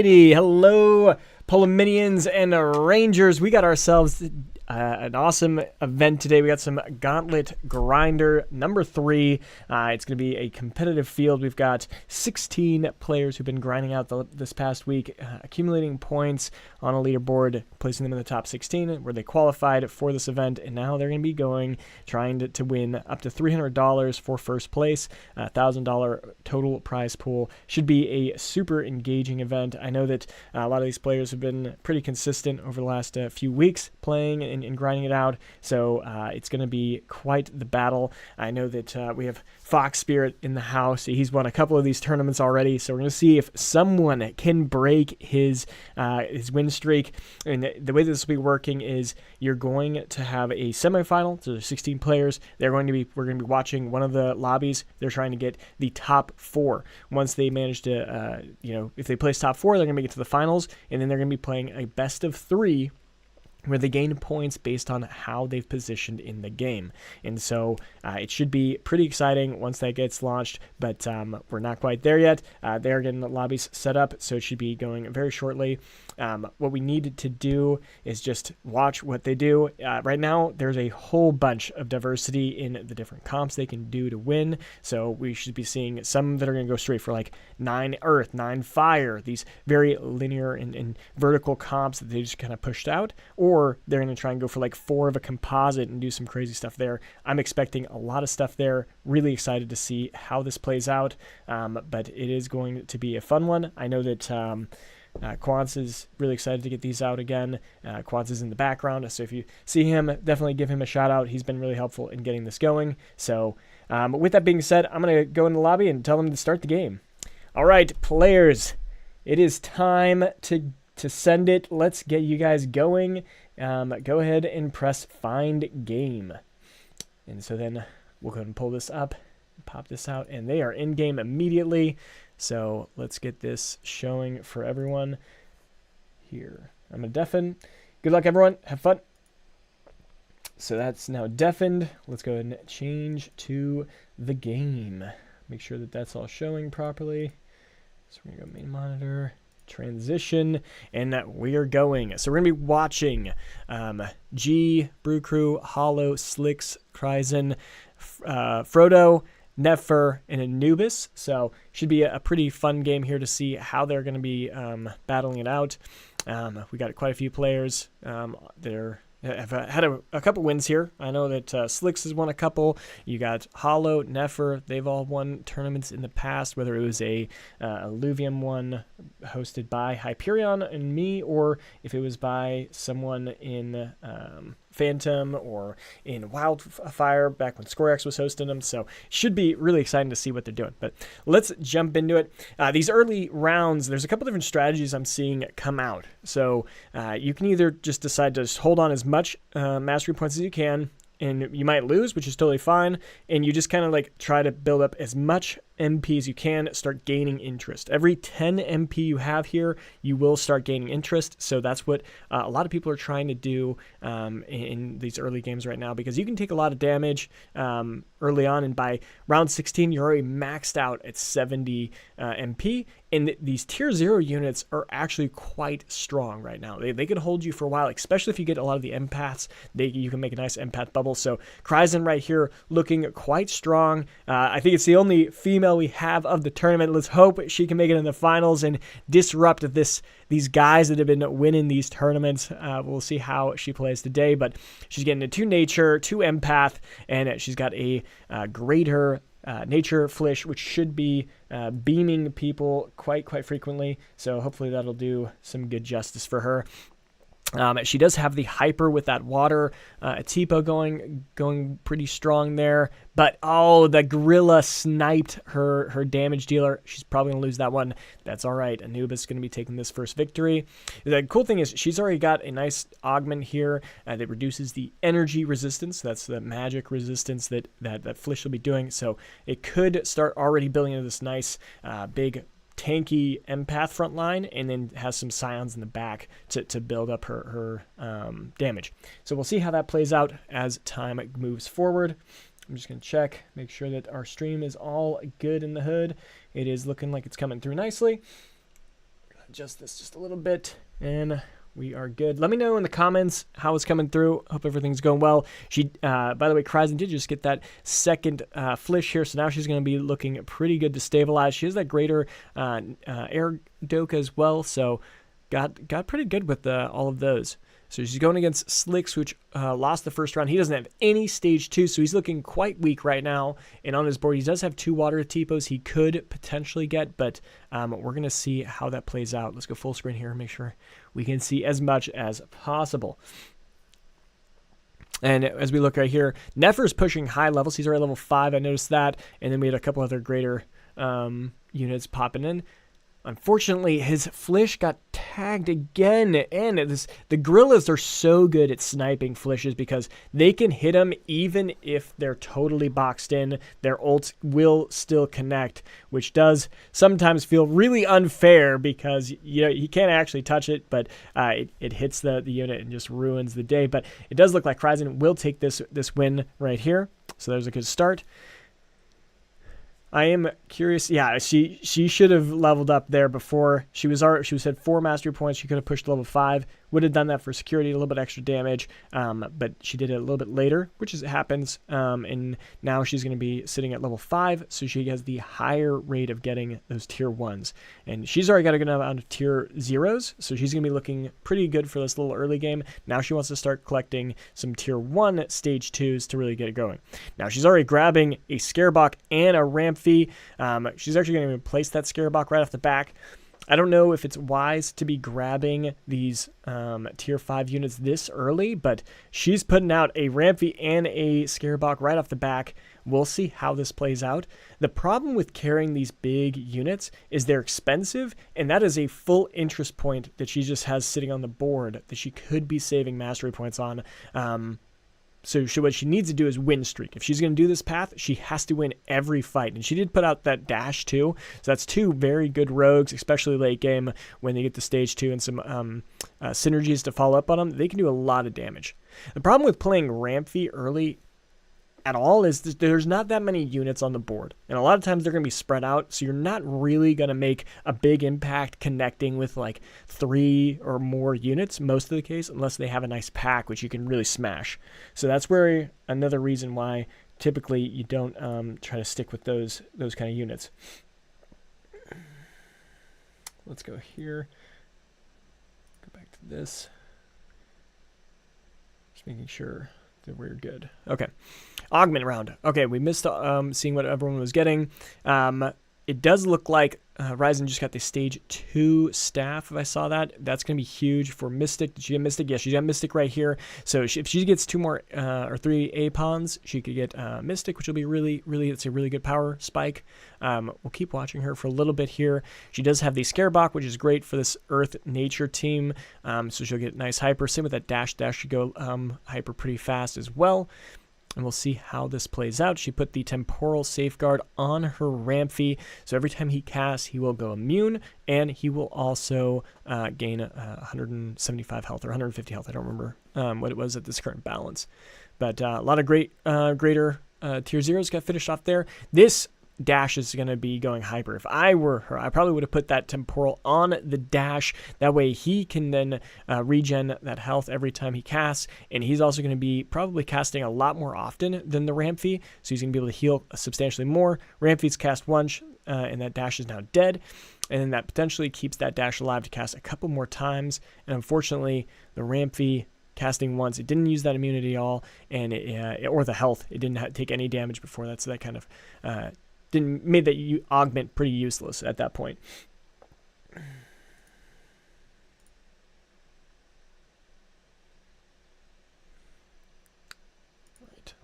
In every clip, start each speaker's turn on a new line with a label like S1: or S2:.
S1: Alrighty, hello Polyminians and Rangers. We got ourselves an awesome event today. We got some Gauntlet Grinder number 3. It's going to be a competitive field. We've got 16 players who've been grinding out this past week, accumulating points on a leaderboard, placing them in the top 16 where they qualified for this event, and now they're going to be trying to win up to $300 for first place, $1,000 total prize pool. Should be a super engaging event. I know that a lot of these players have been pretty consistent over the last few weeks playing and grinding it out, so it's going to be quite the battle. I know that we have Fox Spirit in the house. He's won a couple of these tournaments already, so we're going to see if someone can break his win streak. And the way this will be working is you're going to have a semifinal. So there's 16 players. We're going to be watching one of the lobbies. They're trying to get the top 4. Once they manage to, if they place top 4, they're going to make it to the finals, and then they're going to be playing a best of 3, where they gain points based on how they've positioned in the game. And so it should be pretty exciting once that gets launched, but we're not quite there yet. They're getting the lobbies set up, so it should be going very shortly. What we need to do is just watch what they do. Right now, there's a whole bunch of diversity in the different comps they can do to win, so we should be seeing some that are going to go straight for like 9 Earth, 9 Fire, these very linear and vertical comps that they just kind of pushed out, or they're going to try and go for like 4 of a composite and do some crazy stuff there. I'm expecting a lot of stuff there. Really excited to see how this plays out, but it is going to be a fun one. I know that Quants is really excited to get these out again. Quants is in the background, so if you see him, definitely give him a shout out. He's been really helpful in getting this going. So with that being said, I'm going to go in the lobby and tell them to start the game. All right, players, it is time to send it. Let's get you guys going. Go ahead and press find game. And so then we'll go ahead and pull this up, pop this out, and they are in game immediately. So let's get this showing for everyone here. I'm going to deafen. Good luck, everyone. Have fun. So that's now deafened. Let's go ahead and change to the game. Make sure that that's all showing properly. So we're going to go main monitor, transition, and we are going. So we're going to be watching G, Brew Crew, Hollow, Slicks, Kryzen, Frodo, Nefer, and Anubis. So should be a pretty fun game here to see how they're going to be battling it out. We got quite a few players that have had a couple wins here. I know that Slicks has won a couple. You got Hollow, Nefer. They've all won tournaments in the past, whether it was a Illuvium one hosted by Hyperion and me, or if it was by someone in Phantom or in Wildfire back when ScoreX was hosting them. So should be really exciting to see what they're doing. But let's jump into it. These early rounds, there's a couple different strategies I'm seeing come out. So you can either just decide to just hold on as much mastery points as you can, and you might lose, which is totally fine, and you just kind of like try to build up as much MP as you can, start gaining interest. Every 10 MP you have here, you will start gaining interest. So that's what a lot of people are trying to do in these early games right now, because you can take a lot of damage early on, and by round 16, you're already maxed out at 70 MP. And these tier 0 units are actually quite strong right now. They can hold you for a while, especially if you get a lot of the empaths. You can make a nice empath bubble. So Kryzen right here looking quite strong. I think it's the only female we have of the tournament. Let's hope she can make it in the finals and disrupt these guys that have been winning these tournaments. We'll see how she plays today, but she's getting a 2 nature, 2 empath, and she's got a greater nature flish, which should be beaming people quite frequently. So hopefully that'll do some good justice for her. She does have the hyper with that water. Tipo going pretty strong there. But, oh, the gorilla sniped her damage dealer. She's probably going to lose that one. That's all right. Anubis is going to be taking this first victory. The cool thing is she's already got a nice augment here that reduces the energy resistance. That's the magic resistance that Flish will be doing. So it could start already building into this nice big tanky empath front line, and then has some scions in the back to build up her damage. So we'll see how that plays out as time moves forward. I'm just going to check, make sure that our stream is all good in the hood. It is looking like it's coming through nicely. adjust this just a little bit, and we are good. Let me know in the comments how it's coming through. Hope everything's going well. She, by the way, Kryzen did just get that second flish here, so now she's going to be looking pretty good to stabilize. She has that greater air doke as well, so got pretty good with all of those. So she's going against Slicks, which lost the first round. He doesn't have any stage 2, so he's looking quite weak right now. And on his board, he does have 2 water typos he could potentially get, but we're going to see how that plays out. Let's go full screen here and make sure we can see as much as possible. And as we look right here, Nefer's pushing high levels. He's already level 5. I noticed that. And then we had a couple other greater units popping in. Unfortunately, his Flish got tagged again, and the gorillas are so good at sniping Flishes because they can hit them even if they're totally boxed in. Their ults will still connect, which does sometimes feel really unfair because you can't actually touch it, but it hits the unit and just ruins the day. But it does look like Kryzen will take this win right here, so there's a good start. I am curious. Yeah, she should have leveled up there before. She had 4 mastery points. She could have pushed to level 5. Would have done that for security, a little bit extra damage. But she did it a little bit later, which happens. And now she's going to be sitting at level 5, so she has the higher rate of getting those tier 1s. And she's already got a good amount of tier 0s, so she's going to be looking pretty good for this little early game. Now she wants to start collecting some tier 1 stage 2s to really get it going. Now she's already grabbing a Scarebok and a Ramphy. She's actually going to replace that Scarebok right off the back. I don't know if it's wise to be grabbing these tier 5 units this early, but she's putting out a Ramphy and a Scarebok right off the back. We'll see how this plays out. The problem with carrying these big units is they're expensive, and that is a full interest point that she just has sitting on the board that she could be saving mastery points on. So what she needs to do is win streak. If she's going to do this path, she has to win every fight. And she did put out that dash too. So that's 2 very good rogues, especially late game when they get to stage 2 and some synergies to follow up on them. They can do a lot of damage. The problem with playing Ramphy early at all is there's not that many units on the board, and a lot of times they're going to be spread out, so you're not really going to make a big impact connecting with like 3 or more units most of the case, unless they have a nice pack which you can really smash. So that's where another reason why typically you don't try to stick with those kind of units. Let's go here, go back to this, just making sure that we're good. Okay. Augment round. Okay, we missed seeing what everyone was getting. It does look like Ryzen just got the stage 2 staff, if I saw that. That's going to be huge for Mystic. Did she get Mystic? Yeah, she's got Mystic right here. So if she gets 2 more or 3 Apons, she could get Mystic, which will be it's a really good power spike. We'll keep watching her for a little bit here. She does have the Scarebok, which is great for this Earth Nature team. So she'll get nice hyper. Same with that dash. Dash should go hyper pretty fast as well. And we'll see how this plays out. She put the Temporal Safeguard on her Ramphy, so every time he casts, he will go immune, and he will also gain 175 health or 150 health. I don't remember what it was at this current balance. But a lot of greater tier 0s got finished off there. This dash is going to be going hyper. If I were her, I probably would have put that Temporal on the dash. That way he can then regen that health every time he casts, and he's also going to be probably casting a lot more often than the Ramphy, so he's going to be able to heal substantially more. Ramphy's cast once, and that dash is now dead, and then that potentially keeps that dash alive to cast a couple more times, and unfortunately, the Ramphy casting once, it didn't use that immunity at all, and or the health. It didn't take any damage before that, so that kind of made that augment pretty useless at that point. Right.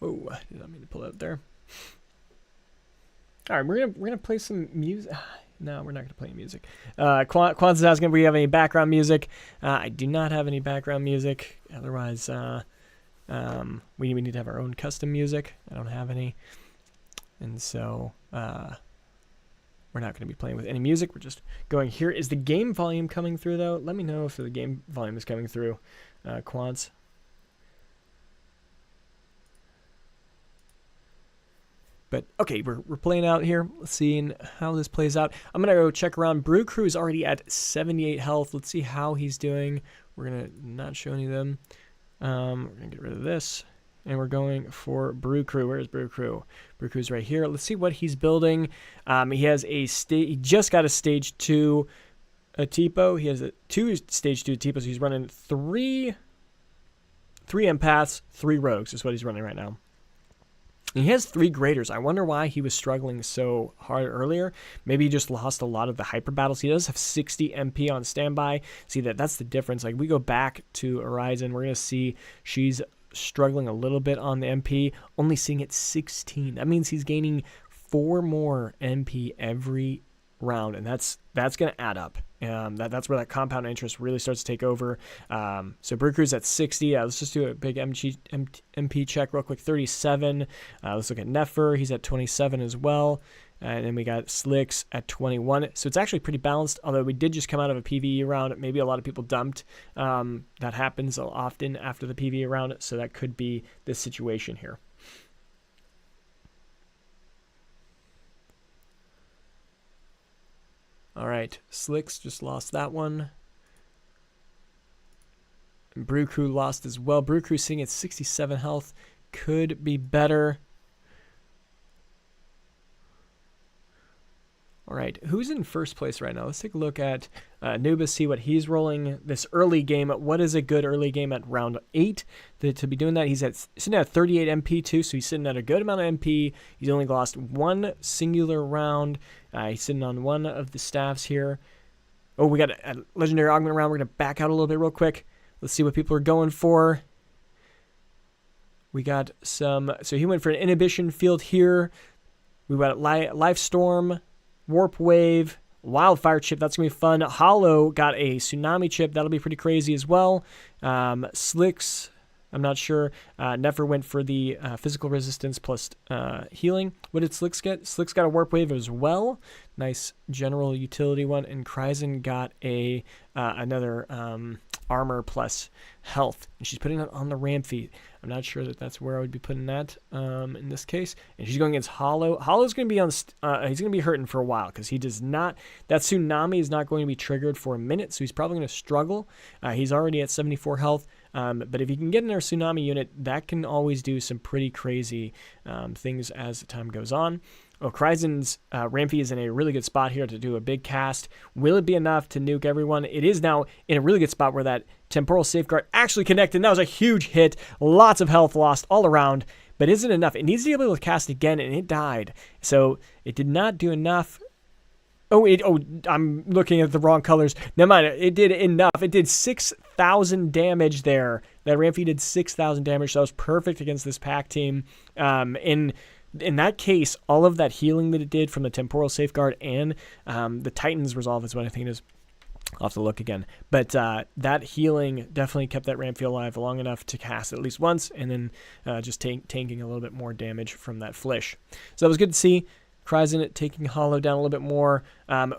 S1: Oh, I did not mean to pull out there. All right, we're gonna play some music. No, we're not gonna play any music. Quan's asking if we have any background music. I do not have any background music. Otherwise, we need to have our own custom music. I don't have any, and so we're not going to be playing with any music. We're just going here. Is the game volume coming through though? Let me know if the game volume is coming through, Quants. But okay, we're playing out here. Let's see how this plays out. I'm gonna go check around. Brew Crew is already at 78 health. Let's see how he's doing. We're gonna not show any of them. We're gonna get rid of this, and we're going for Brew Crew. Where's Brew Crew? Brew Crew's right here. Let's see what he's building. He has a he just got a stage 2 Tipo. He has a 2 stage 2 Tipo, so he's running three empaths, 3 rogues is what he's running right now. And he has 3 graders. I wonder why he was struggling so hard earlier. Maybe he just lost a lot of the hyper battles. He does have 60 MP on standby. See, that's the difference. Like, we go back to Horizon, we're going to see she's struggling a little bit on the MP, only seeing it 16. That means he's gaining 4 more MP every round, and that's going to add up. That's where that compound interest really starts to take over. So Brew Crew's at 60. Let's just do a big MP check real quick. 37. Let's look at Nefer. He's at 27 as well. And then we got Slicks at 21. So it's actually pretty balanced, although we did just come out of a PvE round. Maybe a lot of people dumped. That happens often after the PvE round, so that could be this situation here. All right, Slicks just lost that one. And Brew Crew lost as well. Brew Crew sitting at 67 health. Could be better. All right, who's in first place right now? Let's take a look at Anubis, see what he's rolling this early game. What is a good early game at round 8 to be doing that? He's sitting at 38 MP too, so he's sitting at a good amount of MP. He's only lost 1 singular round. He's sitting on 1 of the staffs here. Oh, we got a legendary augment round. We're going to back out a little bit real quick. Let's see what people are going for. We got some, so he went for an inhibition field here. We got Life Storm, Warp Wave, Wildfire chip. That's going to be fun. Hollow got a Tsunami chip. That'll be pretty crazy as well. Slicks, I'm not sure. Nefer went for the physical resistance plus healing. What did Slicks get? Slicks got a Warp Wave as well. Nice general utility one. And Kryzen got a another armor plus health. And she's putting it on the Ramfeet. I'm not sure that's where I would be putting that in this case. And she's going against Hollow. Hollow's going to be on. He's going to be hurting for a while because he does not. That Tsunami is not going to be triggered for a minute, so he's probably going to struggle. He's already at 74 health. But if you can get in our Tsunami unit, that can always do some pretty crazy things as time goes on. Well, Kryzen's Ramfeet is in a really good spot here to do a big cast. Will it be enough to nuke everyone? It is now in a really good spot where that Temporal Safeguard actually connected. And that was a huge hit. Lots of health lost all around. But is it enough? It needs to be able to cast again, and it died. So it did not do enough. Oh, I'm looking at the wrong colors. Never mind. It did enough. It did 6,000 damage there. That Ramfeet did 6,000 damage. So that was perfect against this pack team. In that case, all of that healing that it did from the Temporal Safeguard and the Titan's Resolve is what I think it is. I'll have to look again. But that healing definitely kept that Ramfeet alive long enough to cast at least once, and then just tanking a little bit more damage from that Flish. So that was good to see. Kryzen taking Hollow down a little bit more.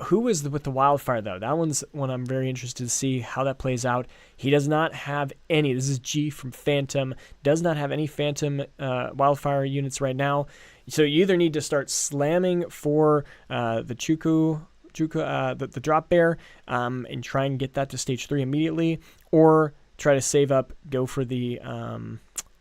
S1: Who was with the Wildfire, though? That one's one I'm very interested to see how that plays out. He does not have any. This is G from Phantom. Does not have any Phantom Wildfire units right now. So you either need to start slamming for the Chuku, the Drop Bear, and try and get that to stage 3 immediately, or try to save up, go for the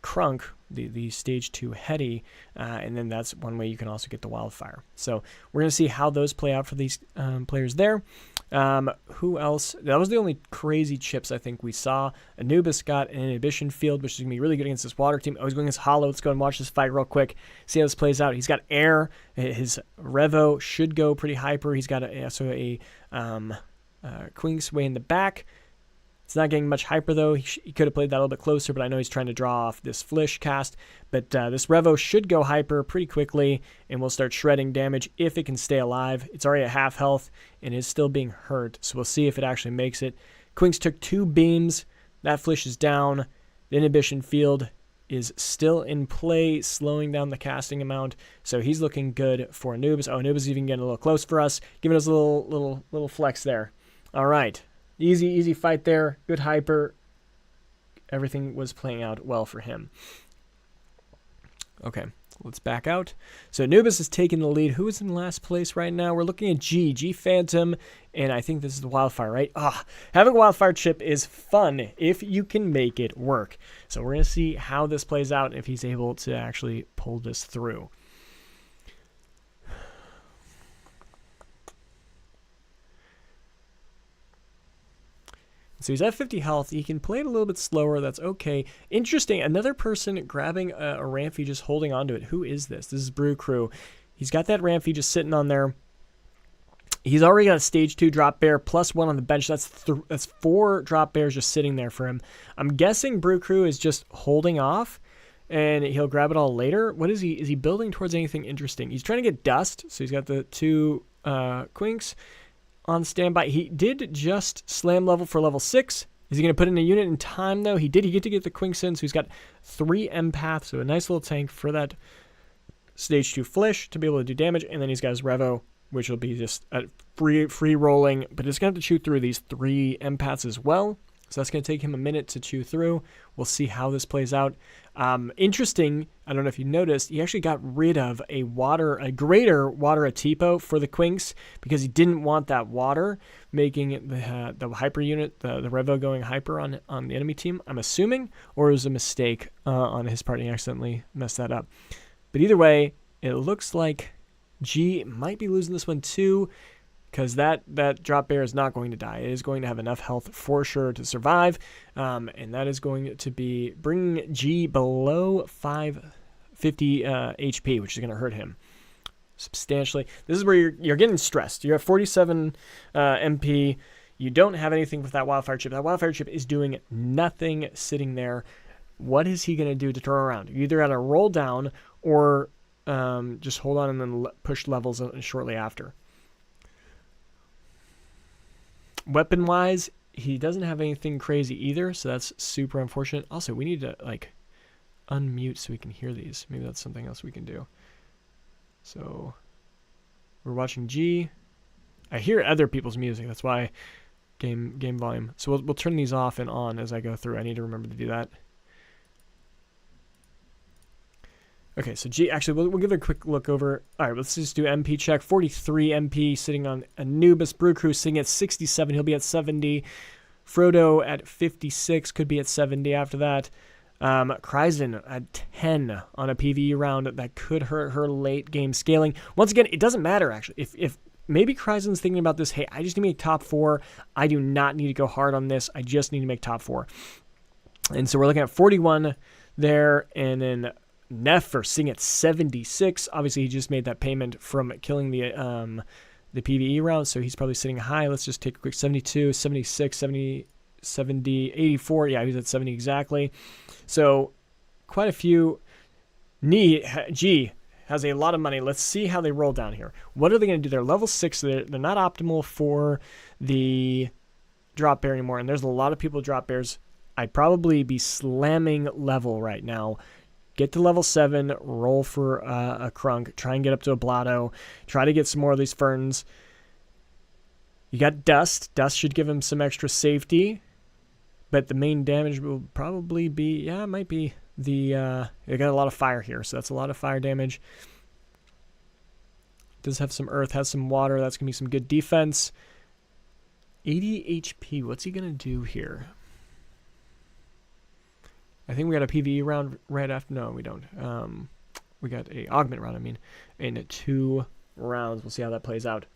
S1: Crunk, the stage 2 Heady, and then that's one way you can also get the Wildfire. So we're going to see how those play out for these players there. Who else? That was the only crazy chips I think we saw. Anubis got an inhibition field, which is going to be really good against this water team. Oh, he's going against Hollow. Let's go and watch this fight real quick. See how this plays out. He's got air. His Revo should go pretty hyper. He's got also a Queen's Way in the back. It's not getting much hyper, though. He could have played that a little bit closer, but I know he's trying to draw off this Flish cast. But this Revo should go hyper pretty quickly, and will start shredding damage if it can stay alive. It's already at half health, and is still being hurt, so we'll see if it actually makes it. Quinks took 2 beams. That Flish is down. The inhibition field is still in play, slowing down the casting amount, so he's looking good for Anubis. Oh, Anubis is even getting a little close for us, giving us a little flex there. All right. Easy fight there. Good hyper. Everything was playing out well for him. Okay, Let's back out. So Anubis is taking the lead. Who is in last place right now? We're looking at G Phantom, and I think this is the Wildfire, right? Having a Wildfire chip is fun if you can make it work. So we're going to see how this plays out, if he's able to actually pull this through. So he's at 50 health. He can play it a little bit slower. That's okay. Interesting. Another person grabbing a Ramfy, just holding onto it. Who is this? This is Brew Crew. He's got that Ramfy just sitting on there. He's already got a stage 2 drop bear plus 1 on the bench. That's 4 drop bears just sitting there for him. I'm guessing Brew Crew is just holding off, and he'll grab it all later. What is he? Is he building towards anything interesting? He's trying to get dust. So he's got the 2 Quinks on standby. He did just slam level for level 6. Is he going to put in a unit in time, though? He did. He get to get the Quinks in, so he's got 3 empaths, so a nice little tank for that stage 2 Flish to be able to do damage, and then he's got his Revo, which will be just a free rolling, but it's going to have to chew through these 3 empaths as well. So that's going to take him a minute to chew through. We'll see how this plays out. Interesting, I don't know if you noticed, he actually got rid of a greater water Atipo for the Quinks because he didn't want that water, making the hyper unit, the Revo going hyper on the enemy team, I'm assuming, or it was a mistake on his part. He accidentally messed that up. But either way, it looks like G might be losing this one too, because that drop bear is not going to die. It is going to have enough health for sure to survive, and that is going to be bringing G below 550 HP, which is going to hurt him substantially. This is where you're getting stressed. You have 47 MP. You don't have anything with that Wildfire chip. That Wildfire chip is doing nothing sitting there. What is he going to do to turn around? You either got to roll down or just hold on and then push levels shortly after. Weapon-wise, he doesn't have anything crazy either, so that's super unfortunate. Also, we need to, unmute so we can hear these. Maybe that's something else we can do. So, we're watching G. I hear other people's music. That's why game volume. So, we'll turn these off and on as I go through. I need to remember to do that. Okay, so G, actually, we'll give it a quick look over. All right, let's just do MP check. 43 MP sitting on Anubis. Brew Crew sitting at 67. He'll be at 70. Frodo at 56. Could be at 70 after that. Kryzen at 10 on a PvE round. That could hurt her late game scaling. Once again, it doesn't matter, actually. If maybe Kryzen's thinking about this, hey, I just need to make top 4. I do not need to go hard on this. I just need to make top 4. And so we're looking at 41 there, and then Nefer sitting at 76. Obviously, he just made that payment from killing the PvE round, so he's probably sitting high. Let's just take a quick 72, 76, 70, 84. Yeah, he's at 70 exactly. So quite a few. G has a lot of money. Let's see how they roll down here. What are they going to do? They're level 6. So they're not optimal for the drop bear anymore, and there's a lot of people drop bears. I'd probably be slamming level right now. Get to level 7, roll for a Crunk, try and get up to a Blotto, try to get some more of these Ferns. You got Dust. Dust should give him some extra safety, but the main damage will probably be, it might be the, they got a lot of fire here, so that's a lot of fire damage. Does have some earth, has some water, that's going to be some good defense. 80 HP, what's he going to do here? I think we got a PvE round right after. No, we don't. We got a augment round, in 2 rounds. We'll see how that plays out.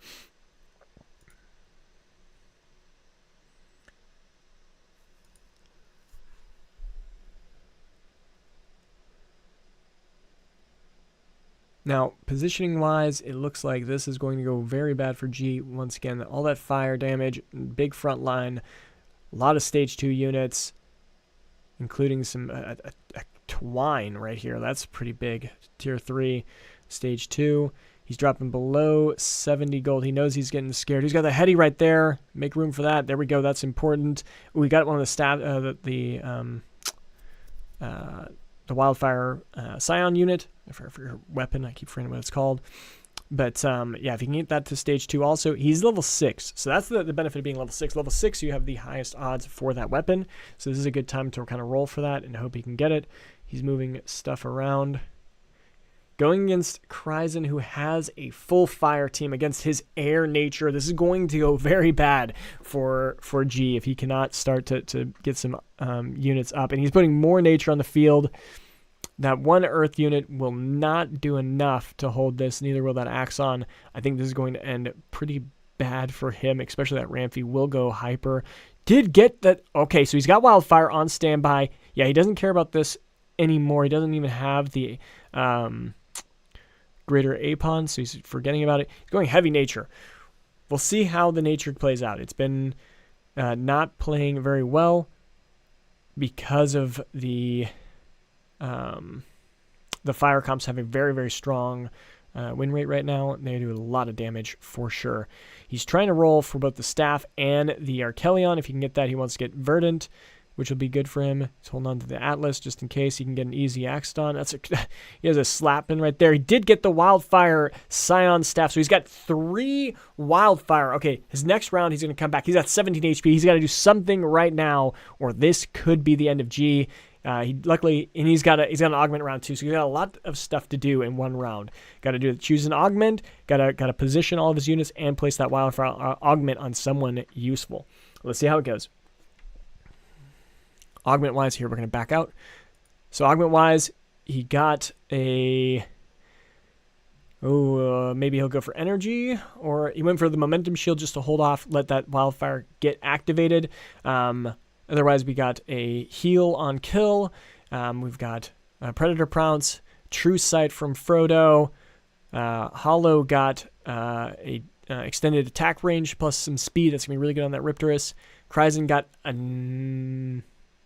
S1: Now, positioning-wise, it looks like this is going to go very bad for G. Once again, all that fire damage, big front line, a lot of stage 2 units, including some a Twine right here. That's pretty big. Tier 3, stage 2. He's dropping below 70 gold. He knows he's getting scared. He's got the Heady right there. Make room for that. There we go. That's important. We got one of the the Wildfire Scion unit for your weapon. I keep forgetting what it's called. But, yeah, if you can get that to stage 2 also, he's level 6. So that's the benefit of being level 6. Level 6, you have the highest odds for that weapon. So this is a good time to kind of roll for that and hope he can get it. He's moving stuff around. Going against Kryzen, who has a full fire team against his air nature. This is going to go very bad for G if he cannot start to get some units up. And he's putting more nature on the field. That one earth unit will not do enough to hold this. Neither will that Axon. I think this is going to end pretty bad for him, especially that Ramfey will go hyper. Did get that. Okay, so he's got Wildfire on standby. Yeah, he doesn't care about this anymore. He doesn't even have the greater Apon, so he's forgetting about it. He's going heavy nature. We'll see how the nature plays out. It's been not playing very well because of the fire comps have a very, very strong win rate right now. They do a lot of damage for sure. He's trying to roll for both the staff and the Archelion. If he can get that, he wants to get Verdant, which will be good for him. He's holding on to the Atlas just in case he can get an easy Axton. He has a slapman right there. He did get the Wildfire Scion staff, so he's got 3 Wildfire. Okay, his next round he's going to come back. He's at 17 HP. He's got to do something right now, or this could be the end of G. Luckily, and he's got an augment round too, so he's got a lot of stuff to do in one round. Got to choose an augment. Got to position all of his units and place that Wildfire augment on someone useful. Let's see how it goes. Augment-wise, here we're going to back out. So augment-wise, he got a... maybe he'll go for energy, or he went for the momentum shield just to hold off, let that Wildfire get activated. Otherwise, we got a heal on kill. We've got Predator Pounce, True Sight from Frodo. Hollow got a extended attack range plus some speed. That's going to be really good on that Riptorus. Kryzen got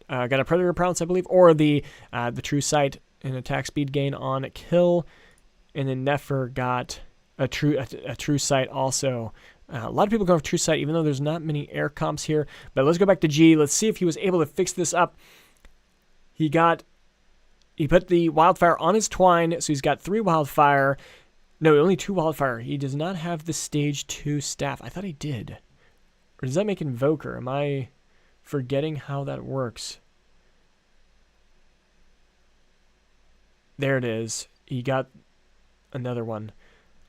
S1: a Predator Pounce, I believe, or the True Sight and attack speed gain on kill. And then Nefer got a True Sight also. A lot of people go for True Sight, even though there's not many air comps here. But let's go back to G. Let's see if he was able to fix this up. He put the Wildfire on his Twine, so he's got 3 Wildfire. No, only 2 Wildfire. He does not have the Stage 2 staff. I thought he did. Or does that make Invoker? Am I forgetting how that works? There it is. He got another one.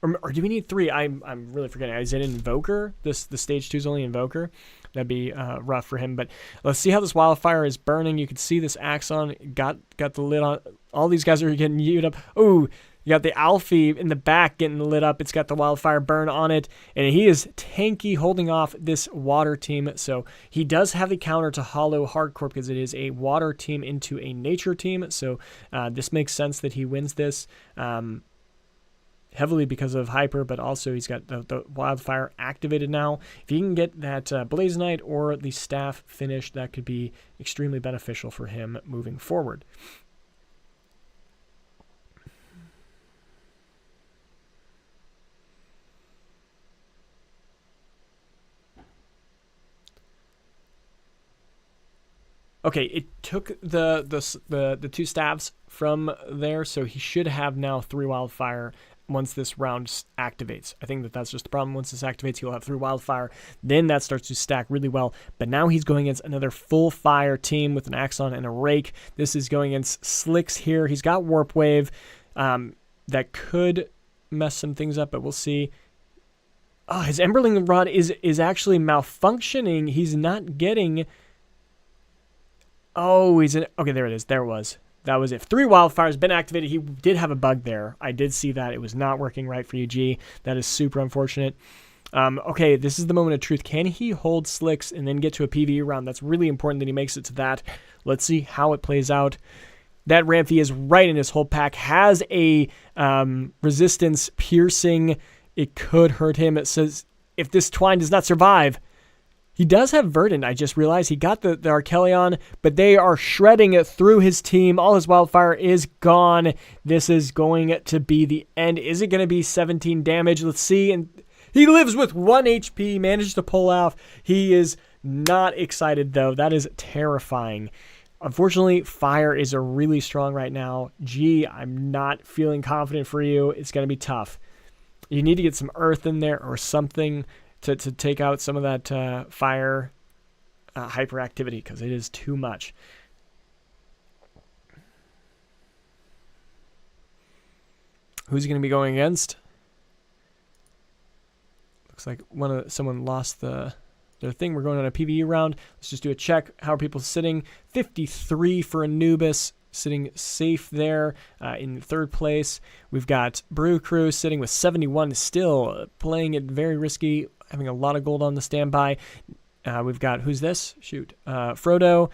S1: Or do we need 3? I'm really forgetting. Is it Invoker? The Stage 2 is only Invoker. That'd be rough for him. But let's see how this Wildfire is burning. You can see this Axon got the lid on. All these guys are getting lit up. Oh, you got the Alfie in the back getting lit up. It's got the Wildfire burn on it. And he is tanky holding off this water team. So he does have the counter to Hollow Hardcore because it is a water team into a nature team. So this makes sense that he wins this. Heavily because of Hyper, but also he's got the Wildfire activated now. If he can get that Blaze Knight or the staff finished, that could be extremely beneficial for him moving forward. Okay, it took the 2 staffs from there, so he should have now 3 Wildfire once this round activates. I think that's just the problem. Once this activates, he'll have 3 Wildfire. Then that starts to stack really well. But now he's going against another full fire team with an Axon and a Rake. This is going against Slicks here. He's got Warp Wave. That could mess some things up, but we'll see. Oh, his Emberling Rod is actually malfunctioning. He's not getting... Oh, okay, there it is. There it was. That was it. 3 Wildfires been activated. He did have a bug there. I did see that. It was not working right for UG. That is super unfortunate. Okay, this is the moment of truth. Can he hold Slicks and then get to a PvE round? That's really important that he makes it to that. Let's see how it plays out. That Ramfey is right in his whole pack. Has a resistance piercing. It could hurt him. It says if this Twine does not survive... He does have Verdant, I just realized. He got the Archelion, but they are shredding it through his team. All his Wildfire is gone. This is going to be the end. Is it going to be 17 damage? Let's see. And he lives with 1 HP, managed to pull off. He is not excited, though. That is terrifying. Unfortunately, fire is really strong right now. Gee, I'm not feeling confident for you. It's going to be tough. You need to get some earth in there or something to take out some of that fire hyperactivity, because it is too much. Who's he going to be going against? Looks like someone lost their thing. We're going on a PvE round. Let's just do a check. How are people sitting? 53 for Anubis, sitting safe there in third place. We've got Brew Crew sitting with 71, still playing it very risky, having a lot of gold on the standby. We've got, who's this? Shoot. Frodo.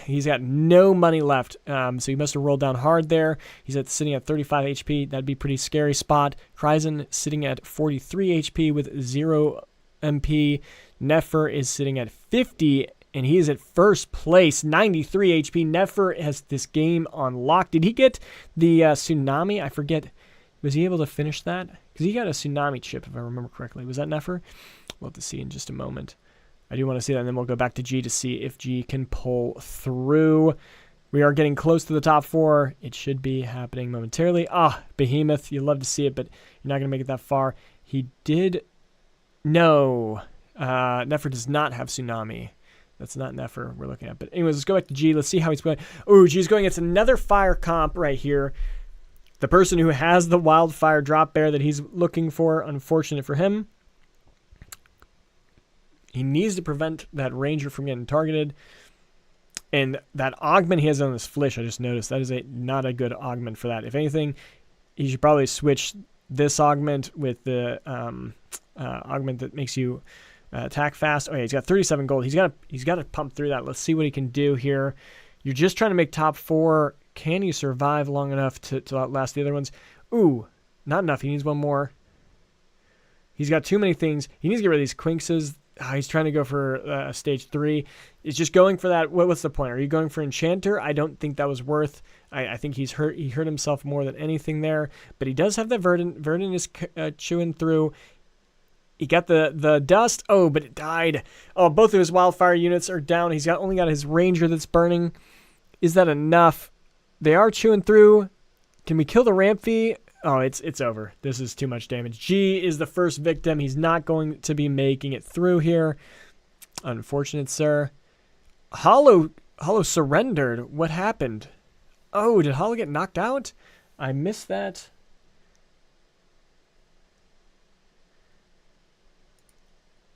S1: He's got no money left, so he must have rolled down hard there. He's sitting at 35 HP. That'd be a pretty scary spot. Kryzen sitting at 43 HP with 0 MP. Nefer is sitting at 50, and he is at first place, 93 HP. Nefer has this game on lock. Did he get the tsunami? I forget. Was he able to finish that? Because he got a tsunami chip, if I remember correctly. Was that Nefer? We'll have to see in just a moment. I do want to see that, and then we'll go back to G to see if G can pull through. We are getting close to the top 4. It should be happening momentarily. Behemoth. You love to see it, but you're not going to make it that far. He did... No. Nefer does not have Tsunami. That's not Nefer we're looking at. But anyways, let's go back to G. Let's see how he's going. Ooh, G's going against another fire comp right here. The person who has the wildfire drop bear that he's looking for. Unfortunate for him. He needs to prevent that ranger from getting targeted. And that augment he has on his flish, I just noticed, that is not a good augment for that. If anything, he should probably switch this augment with the augment that makes you attack fast. Oh yeah, he's got 37 gold. He's got to pump through that. Let's see what he can do here. You're just trying to make top 4. Can you survive long enough to outlast the other ones? Ooh, not enough. He needs one more. He's got too many things. He needs to get rid of these Quinxes. He's trying to go for stage 3. It's just going for that. What's the point? Are you going for Enchanter? I don't think that was worth. I think he hurt himself more than anything there. But he does have that Verdant. Verdant is chewing through. He got the dust. Oh, but it died. Oh, both of his wildfire units are down. He's only got his ranger that's burning. Is that enough? They are chewing through. Can we kill the Ramphy? Oh, it's over. This is too much damage. G is the first victim. He's not going to be making it through here. Unfortunate, sir. Hollow surrendered. What happened? Oh, did Hollow get knocked out? I missed that.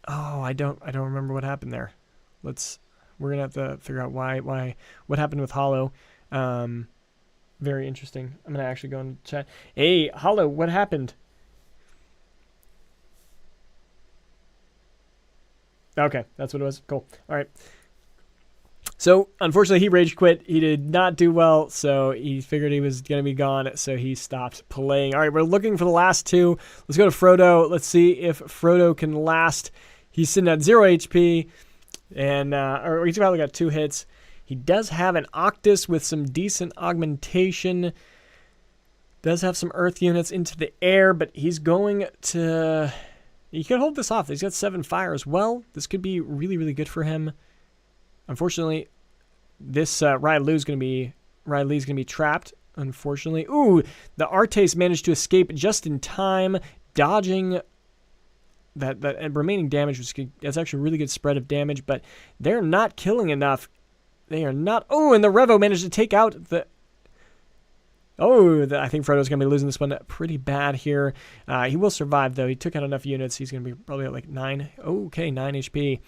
S1: Oh, I don't remember what happened there. We're gonna have to figure out what happened with Hollow. Very interesting. I'm going to actually go and chat. Hey, Hollow, what happened? Okay, that's what it was. Cool. All right. So, unfortunately, he rage quit. He did not do well, so he figured he was going to be gone, so he stopped playing. All right, we're looking for the last 2. Let's go to Frodo. Let's see if Frodo can last. He's sitting at 0 HP, and or he's probably got 2 hits. He does have an Octus with some decent augmentation. Does have some earth units into the air, but he's going to... He could hold this off. He's got 7 fire as well. This could be really, really good for him. Unfortunately, this Riley's going to be trapped, unfortunately. Ooh, the Artes managed to escape just in time, dodging that remaining damage. That's actually a really good spread of damage, but they're not killing enough. They are not... Oh, and the Revo managed to take out the... Oh, I think Frodo's going to be losing this one pretty bad here. He will survive, though. He took out enough units. He's going to be probably at like 9. Okay, 9 HP.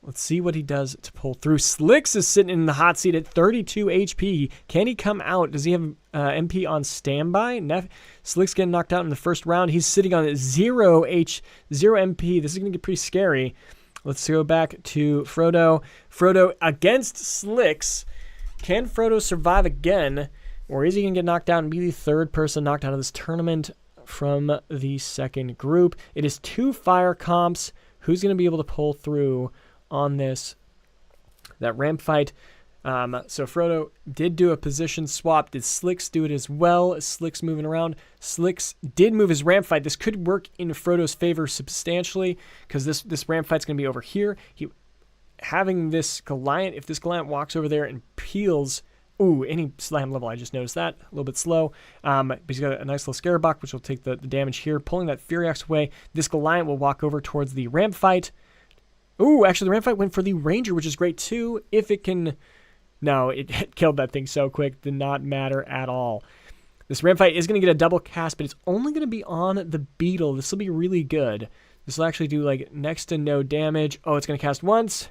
S1: Let's see what he does to pull through. Slicks is sitting in the hot seat at 32 HP. Can he come out? Does he have MP on standby? Slicks getting knocked out in the first round. He's sitting on 0 MP. This is going to get pretty scary. Let's go back to Frodo. Frodo against Slicks. Can Frodo survive again? Or is he going to get knocked out and be the 3rd person knocked out of this tournament from the second group? It is 2 fire comps. Who's going to be able to pull through on that ramp fight? So Frodo did do a position swap. Did Slicks do it as well? Slicks moving around. Slicks did move his ramp fight. This could work in Frodo's favor substantially because this ramp fight's going to be over here. Having this Goliath, if this Goliath walks over there and peels, ooh, any slam level, I just noticed that, a little bit slow. But he's got a nice little Scarabok, which will take the damage here. Pulling that Fury Axe away, this Goliath will walk over towards the ramp fight. Ooh, actually the ramp fight went for the Ranger, which is great too, if it can... No, it killed that thing so quick. Did not matter at all. This Ram fight is going to get a double cast, but it's only going to be on the Beetle. This will be really good. This will actually do like next to no damage. Oh, it's going to cast once.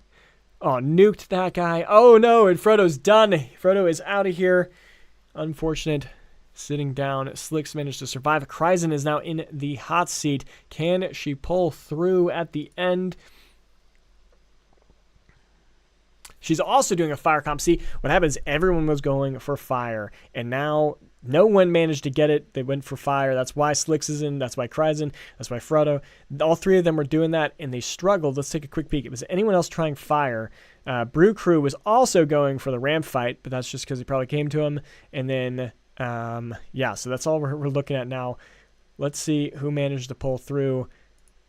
S1: Oh, nuked that guy. Oh no, and Frodo's done. Frodo is out of here. Unfortunate. Sitting down. Slicks managed to survive. Kryzen is now in the hot seat. Can she pull through at the end? She's also doing a fire comp. See, what happens, everyone was going for fire, and now no one managed to get it. They went for fire. That's why Slicks is in. That's why Kryzen. That's why Frodo. All three of them were doing that, and they struggled. Let's take a quick peek. Was anyone else trying fire? Brew Crew was also going for the Ram fight, but that's just because he probably came to him. And then, yeah, so that's all we're looking at now. Let's see who managed to pull through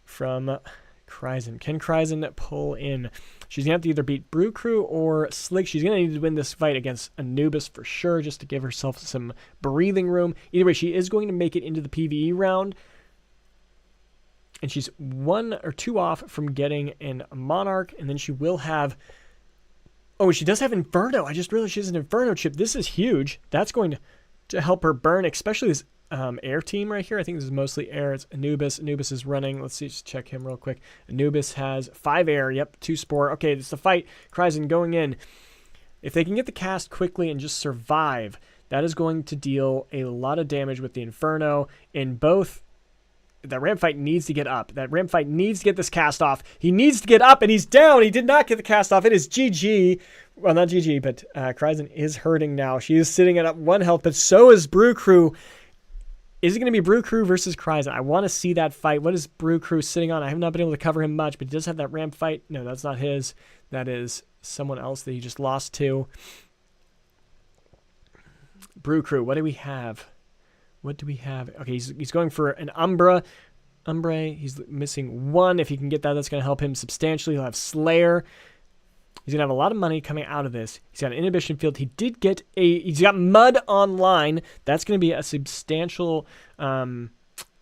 S1: from Kryzen. Can Kryzen pull in? She's going to have to either beat Brew Crew or Slick. She's going to need to win this fight against Anubis for sure, just to give herself some breathing room. Either way, she is going to make it into the PvE round. And she's 1 or 2 off from getting a Monarch. And then she will have... Oh, she does have Inferno. I just realized she has an Inferno chip. This is huge. That's going to help her burn, especially this air team right here. I think this is mostly air. It's Anubis. Anubis is running. Let's see, just check him real quick. Anubis has 5 air. Yep, 2 spore. Okay, it's the fight. Kryzen going in. If they can get the cast quickly and just survive, that is going to deal a lot of damage with the Inferno. In both, that Ram fight needs to get up. That Ram fight needs to get this cast off. He needs to get up, and he's down. He did not get the cast off. It is GG. Well, not GG, but Kryzen is hurting now. She is sitting at 1 health, but so is Brew Crew. Is it going to be Brew Crew versus Kryzen? I want to see that fight. What is Brew Crew sitting on? I have not been able to cover him much, but he does have that Ram fight. No, that's not his. That is someone else that he just lost to. Brew Crew, what do we have? What do we have? Okay, he's going for an Umbra. He's missing 1. If he can get that, that's going to help him substantially. He'll have Slayer. He's going to have a lot of money coming out of this. He's got an inhibition field. He's got Mud online. That's going to be a substantial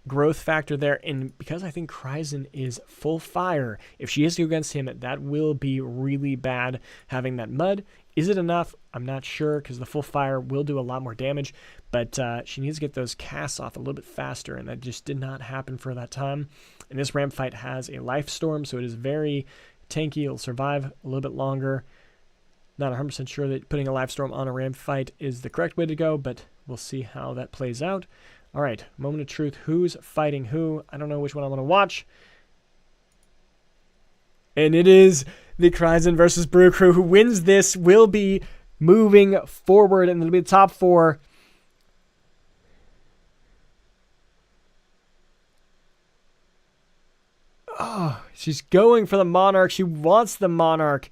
S1: growth factor there. And because I think Kryzen is full fire, if she is to go against him, that will be really bad having that Mud. Is it enough? I'm not sure, because the full fire will do a lot more damage. But she needs to get those casts off a little bit faster, and that just did not happen for that time. And this Ram fight has a Life Storm, so it is very tanky. It'll survive a little bit longer. Not 100% sure that putting a Life Storm on a Ram fight is the correct way to go, but we'll see how that plays out. All right, moment of truth. Who's fighting who? I don't know which one I want to watch. And it is the Kryzen versus Brew Crew. Who wins this will be moving forward, and it'll be the top 4. Oh, she's going for the Monarch. She wants the Monarch.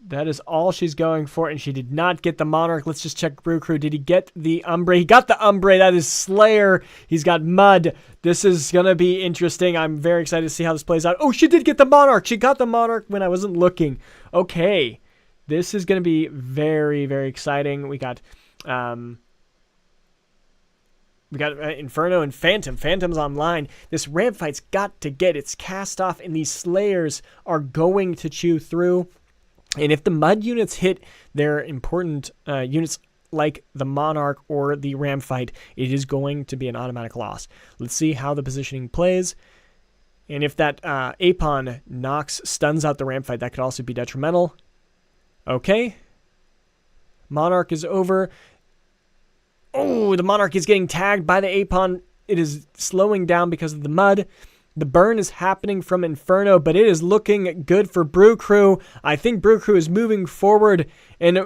S1: That is all she's going for, and she did not get the Monarch. Let's just check Brew Crew. Did he get the Umbre? He got the Umbre. That is Slayer. He's got Mud. This is going to be interesting. I'm very excited to see how this plays out. Oh, she did get the Monarch. She got the Monarch when I wasn't looking. Okay. This is going to be very, very exciting. We got Inferno and Phantom. Phantom's online. This Ram fight's got to get its cast off, and these Slayers are going to chew through. And if the Mud units hit their important units like the Monarch or the Ram fight, it is going to be an automatic loss. Let's see how the positioning plays. And if that Apon stuns out the Ram fight, that could also be detrimental. Okay. Monarch is over. Oh, the Monarch is getting tagged by the Apon. It is slowing down because of the Mud. The burn is happening from Inferno, but it is looking good for Brew Crew. I think Brew Crew is moving forward, and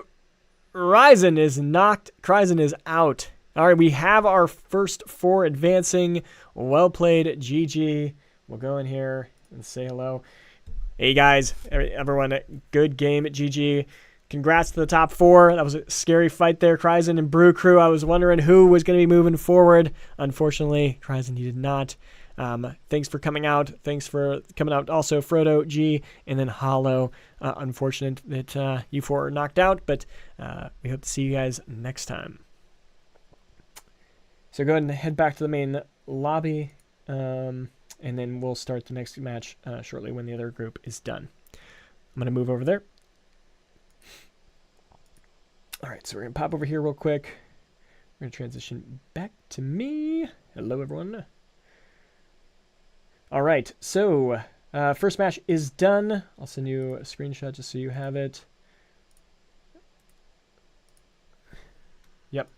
S1: Kryzen is out. All right, we have our first 4 advancing. Well played, GG. We'll go in here and say hello. Hey, guys, everyone, good game at GG. Congrats to the top 4. That was a scary fight there, Kryzen and Brew Crew. I was wondering who was going to be moving forward. Unfortunately, Kryzen, you did not. Thanks for coming out. Thanks for coming out. Also, Frodo, G, and then Hollow. Unfortunate that you 4 are knocked out, but we hope to see you guys next time. So go ahead and head back to the main lobby, and then we'll start the next match shortly when the other group is done. I'm going to move over there. All right, so we're going to pop over here real quick. We're going to transition back to me. Hello, everyone. All right, so first match is done. I'll send you a screenshot just so you have it. Yep.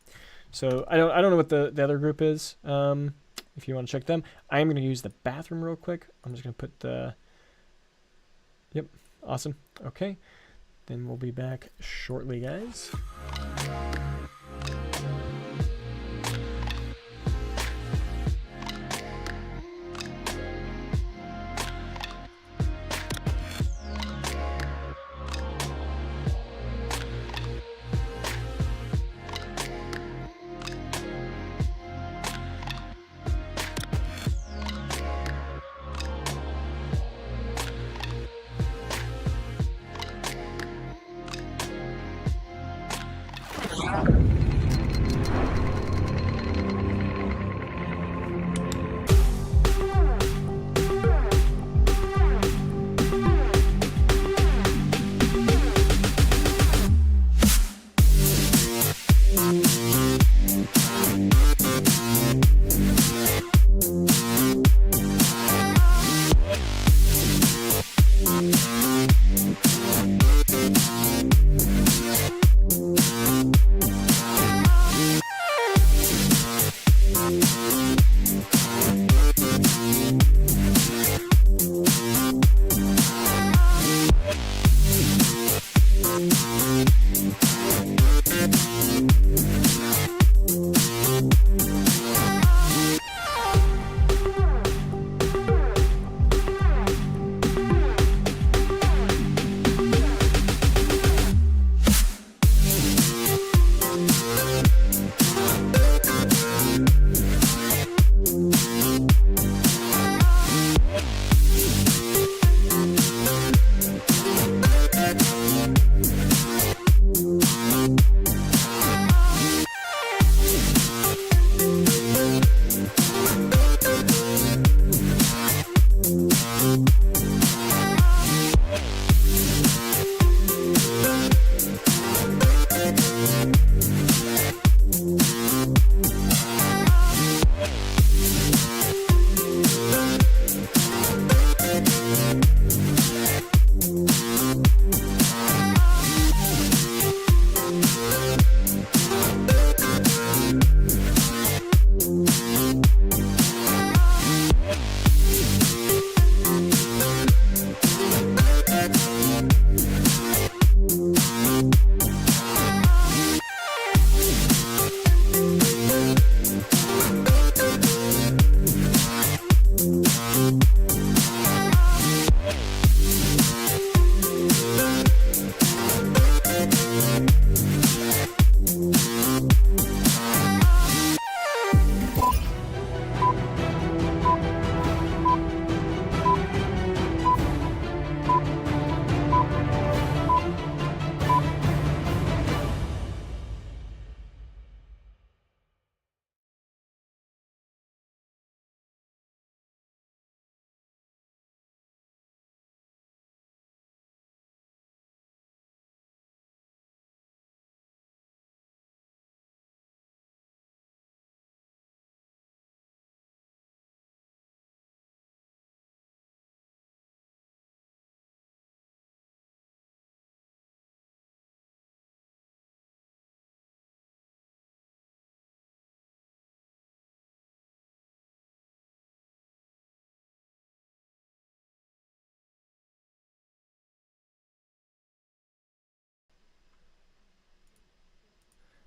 S1: So I don't know what the other group is. If you want to check them, I am going to use the bathroom real quick. I'm just going to put the. Yep. Awesome. Okay. Then we'll be back shortly, guys.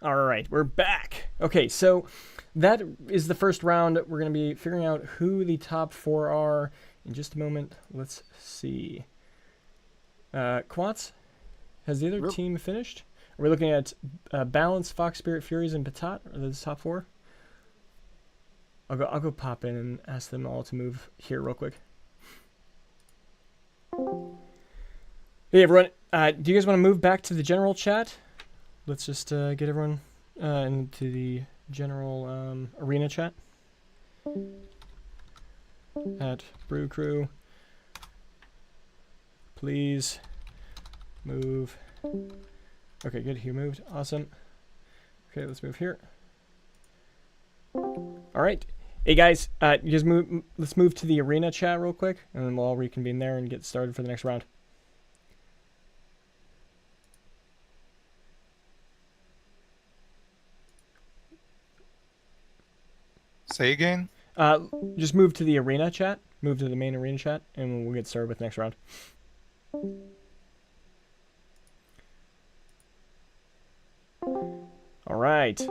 S1: All right, we're back. Okay, so that is the first round. We're going to be figuring out who the top four are in just a moment. Let's see. Quats, has the other team finished? Are we looking at Balance, Fox Spirit, Furies, and Patat? Are those top four? I'll go pop in and ask them all to move here real quick. Hey everyone, do you guys want to move back to the general chat? Let's just get everyone into the general arena chat at Brew Crew. Please move. Okay, good. You moved. Awesome. Okay, let's move here. All right. Hey guys, let's move to the arena chat real quick, and then we'll all reconvene there and get started for the next round.
S2: Say again?
S1: Just move to the arena chat. Move to the main arena chat, and we'll get started with the next round. All right.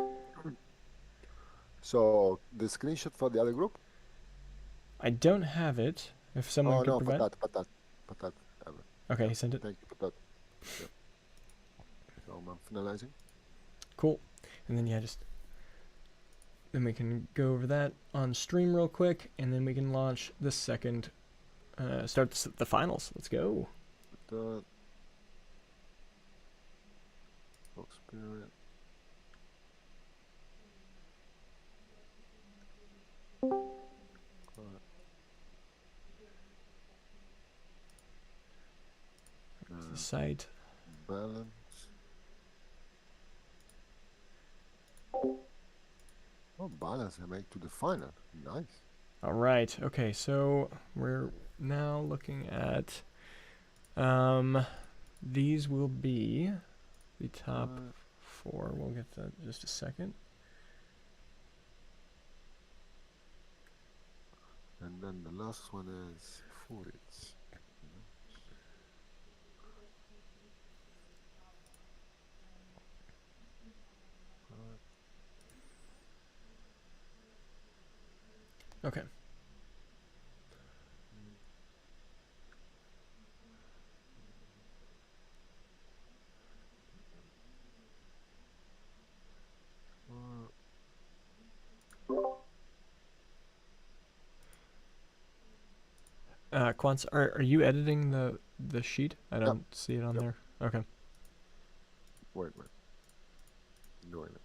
S3: So the screenshot for the other group?
S1: I don't have it. If someone could provide.
S3: Patat.
S1: Okay, he sent it.
S3: Thank you, Patat. Yep. So I'm finalizing.
S1: Cool. And then then we can go over that on stream real quick, and then we can launch the second, start the finals. Let's go.
S3: Patat. Fox Spirit.
S1: The site.
S3: Balance. Oh, balance I make to the final. Nice.
S1: All right. Okay, so we're now looking at these will be the top 4. We'll get that in just a second.
S3: And then the last one is 40.
S1: Okay. Quants, are you editing the sheet? I don't see it on there. Okay.
S3: Wait. Doing it.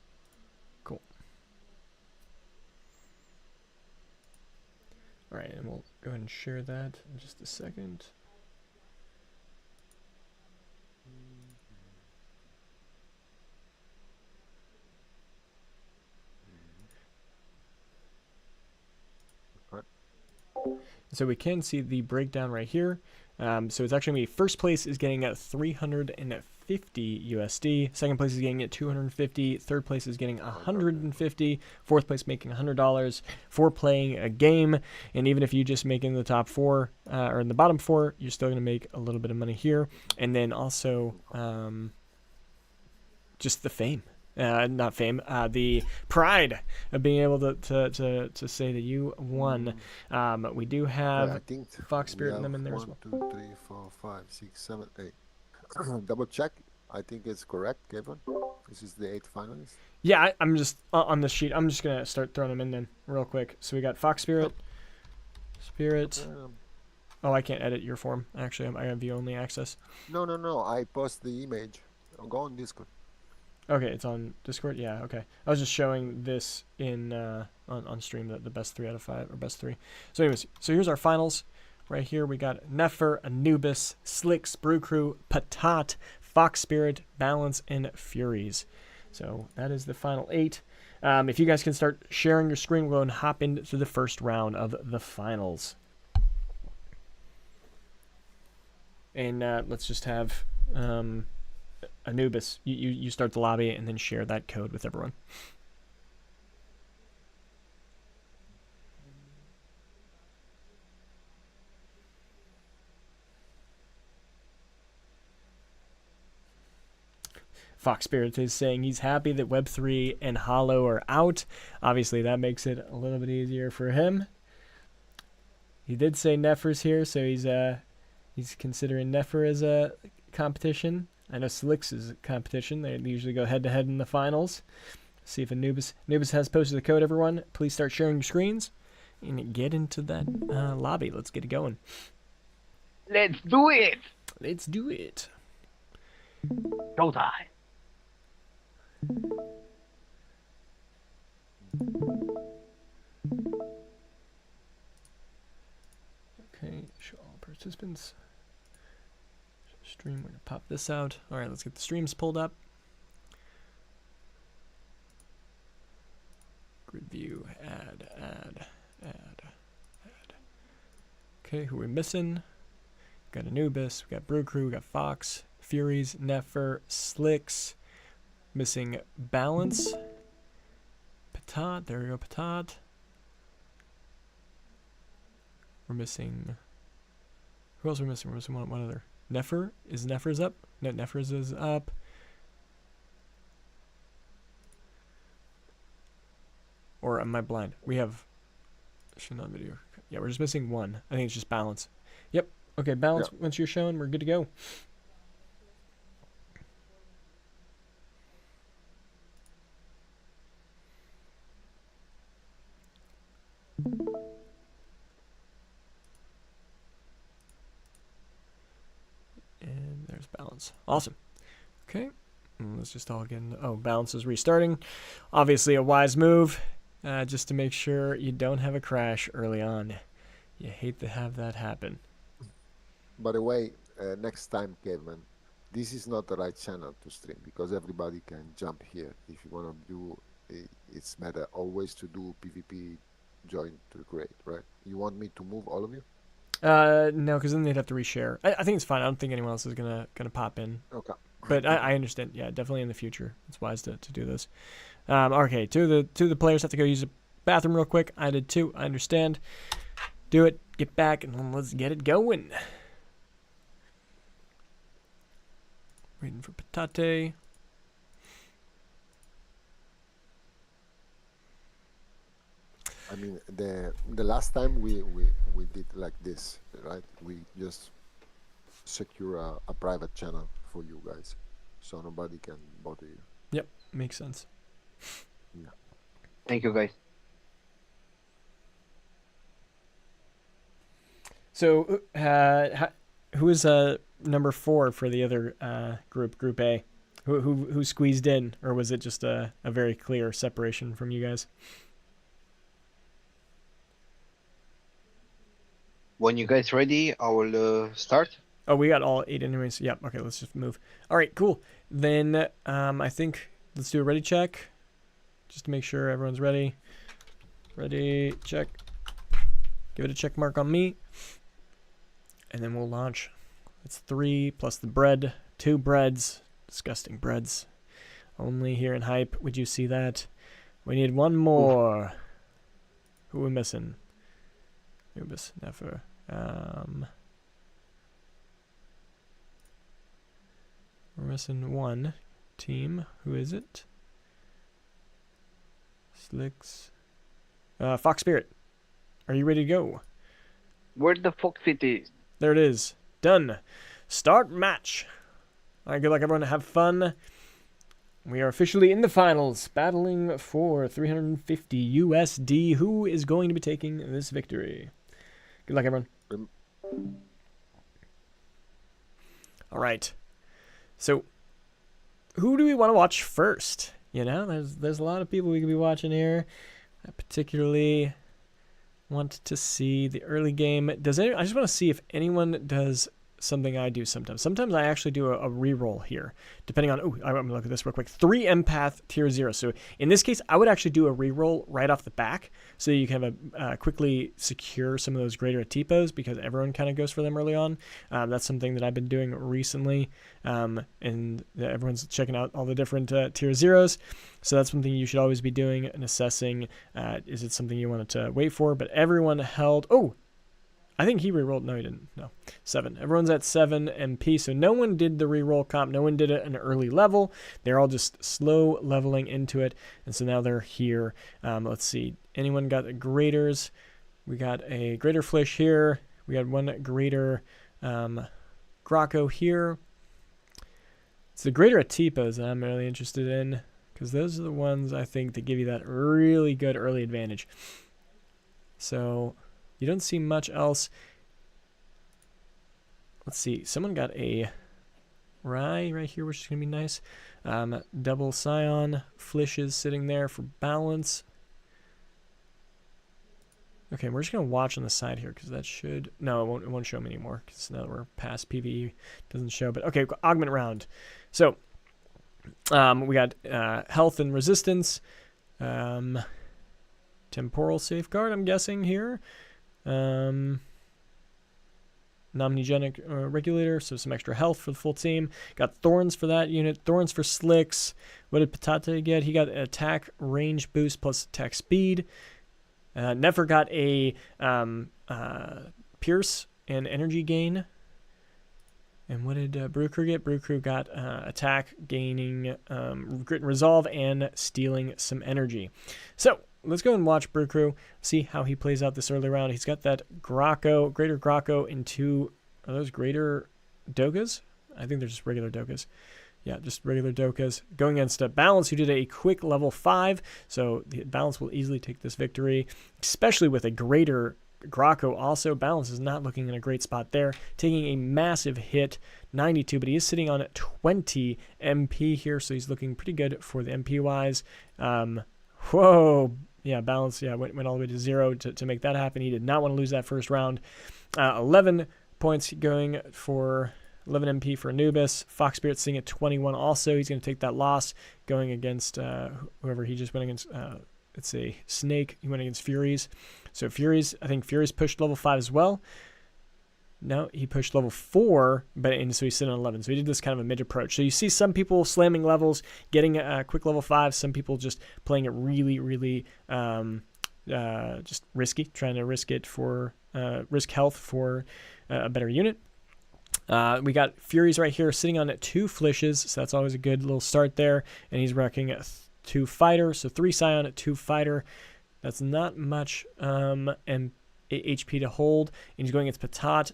S1: Cool. All right, and we'll go ahead and share that in just a second. So we can see the breakdown right here. So it's actually going to be first place is getting at 350 USD. Second place is getting at 250. Third place is getting 150. Fourth place making $100 for playing a game. And even if you just make it in the top 4 or in the bottom 4, you're still going to make a little bit of money here. And then also just the fame. Not fame, the pride of being able to say that you won. We do have Fox Spirit and them in there as well.
S3: 1, 2, 3, 4, 5, 6, 7, 8. Double check. I think it's correct, Caveman. This is the 8 finalists.
S1: Yeah, I'm just on the sheet. I'm just gonna start throwing them in then real quick. So we got Fox Spirit, Oh, I can't edit your form. Actually, I have view only access.
S3: No. I post the image. I'll go on Discord.
S1: Okay, it's on Discord? Yeah, okay. I was just showing this in on stream, the best 3 out of 5, or best 3. So anyways, so here's our finals. Right here we got Nefer, Anubis, Slicks, Brew Crew, Patat, Fox Spirit, Balance, and Furies. So that is the final 8. If you guys can start sharing your screen, we'll go and hop into the first round of the finals. And let's just have... Anubis, you start the lobby and then share that code with everyone. Fox Spirit is saying he's happy that Web3 and Holo are out. Obviously, that makes it a little bit easier for him. He did say Nefer's here, so he's considering Nefer as a competition. I know Slicks is a competition. They usually go head-to-head in the finals. See if Anubis has posted the code, everyone. Please start sharing your screens and get into that lobby. Let's get it going.
S4: Let's do it!
S1: Let's do it.
S4: Showtime.
S1: Okay, show all participants. Stream, we're going to pop this out. All right, let's get the streams pulled up. Grid view, add. Okay, who are we missing? Got Anubis, we got Brew Crew, we got Fox, Furies, Nefer, Slicks. Missing Balance. Patat, there we go, Patat. We're missing... Who else are we missing? We're missing one other. Nefer? Is Nefer's up? No, Nefer's is up. Or am I blind? We have... Should not video. Yeah, we're just missing one. I think it's just Balance. Yep. Okay, Balance,
S3: Yep.
S1: once you're showing, we're good to go. And there's Balance. Awesome. Okay. Let's just all get in. Oh, Balance is restarting. Obviously a wise move. Just to make sure you don't have a crash early on. You hate to have that happen.
S3: By the way, next time, Caveman, this is not the right channel to stream because everybody can jump here. If you want to do, it's better always to do PvP join to the crate, right? You want me to move all of you?
S1: No, because then they'd have to reshare. I think it's fine. I don't think anyone else is gonna pop in.
S3: Okay.
S1: But I understand. Yeah, definitely in the future, it's wise to do this. Okay, two of the players have to go use the bathroom real quick. I did too. I understand. Do it. Get back and let's get it going. Waiting for Patate.
S3: I mean, the last time we did like this, right? We just secure a private channel for you guys, so nobody can bother you.
S1: Yep, makes sense.
S3: Yeah.
S4: Thank you, guys.
S1: So, who is number 4 for the other Group A? Who squeezed in, or was it just a very clear separation from you guys?
S4: When you guys ready, I will start.
S1: Oh, we got all 8 anyways. Yep. Okay, let's just move. All right, cool. Then I think let's do a ready check, just to make sure everyone's ready. Ready, check. Give it a check mark on me, and then we'll launch. It's 3 plus the bread, 2 breads, disgusting breads. Only here in Hype would you see that. We need one more. Who are we missing? Ubis, Nefer. We're missing one team. Who is it? Slicks. Fox Spirit. Are you ready to go?
S4: Where the fuck it is?
S1: There it is. Done. Start match. All right, good luck, everyone. Have fun. We are officially in the finals, battling for 350 USD. Who is going to be taking this victory? Good luck, everyone. All right. So, who do we want to watch first? You know, there's a lot of people we could be watching here. I particularly want to see the early game. I just want to see if anyone does something I do sometimes. Sometimes I actually do a reroll here, depending on. Oh, I'm gonna look at this real quick. 3 empath tier 0. So in this case, I would actually do a reroll right off the back, so you can have quickly secure some of those greater Atipos, because everyone kind of goes for them early on. That's something that I've been doing recently, and everyone's checking out all the different tier 0s. So that's something you should always be doing and assessing. Is it something you wanted to wait for? But everyone held. Oh. I think he rerolled. No, he didn't. No. 7. Everyone's at 7 MP. So no one did the reroll comp. No one did it at an early level. They're all just slow leveling into it. And so now they're here. Let's see. Anyone got the graders? We got a greater Flish here. We had one greater Graco here. It's the greater Atipos that I'm really interested in, because those are the ones I think that give you that really good early advantage. So you don't see much else. Let's see. Someone got a Rye right here, which is going to be nice. Double Scion. Flish is sitting there for balance. Okay, we're just going to watch on the side here, because that should... No, it won't show me anymore, because now that we're past PvE, it doesn't show. But okay, augment round. So, we got health and resistance. Temporal safeguard, I'm guessing, here. Nomnigenic regulator, so some extra health for the full team. Got thorns for that unit, thorns for Slicks. What did Patata get? He got an attack range boost plus attack speed. Nefer got a pierce and energy gain. And what did Brewcrew get? Brewcrew got attack, gaining grit and resolve, and stealing some energy. So let's go and watch Brewcrew, see how he plays out this early round. He's got that Greater Grocko into, are those Greater Dokas? I think they're just regular Dokas. Yeah, just regular Dokas. Going against Balance, who did a quick level 5. So the Balance will easily take this victory, especially with a Greater Grocko also. Balance is not looking in a great spot there, taking a massive hit, 92, but he is sitting on 20 MP here, so he's looking pretty good for the MP wise. Whoa, yeah, Balance, yeah, went all the way to 0 to make that happen. He did not want to lose that first round. 11 points going for 11 MP for Anubis. Fox Spirit sitting at 21 also. He's going to take that loss going against whoever he just went against. It's a Snake. He went against Furies. So Furies, I think Furies pushed level 5 as well. No, he pushed level 4, and so he's sitting on 11. So he did this kind of a mid-approach. So you see some people slamming levels, getting a quick level 5. Some people just playing it really, really just risky, trying to risk it for risk health for a better unit. We got Furies right here sitting on 2 Flishes, so that's always a good little start there. And he's wrecking 2 Fighter, so 3 Scion at 2 Fighter. That's not much and HP to hold. And he's going against Patat.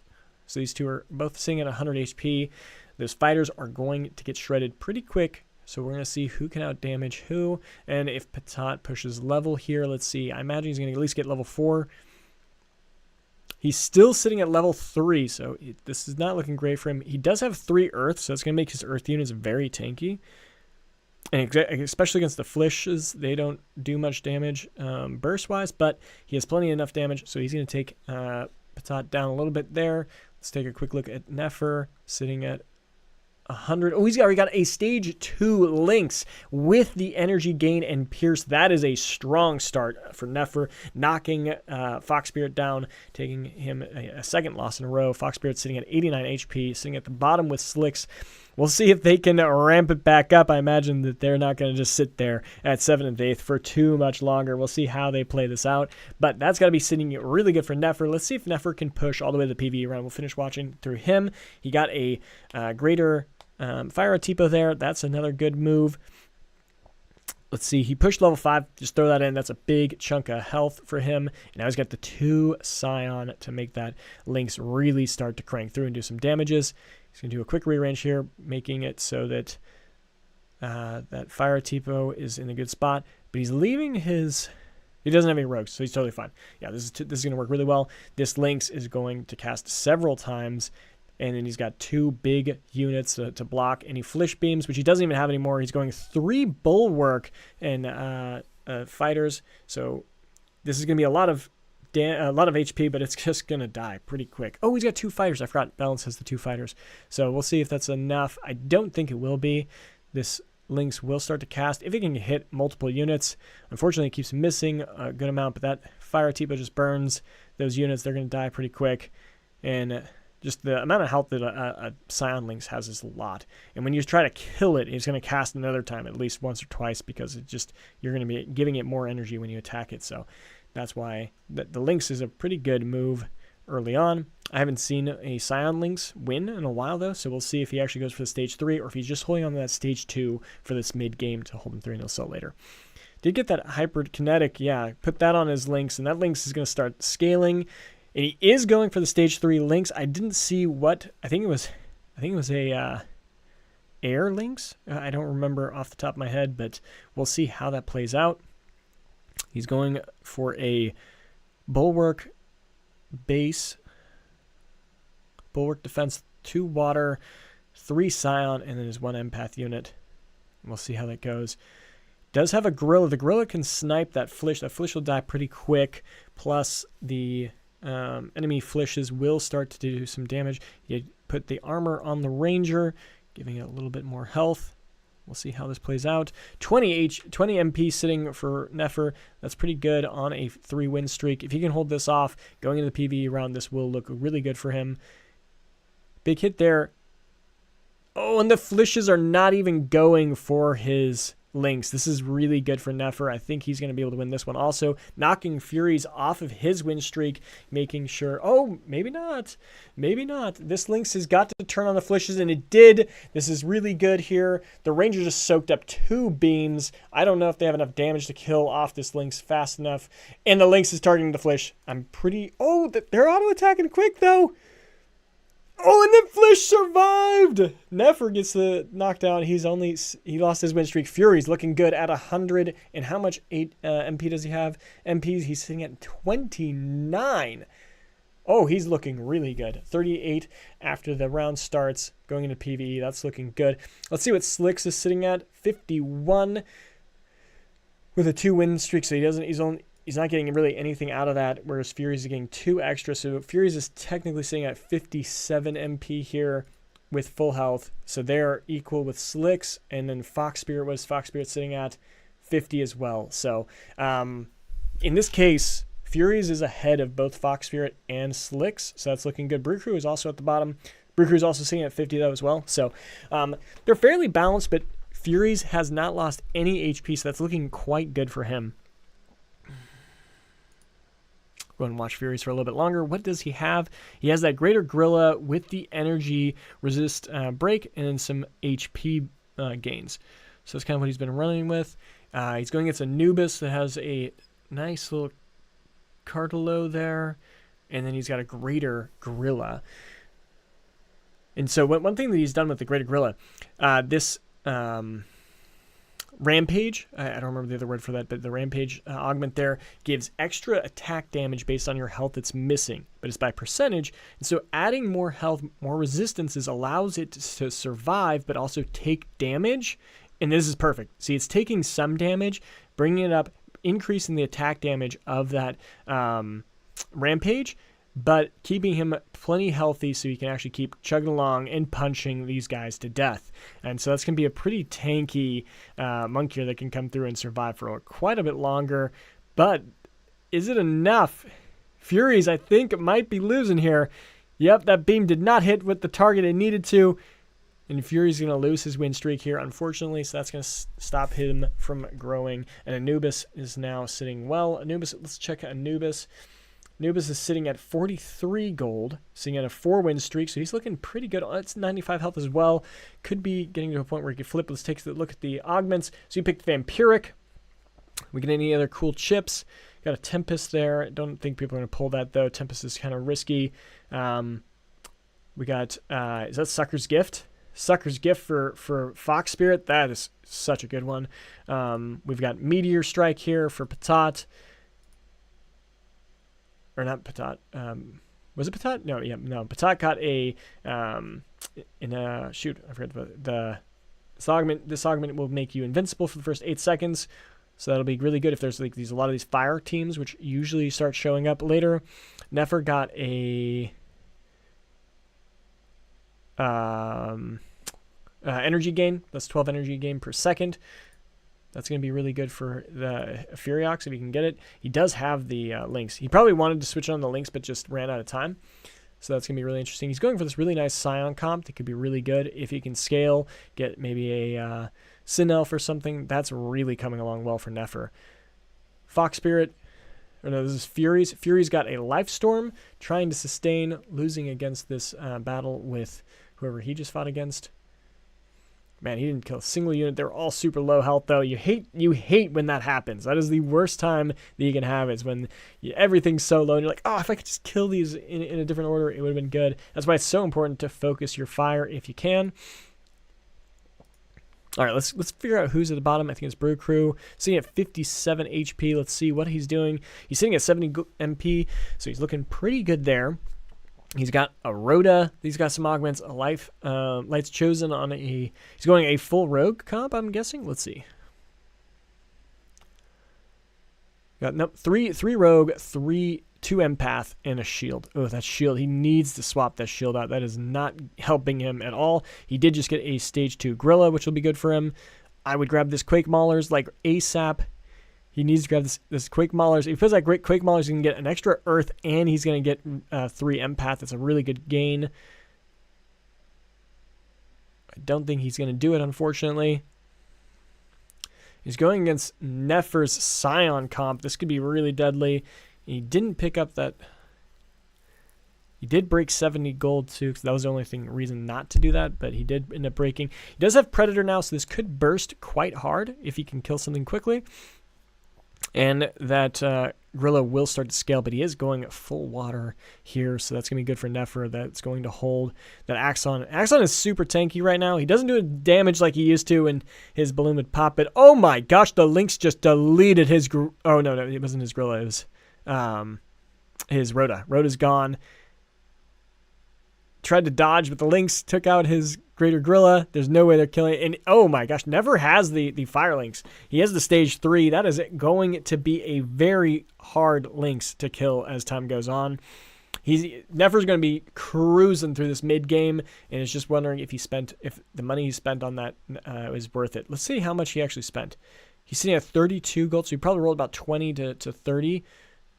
S1: So these two are both sitting at 100 HP. Those fighters are going to get shredded pretty quick. So we're going to see who can outdamage who. And if Patat pushes level here, let's see. I imagine he's going to at least get level 4. He's still sitting at level 3, so this is not looking great for him. He does have 3 Earth, so it's going to make his Earth units very tanky. And especially against the Flishes, they don't do much damage burst-wise, but he has plenty enough damage, so he's going to take Patat down a little bit there. Let's take a quick look at Nefer, sitting at 100. Oh, he's already got a stage 2 Lynx with the energy gain and pierce. That is a strong start for Nefer, knocking Fox Spirit down, taking him a second loss in a row. Fox Spirit sitting at 89 HP, sitting at the bottom with Slicks. We'll see if they can ramp it back up. I imagine that they're not going to just sit there at 7th and 8th for too much longer. We'll see how they play this out. But that's got to be sitting really good for Nefer. Let's see if Nefer can push all the way to the PvE round. We'll finish watching through him. He got a greater Fire Tipo there. That's another good move. Let's see. He pushed level 5. Just throw that in. That's a big chunk of health for him. And now he's got the 2 Scion to make that Lynx really start to crank through and do some damages. He's going to do a quick rearrange here, making it so that that Fire Tipo is in a good spot. But he's leaving his... He doesn't have any rogues, so he's totally fine. Yeah, this is going to work really well. This Lynx is going to cast several times. And then he's got 2 big units to block any Flish Beams, which he doesn't even have anymore. He's going 3 Bulwark and Fighters. So this is going to be a lot of HP, but it's just going to die pretty quick. Oh, he's got 2 Fighters. I forgot Balance has the 2 Fighters. So we'll see if that's enough. I don't think it will be. This Lynx will start to cast if it can hit multiple units. Unfortunately, it keeps missing a good amount, but that Fire Tipo just burns those units. They're going to die pretty quick. And... just the amount of health that a Scion Lynx has is a lot. And when you try to kill it, it's going to cast another time, at least once or twice, because you're going to be giving it more energy when you attack it. So that's why the Lynx is a pretty good move early on. I haven't seen a Scion Lynx win in a while, though, so we'll see if he actually goes for the stage 3 or if he's just holding on to that stage 2 for this mid-game to hold him 3 and he'll sell later. Did get that Hyperkinetic, yeah, put that on his Lynx, and that Lynx is going to start scaling. And he is going for the stage 3 Lynx. I didn't see what... I think it was a Air Lynx. I don't remember off the top of my head, but we'll see how that plays out. He's going for a Bulwark base. Bulwark defense, 2 water, 3 Scion, and then his 1 empath unit. We'll see how that goes. Does have a Gorilla. The Gorilla can snipe that Flish. That Flish will die pretty quick. Plus the... enemy Flishes will start to do some damage. You put the armor on the Ranger, giving it a little bit more health. We'll see how this plays out. 20 MP sitting for Nefer. That's pretty good on a 3-win streak. If he can hold this off, going into the PvE round, this will look really good for him. Big hit there. Oh, and the flishes are not even going for his links. This is really good for Nefer. I think he's going to be able to win this one also. Knocking Furies off of his win streak, making sure... Oh, maybe not. Maybe not. This Lynx has got to turn on the flishes, and it did. This is really good here. The Ranger just soaked up 2 beams. I don't know if they have enough damage to kill off this Lynx fast enough. And the Lynx is targeting the flish. I'm pretty... Oh, they're auto-attacking quick, though. Oh, and then Flish survived. Nefer gets the knockdown. He lost his win streak. Fury's looking good at 100. And how much MP does he have? MPs, he's sitting at 29. Oh, he's looking really good. 38 after the round starts, going into PvE. That's looking good. Let's see what Slicks is sitting at. 51 with a 2 win streak. So he's not getting really anything out of that, whereas Furies is getting 2 extra. So Furies is technically sitting at 57 MP here with full health. So they're equal with Slicks. And then Fox Spirit sitting at 50 as well. So in this case, Furies is ahead of both Fox Spirit and Slicks. So that's looking good. Brew Crew is also at the bottom. Brew Crew is also sitting at 50 though as well. So they're fairly balanced, but Furies has not lost any HP. So that's looking quite good for him. Go ahead and watch Furies for a little bit longer. What does he have? He has that Greater Gorilla with the energy resist break and then some HP gains. So that's kind of what he's been running with. He's going against Anubis that has a nice little Cartolo there. And then he's got a Greater Gorilla. And so one thing that he's done with the Greater Gorilla, this... Rampage, I don't remember the other word for that, but the Rampage augment there gives extra attack damage based on your health that's missing, but it's by percentage. And so adding more health, more resistances allows it to survive, but also take damage. And this is perfect. See, it's taking some damage, bringing it up, increasing the attack damage of that Rampage, but keeping him plenty healthy so he can actually keep chugging along and punching these guys to death. And so that's going to be a pretty tanky monk here that can come through and survive for quite a bit longer. But is it enough? Furies, I think, might be losing here. Yep, that beam did not hit with the target it needed to. And Fury's going to lose his win streak here, unfortunately, so that's going to stop him from growing. And Anubis is now sitting well. Anubis, let's check Anubis. Anubis is sitting at 43 gold, sitting at a 4-win streak, so he's looking pretty good. It's 95 health as well. Could be getting to a point where he could flip. Let's take a look at the augments. So you picked Vampiric. We get any other cool chips? Got a Tempest there. Don't think people are going to pull that, though. Tempest is kind of risky. We got, is that Sucker's Gift? Sucker's Gift for Fox Spirit. That is such a good one. We've got Meteor Strike here for Patat. Or not Patat. Was it Patat? No, yeah, no. Patat got a shoot. I forgot this augment will make you invincible for the first 8 seconds. So that'll be really good if there's like a lot of these fire teams, which usually start showing up later. Nefer got a energy gain. That's 12 energy gain per second. That's going to be really good for the Furiox if he can get it. He does have the links. He probably wanted to switch on the links, but just ran out of time. So that's going to be really interesting. He's going for this really nice Scion comp that could be really good. If he can scale, get maybe a Sin Elf or something, that's really coming along well for Nefer. Fox Spirit, or no, this is Furies. Furies got a Life Storm, trying to sustain, losing against this battle with whoever he just fought against. Man, he didn't kill a single unit. They're all super low health, though. You hate when that happens. That is the worst time that you can have, is when everything's so low and you're like, oh, if I could just kill these in a different order, it would have been good. That's why it's so important to focus your fire if you can. All right, let's figure out who's at the bottom. I think it's Brew Crew. Sitting at 57 HP. Let's see what he's doing. He's sitting at 70 MP, so he's looking pretty good there. He's got a Rhoda. He's got some augments. A Light's Chosen on a... He's going a full rogue comp, I'm guessing. Let's see. Got nope, three rogue, 2 empath, and a shield. Oh, that shield. He needs to swap that shield out. That is not helping him at all. He did just get a stage 2 Gorilla, which will be good for him. I would grab this Quake Maulers like ASAP. He needs to grab this Quake Maulers. If he feels like great Quake Maulers, he can get an extra Earth, and he's going to get 3 Empath. That's a really good gain. I don't think he's going to do it, unfortunately. He's going against Nefer's Scion comp. This could be really deadly. He didn't pick up that. He did break 70 gold too, because that was the only reason not to do that, but he did end up breaking. He does have Predator now, so this could burst quite hard if he can kill something quickly. And that Gorilla will start to scale, but he is going full water here, so that's going to be good for Nefer. That's going to hold that Axon. Axon is super tanky right now. He doesn't do damage like he used to when his balloon would pop, but oh my gosh, the Lynx just deleted his... Oh, no, it wasn't his Gorilla. It was his Rhoda. Rhoda's gone. Tried to dodge, but the Lynx took out his Greater Gorilla. There's no way they're killing it. And oh my gosh, Never has the Fire Lynx. He has the stage 3. That is going to be a very hard Lynx to kill as time goes on. Never's going to be cruising through this mid game, and is just wondering if the money he spent on that was worth it. Let's see how much he actually spent. He's sitting at 32 gold, so he probably rolled about 20 to 30.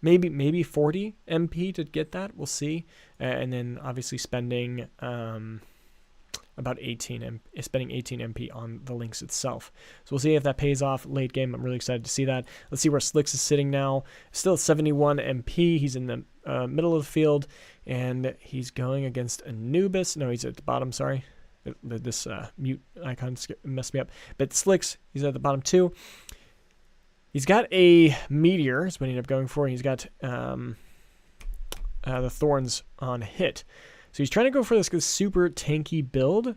S1: Maybe 40 MP to get that. We'll see. And then obviously spending about 18 MP on the Lynx itself. So we'll see if that pays off late game. I'm really excited to see that. Let's see where Slicks is sitting now. Still at 71 MP. He's in the middle of the field, and he's going against Anubis. No, he's at the bottom. Sorry, this mute icon messed me up. But Slicks, he's at the bottom too. He's got a Meteor, is what he ended up going for. He's got the Thorns on hit. So he's trying to go for this super tanky build.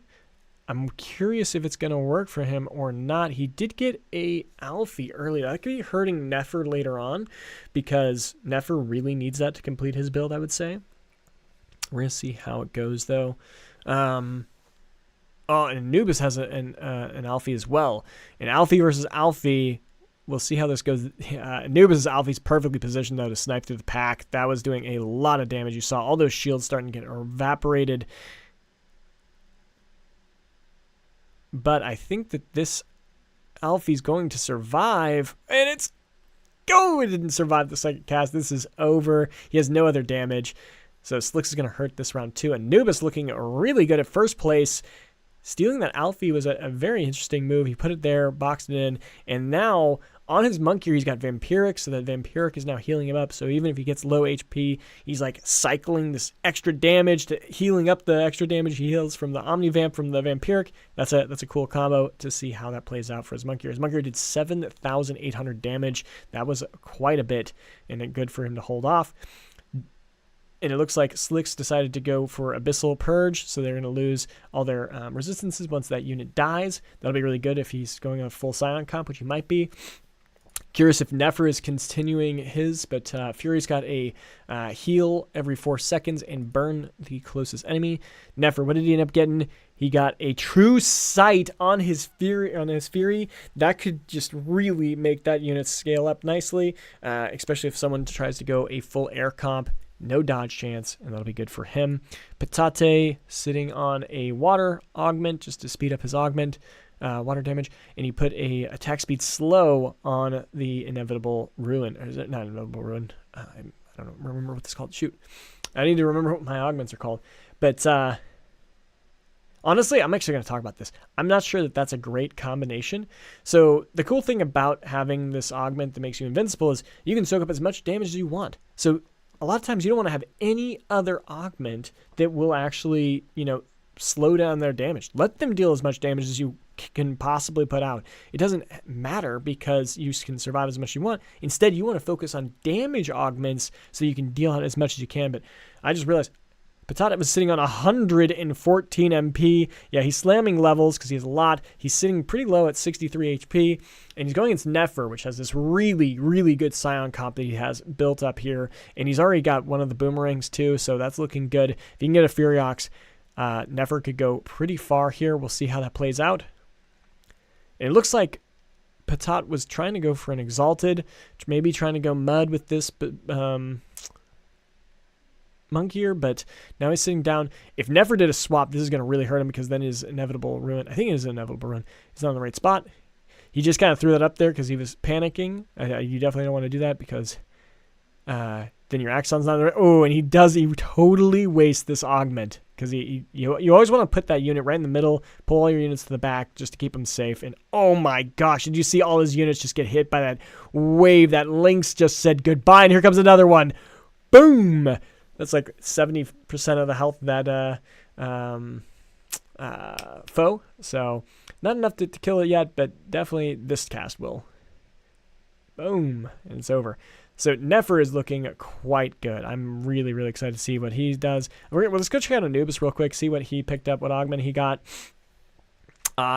S1: I'm curious if it's going to work for him or not. He did get a Alfie earlier. That could be hurting Nefer later on, because Nefer really needs that to complete his build, I would say. We're going to see how it goes, though. Oh, and Anubis has an Alfie as well. And Alfie versus Alfie... We'll see how this goes. Anubis' Alfie's perfectly positioned, though, to snipe through the pack. That was doing a lot of damage. You saw all those shields starting to get evaporated. But I think that this Alfie's going to survive. And it didn't survive the second cast. This is over. He has no other damage. So Slicks is going to hurt this round, too. Anubis looking really good at first place. Stealing that Alfie was a very interesting move. He put it there, boxed it in, and now on his Monkey, he's got Vampiric, so that Vampiric is now healing him up. So even if he gets low HP, he's like cycling this extra damage to healing up the extra damage he heals from the Omnivamp from the Vampiric. That's a cool combo to see how that plays out for his Monkey. His Monkey did 7,800 damage. That was quite a bit, and good for him to hold off. And it looks like Slicks decided to go for Abyssal Purge, so they're going to lose all their resistances once that unit dies. That'll be really good if he's going on a full Scion comp, which he might be. Curious if Nefer is continuing his, but Fury's got a heal every 4 seconds and burn the closest enemy. Nefer, what did he end up getting? He got a True Sight on his Fury. That could just really make that unit scale up nicely, especially if someone tries to go a full air comp. No dodge chance, and that'll be good for him. Patate sitting on a water augment just to speed up his augment, water damage, and he put a attack speed slow on the Inevitable Ruin. Or is it not Inevitable Ruin? I don't remember what it's called. Shoot. I need to remember what my augments are called. But honestly, I'm actually going to talk about this. I'm not sure that that's a great combination. So the cool thing about having this augment that makes you invincible is you can soak up as much damage as you want. So a lot of times you don't want to have any other augment that will actually, slow down their damage. Let them deal as much damage as you can possibly put out. It doesn't matter because you can survive as much as you want. Instead, you want to focus on damage augments so you can deal out as much as you can. But I just realized Patata was sitting on 114 MP. Yeah, he's slamming levels because he has a lot. He's sitting pretty low at 63 HP. And he's going against Nefer, which has this really, really good Scion comp that he has built up here. And he's already got one of the boomerangs too, so that's looking good. If you can get a Furiox, Nefer could go pretty far here. We'll see how that plays out. And it looks like Patat was trying to go for an Exalted, maybe trying to go Mud with this, but Monkier, but now he's sitting down. If Nefer did a swap, this is going to really hurt him because then his Inevitable Ruin, I think it is an Inevitable Ruin, he's not in the right spot. He just kind of threw that up there because he was panicking. You definitely don't want to do that because then your Axon's not there. Oh, and he totally wastes this augment. because you always want to put that unit right in the middle, pull all your units to the back just to keep them safe. And oh my gosh, did you see all his units just get hit by that wave? That Lynx just said goodbye, and here comes another one. Boom! That's like 70% of the health of that foe. So not enough to kill it yet, but definitely this cast will. Boom, and it's over. So Nefer is looking quite good. I'm really, really excited to see what he does. Well, let's go check out Anubis real quick, see what he picked up, what augment he got.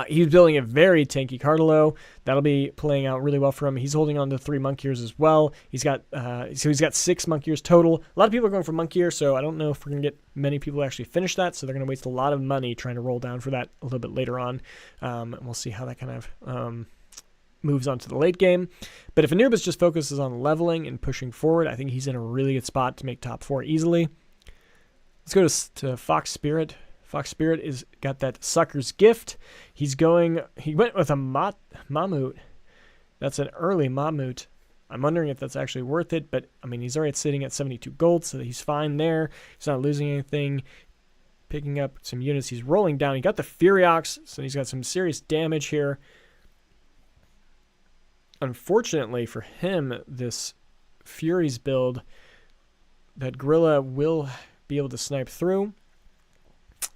S1: He's building a very tanky Cartolo. That'll be playing out really well for him. He's holding on to 3 monk ears as well. He's got 6 monk ears total. A lot of people are going for monk ear, so I don't know if we're gonna get many people to actually finish that. So they're gonna waste a lot of money trying to roll down for that a little bit later on. And we'll see how that kind of moves on to the late game. But if Anubis just focuses on leveling and pushing forward, I think he's in a really good spot to make top 4 easily. Let's go to Fox Spirit. Fox Spirit is got that Sucker's Gift. He went with a Mammut. That's an early Mammut. I'm wondering if that's actually worth it, but I mean, he's already sitting at 72 gold, so he's fine there. He's not losing anything. Picking up some units. He's rolling down. He got the Furiox, so he's got some serious damage here. Unfortunately for him, this Furies build, that Gorilla will be able to snipe through.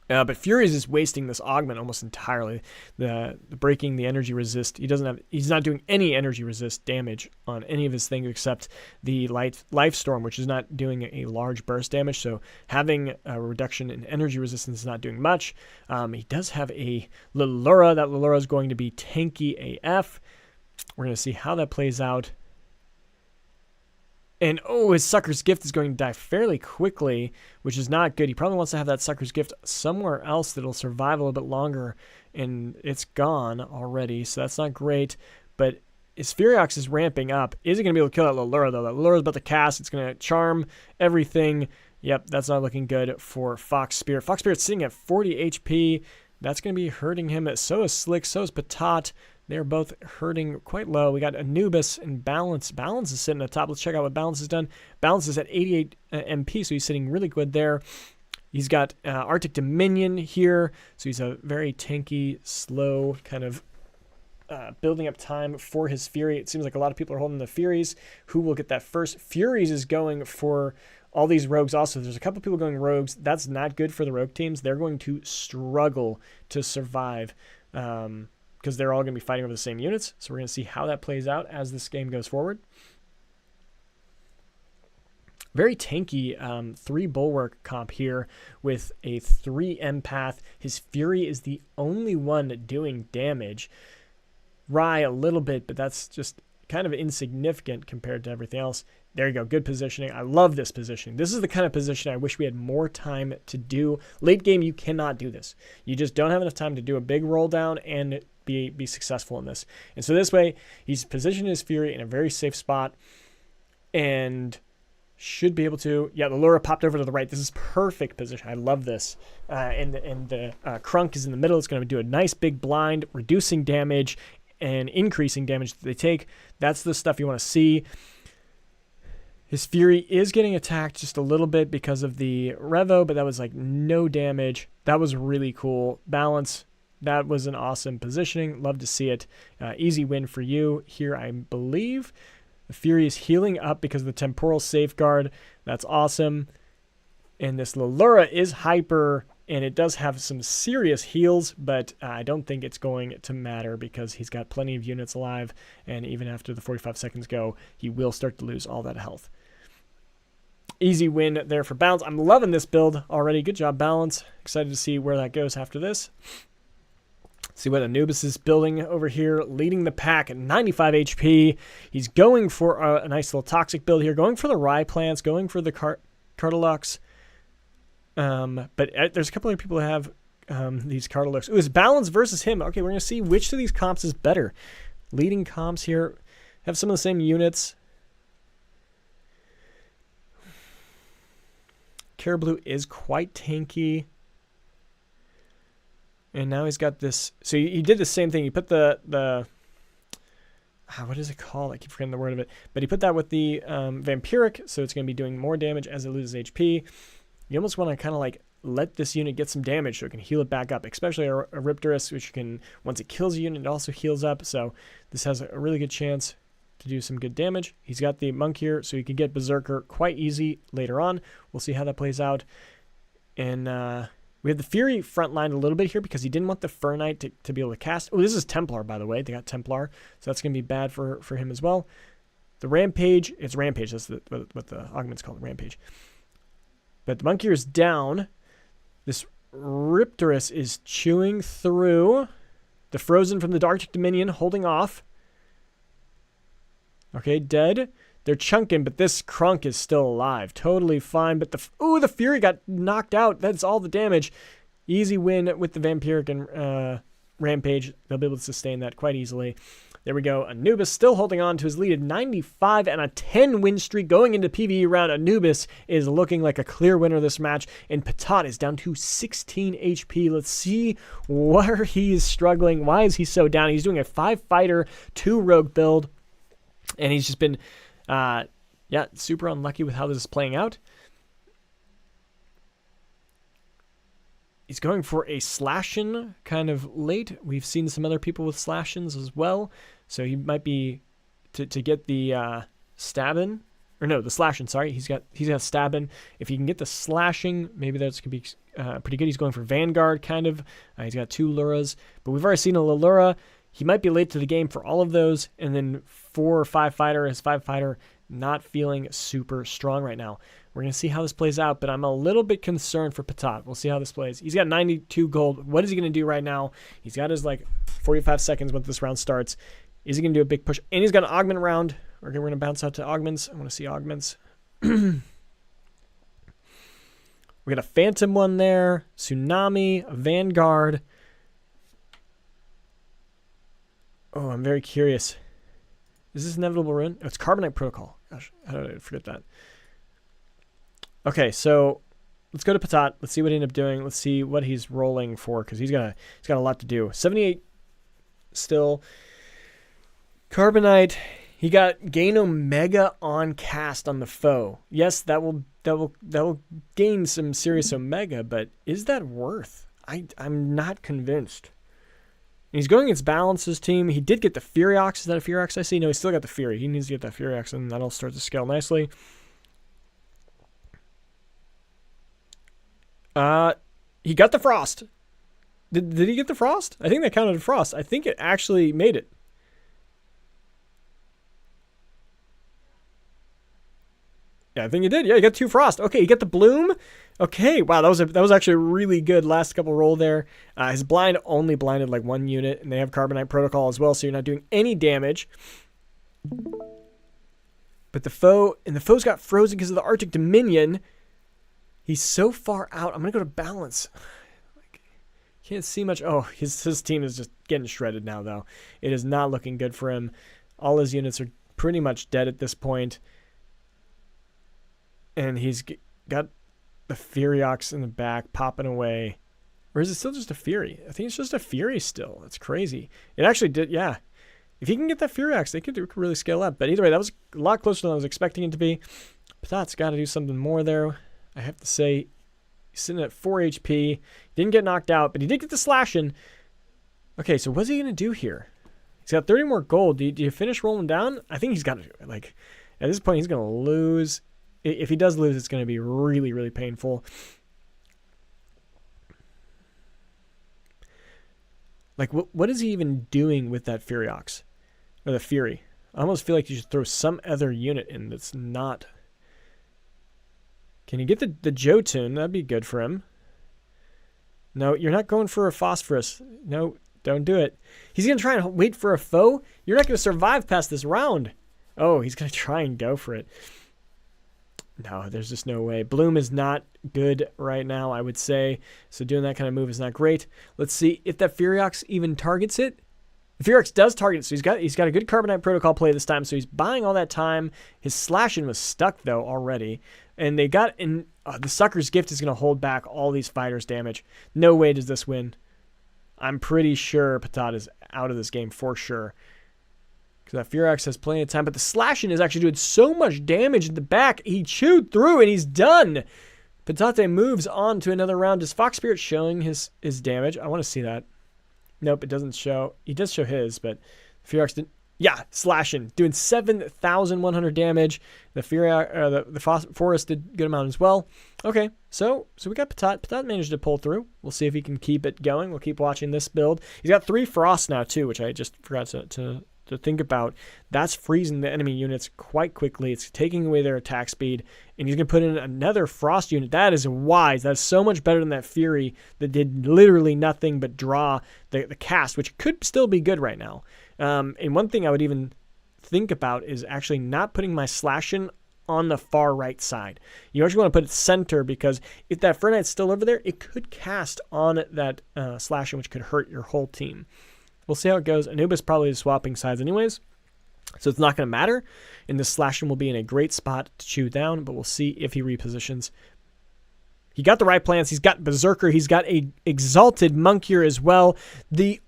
S1: But Furies is wasting this augment almost entirely. The breaking the energy resist. He's not doing any energy resist damage on any of his things except the life storm, which is not doing a large burst damage. So having a reduction in energy resistance is not doing much. He does have a Lilura. That Lilura is going to be tanky AF. We're going to see how that plays out. And, his Sucker's Gift is going to die fairly quickly, which is not good. He probably wants to have that Sucker's Gift somewhere else that'll survive a little bit longer, and it's gone already, so that's not great. But his Furiox is ramping up. Is he going to be able to kill that Lilura, though? That Lilura is about to cast. It's going to charm everything. Yep, that's not looking good for Fox Spirit. Fox Spirit's sitting at 40 HP. That's going to be hurting him. So is Slick, so is Patat. They're both hurting quite low. We got Anubis and Balance. Balance is sitting at the top. Let's check out what Balance has done. Balance is at 88 MP, so he's sitting really good there. He's got Arctic Dominion here, so he's a very tanky, slow kind of building up time for his Fury. It seems like a lot of people are holding the Furies. Who will get that first? Furies is going for all these rogues also. There's a couple people going rogues. That's not good for the rogue teams. They're going to struggle to survive. Because they're all going to be fighting over the same units. So we're going to see how that plays out as this game goes forward. Very tanky 3 Bulwark comp here with a 3 Empath. His Fury is the only one doing damage. Rye a little bit, but that's just kind of insignificant compared to everything else. There you go. Good positioning. I love this positioning. This is the kind of position I wish we had more time to do. Late game, you cannot do this. You just don't have enough time to do a big roll down and be successful in this. And so this way, he's positioned his Fury in a very safe spot and should be able to... Yeah, the Lura popped over to the right. This is perfect position. I love this. And the Crunk is in the middle. It's going to do a nice big blind, reducing damage and increasing damage that they take. That's the stuff you want to see. His Fury is getting attacked just a little bit because of the Revo, but that was like no damage. That was really cool. Balance. That was an awesome positioning. Love to see it. Easy win for you here, I believe. The Fury is healing up because of the Temporal Safeguard. That's awesome. And this Lilura is hyper, and it does have some serious heals, but I don't think it's going to matter because he's got plenty of units alive, and even after the 45 seconds go, he will start to lose all that health. Easy win there for Balance. I'm loving this build already. Good job, Balance. Excited to see where that goes after this. See what Anubis is building over here, leading the pack at 95 HP. He's going for a nice little toxic build here, going for the Rye plants, going for the Cartolux. But there's a couple of people who have these Cartolux. Ooh, it's Balance versus him. Okay, we're going to see which of these comps is better. Leading comps here have some of the same units. Caribou is quite tanky. And now he's got this. So he did the same thing. He put the what is it called? I keep forgetting the word of it. But he put that with the Vampiric, so it's going to be doing more damage as it loses HP. You almost want to kind of like let this unit get some damage so it can heal it back up, especially a Riptorus, which can, once it kills a unit, it also heals up. So this has a really good chance to do some good damage. He's got the Monk here, so he can get Berserker quite easy later on. We'll see how that plays out. And we have the Fury frontlined a little bit here because he didn't want the Fur Knight to be able to cast. Oh, this is Templar, by the way. They got Templar, so that's going to be bad for him as well. The Rampage, it's Rampage. That's what the augment's called, Rampage. But the Monk here is down. This Riptorus is chewing through the Frozen from the Arctic Dominion, holding off. Okay, dead. They're chunking, but this Crunk is still alive. Totally fine, but the Fury got knocked out. That's all the damage. Easy win with the Vampiric and Rampage. They'll be able to sustain that quite easily. There we go. Anubis still holding on to his lead at 95 and a 10 win streak going into PvE round. Anubis is looking like a clear winner of this match, and Patat is down to 16 HP. Let's see where he is struggling. Why is he so down? He's doing a 5-fighter, 2-rogue build, and he's just been, super unlucky with how this is playing out. He's going for a Slashin kind of late. We've seen some other people with Slashins as well. So he might be to get the Stabbin. Or no, the Slashin, sorry. He's got Stabbin. If he can get the Slashing, maybe that's going to be pretty good. He's going for Vanguard kind of. He's got 2 Luras. But we've already seen a Lura. He might be late to the game for all of those. And then 4 or 5-fighter. His 5-fighter not feeling super strong right now. We're going to see how this plays out, but I'm a little bit concerned for Patat. We'll see how this plays. He's got 92 gold. What is he going to do right now? He's got his 45 seconds when this round starts. Is he going to do a big push? And he's got an augment round. We're going to bounce out to augments. I want to see augments. We got a Phantom one there, Tsunami, a Vanguard. Oh, I'm very curious. Is this Inevitable Ruin? Oh, it's Carbonite Protocol. Gosh, how did I forget that? Okay, so let's go to Patat. Let's see what he ended up doing. Let's see what he's rolling for, because he's got a lot to do. 78 still. Carbonite. He got gain Omega on cast on the foe. Yes, that will gain some serious Omega, but is that worth? I'm not convinced. He's going against Balance's team. He did get the Furiox. Is that a Furiox I see? No, he's still got the Fury. He needs to get that Furiox, and that'll start to scale nicely. He got the Frost. Did he get the Frost? I think that counted a Frost. I think it actually made it. Yeah, I think he did. Yeah, he got 2 Frost. Okay, he got the Bloom. Okay, wow, that was actually a really good last couple roll there. His blind only blinded 1 unit, and they have Carbonite Protocol as well, so you're not doing any damage. But the foe's got frozen because of the Arctic Dominion. He's so far out. I'm going to go to Balance. Can't see much. Oh, his team is just getting shredded now, though. It is not looking good for him. All his units are pretty much dead at this point. And he's got the Furiox in the back popping away. Or is it still just a Fury? I think it's just a Fury still. That's crazy. It actually did, yeah. If he can get that Furiox, they could really scale up. But either way, that was a lot closer than I was expecting it to be. Patat's got to do something more there. I have to say, he's sitting at 4 HP. Didn't get knocked out, but he did get the Slashing. Okay, so what's he going to do here? He's got 30 more gold. Do you finish rolling down? I think he's got to do it. At this point, he's going to lose. If he does lose, it's going to be really, really painful. What is he even doing with that Furiox? Or the Fury? I almost feel like you should throw some other unit in that's not... Can you get the Jotun? That'd be good for him. No, you're not going for a Phosphorus. No, don't do it. He's going to try and wait for a foe? You're not going to survive past this round. Oh, he's going to try and go for it. No, there's just no way. Bloom is not good right now, I would say. So doing that kind of move is not great. Let's see if that Furiox even targets it. The Furiox does target it, so he's got a good Carbonite Protocol play this time, so he's buying all that time. His Slashing was stuck, though, already. And they got in... the Sucker's Gift is going to hold back all these fighters' damage. No way does this win. I'm pretty sure Patat is out of this game for sure. Because that Furiox has plenty of time. But the Slashing is actually doing so much damage in the back. He chewed through and he's done. Patate moves on to another round. Is Fox Spirit showing his damage? I want to see that. Nope, it doesn't show. He does show his, but Furiox didn't. Yeah, slashing, doing 7,100 damage. The Forest did a good amount as well. Okay, so we got Patat. Patat managed to pull through. We'll see if he can keep it going. We'll keep watching this build. He's got 3 Frost now too, which I just forgot to think about. That's freezing the enemy units quite quickly. It's taking away their attack speed, and he's going to put in another Frost unit. That is wise. That's so much better than that Fury that did literally nothing but draw the cast, which could still be good right now. And one thing I would even think about is actually not putting my Slashin on the far right side. You actually want to put it center, because if that Fur Knight's still over there, it could cast on that Slashin, which could hurt your whole team. We'll see how it goes. Anubis probably is swapping sides anyways, so it's not going to matter. And the Slashin will be in a great spot to chew down, but we'll see if he repositions. He got the right plans. He's got Berserker. He's got a Exalted Monk here as well. The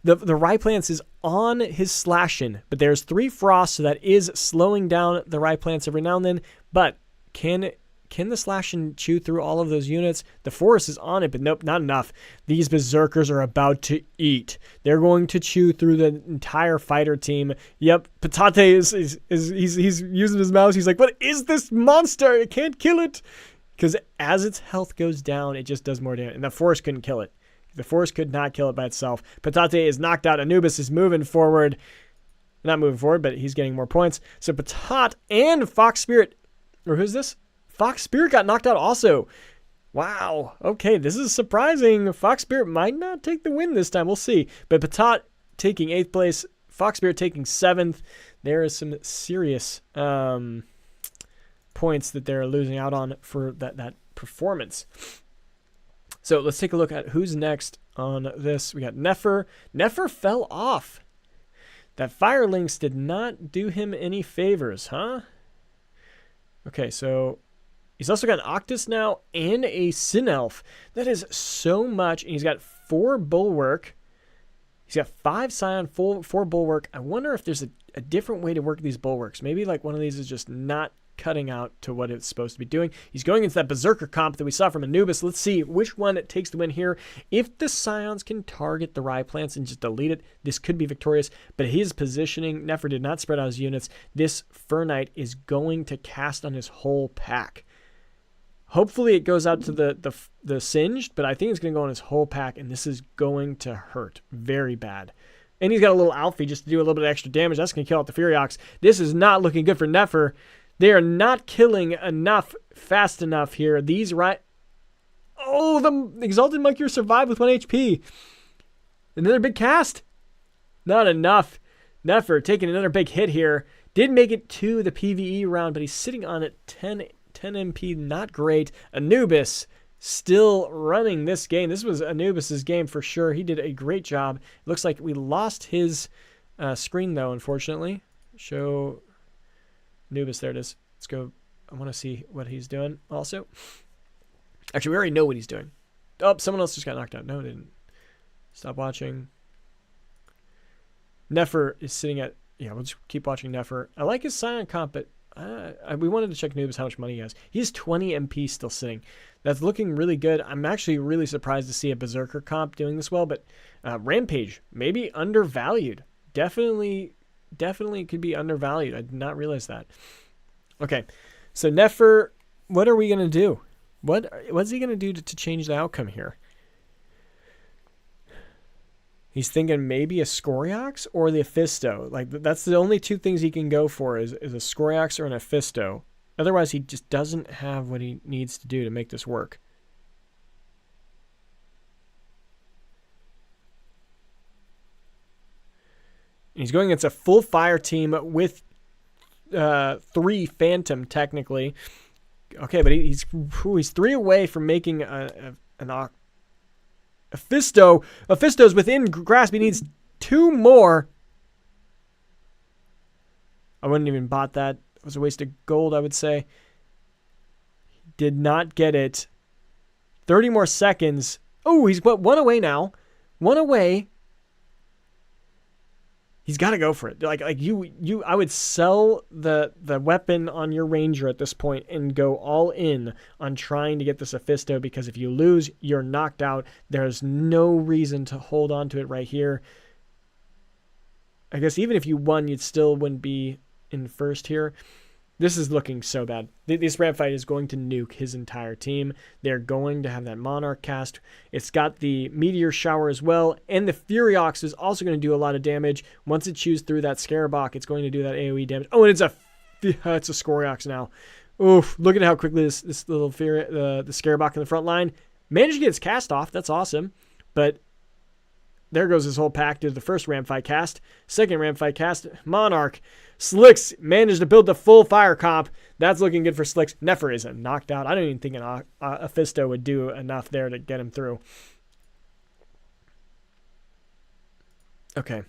S1: right plants is on his Slashin, but there's 3 Frost, so that is slowing down the right plants every now and then. But can the Slashin chew through all of those units? The Forest is on it, but nope, not enough. These Berserkers are about to eat. They're going to chew through the entire fighter team. Yep, Patate is he's using his mouse. He's like, what is this monster? I can't kill it. Because as its health goes down, it just does more damage. And the Forest couldn't kill it. The Forest could not kill it by itself. Patate is knocked out. Anubis is moving forward. Not moving forward, but he's getting more points. So Patat and Fox Spirit, or who's this? Fox Spirit got knocked out also. Wow. Okay, this is surprising. Fox Spirit might not take the win this time. We'll see. But Patat taking 8th place. Fox Spirit taking 7th. There is some serious points that they're losing out on for that performance. So let's take a look at who's next on this. We got Nefer. Nefer fell off. That Fire Lynx did not do him any favors, huh? Okay, so he's also got an Octus now and a Sin Elf. That is so much. And he's got 4 Bulwark. He's got 5 Scion, 4 Bulwark. I wonder if there's a different way to work these Bulwarks. Maybe like one of these is just not cutting out to what it's supposed to be doing. He's going into that Berserker comp that we saw from Anubis. Let's see which one it takes to win here. If the Scions can target the Rye plants and just delete it, this could be victorious. But his positioning, Nefer did not spread out his units. This Fur Knight is going to cast on his whole pack. Hopefully it goes out to the Singed, but I think it's going to go on his whole pack, and this is going to hurt very bad. And he's got a little Alfie just to do a little bit of extra damage. That's going to kill out the Furiox. This is not looking good for Nefer. They are not killing enough fast enough here. These Oh, the Exalted Monkey survived with 1 HP. Another big cast. Not enough. Nefer taking another big hit here. Did make it to the PvE round, but he's sitting on it 10 MP. Not great. Anubis still running this game. This was Anubis's game for sure. He did a great job. It looks like we lost his screen, though, unfortunately. Show Anubis, there it is. Let's go. I want to see what he's doing also. Actually, we already know what he's doing. Oh, someone else just got knocked out. No, it didn't. Stop watching. Nefer is sitting at... Yeah, we'll just keep watching Nefer. I like his Scion comp, but we wanted to check Anubis how much money he has. He has 20 MP still sitting. That's looking really good. I'm actually really surprised to see a Berserker comp doing this well, but Rampage, maybe undervalued. Definitely could be undervalued. I did not realize that. Okay, so Nefer, what are we going to do? What's he going to do to change the outcome here? He's thinking maybe a Scoriox or the Aphisto. Like, that's the only 2 things he can go for is a Scoriox or an Aphisto. Otherwise, he just doesn't have what he needs to do to make this work. He's going against a full fire team with 3 Phantom, technically. Okay, but he's 3 away from making an Aphisto. Aphisto's within grasp. He needs 2 more. I wouldn't even bought that. It was a waste of gold, I would say. He did not get it. 30 more seconds. Oh, he's 1 away now. 1 away. He's got to go for it. Like I would sell the weapon on your ranger at this point and go all in on trying to get this Mephisto, because if you lose, you're knocked out. There's no reason to hold on to it right here. I guess even if you won, you still wouldn't be in first here. This is looking so bad. This ram fight is going to nuke his entire team. They're going to have that Monarch cast. It's got the Meteor Shower as well, and the Furiox is also going to do a lot of damage. Once it chews through that Scarabok, it's going to do that AoE damage. Oh, and it's a Scoriox now. Oof, look at how quickly this little the Scarabok in the front line managed to get its cast off. That's awesome. But there goes his whole pack to the first ram fight cast. Second ram fight cast, Monarch. Slicks managed to build the full fire comp. That's looking good for Slicks. Nefer is knocked out. I don't even think a Mephisto would do enough there to get him through. Okay.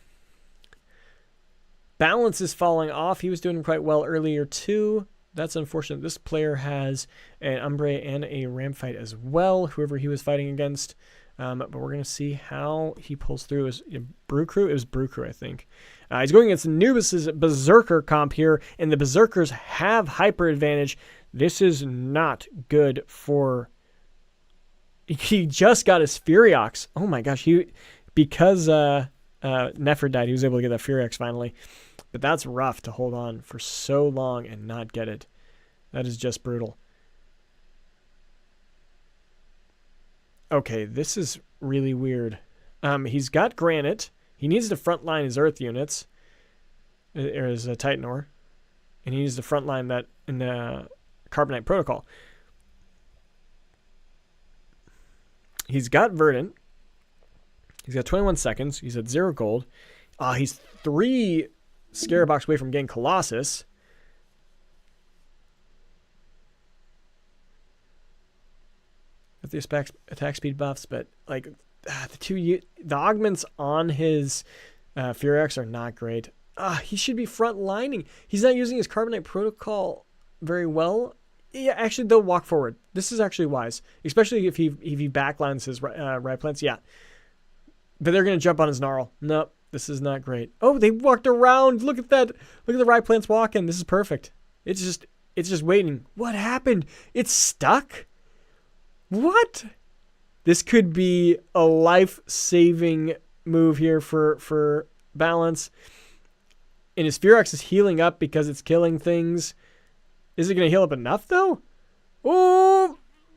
S1: Balance is falling off. He was doing quite well earlier too. That's unfortunate. This player has an Umbre and a ram fight as well, whoever he was fighting against. But we're going to see how he pulls through. His Brew Crew? It was Brew Crew, I think. He's going against Anubis' Berserker comp here, and the Berserkers have hyper advantage. This is not good for... He just got his Furiox. Oh my gosh. Because Nefer died, he was able to get that Furiox finally. But that's rough to hold on for so long and not get it. That is just brutal. Okay, this is really weird. He's got Granite. He needs to frontline his Earth units. Or his Titan ore. And he needs to frontline that in the Carbonite Protocol. He's got Verdant. He's got 21 seconds. He's at 0 gold. He's 3 Scarabox away from getting Colossus. With the attack speed buffs, but like the augments on his Furiox are not great. He should be front lining. He's not using his Carbonite Protocol very well. Yeah, actually, they'll walk forward. This is actually wise, especially if he backlines his right plants. Yeah, but they're gonna jump on his Gnarl. Nope, this is not great. Oh, they walked around. Look at that. Look at the right plants walking. This is perfect. It's just waiting. What happened? It's stuck. What? This could be a life-saving move here for Balance. And his Furiox is healing up because it's killing things. Is it going to heal up enough, though? Oh,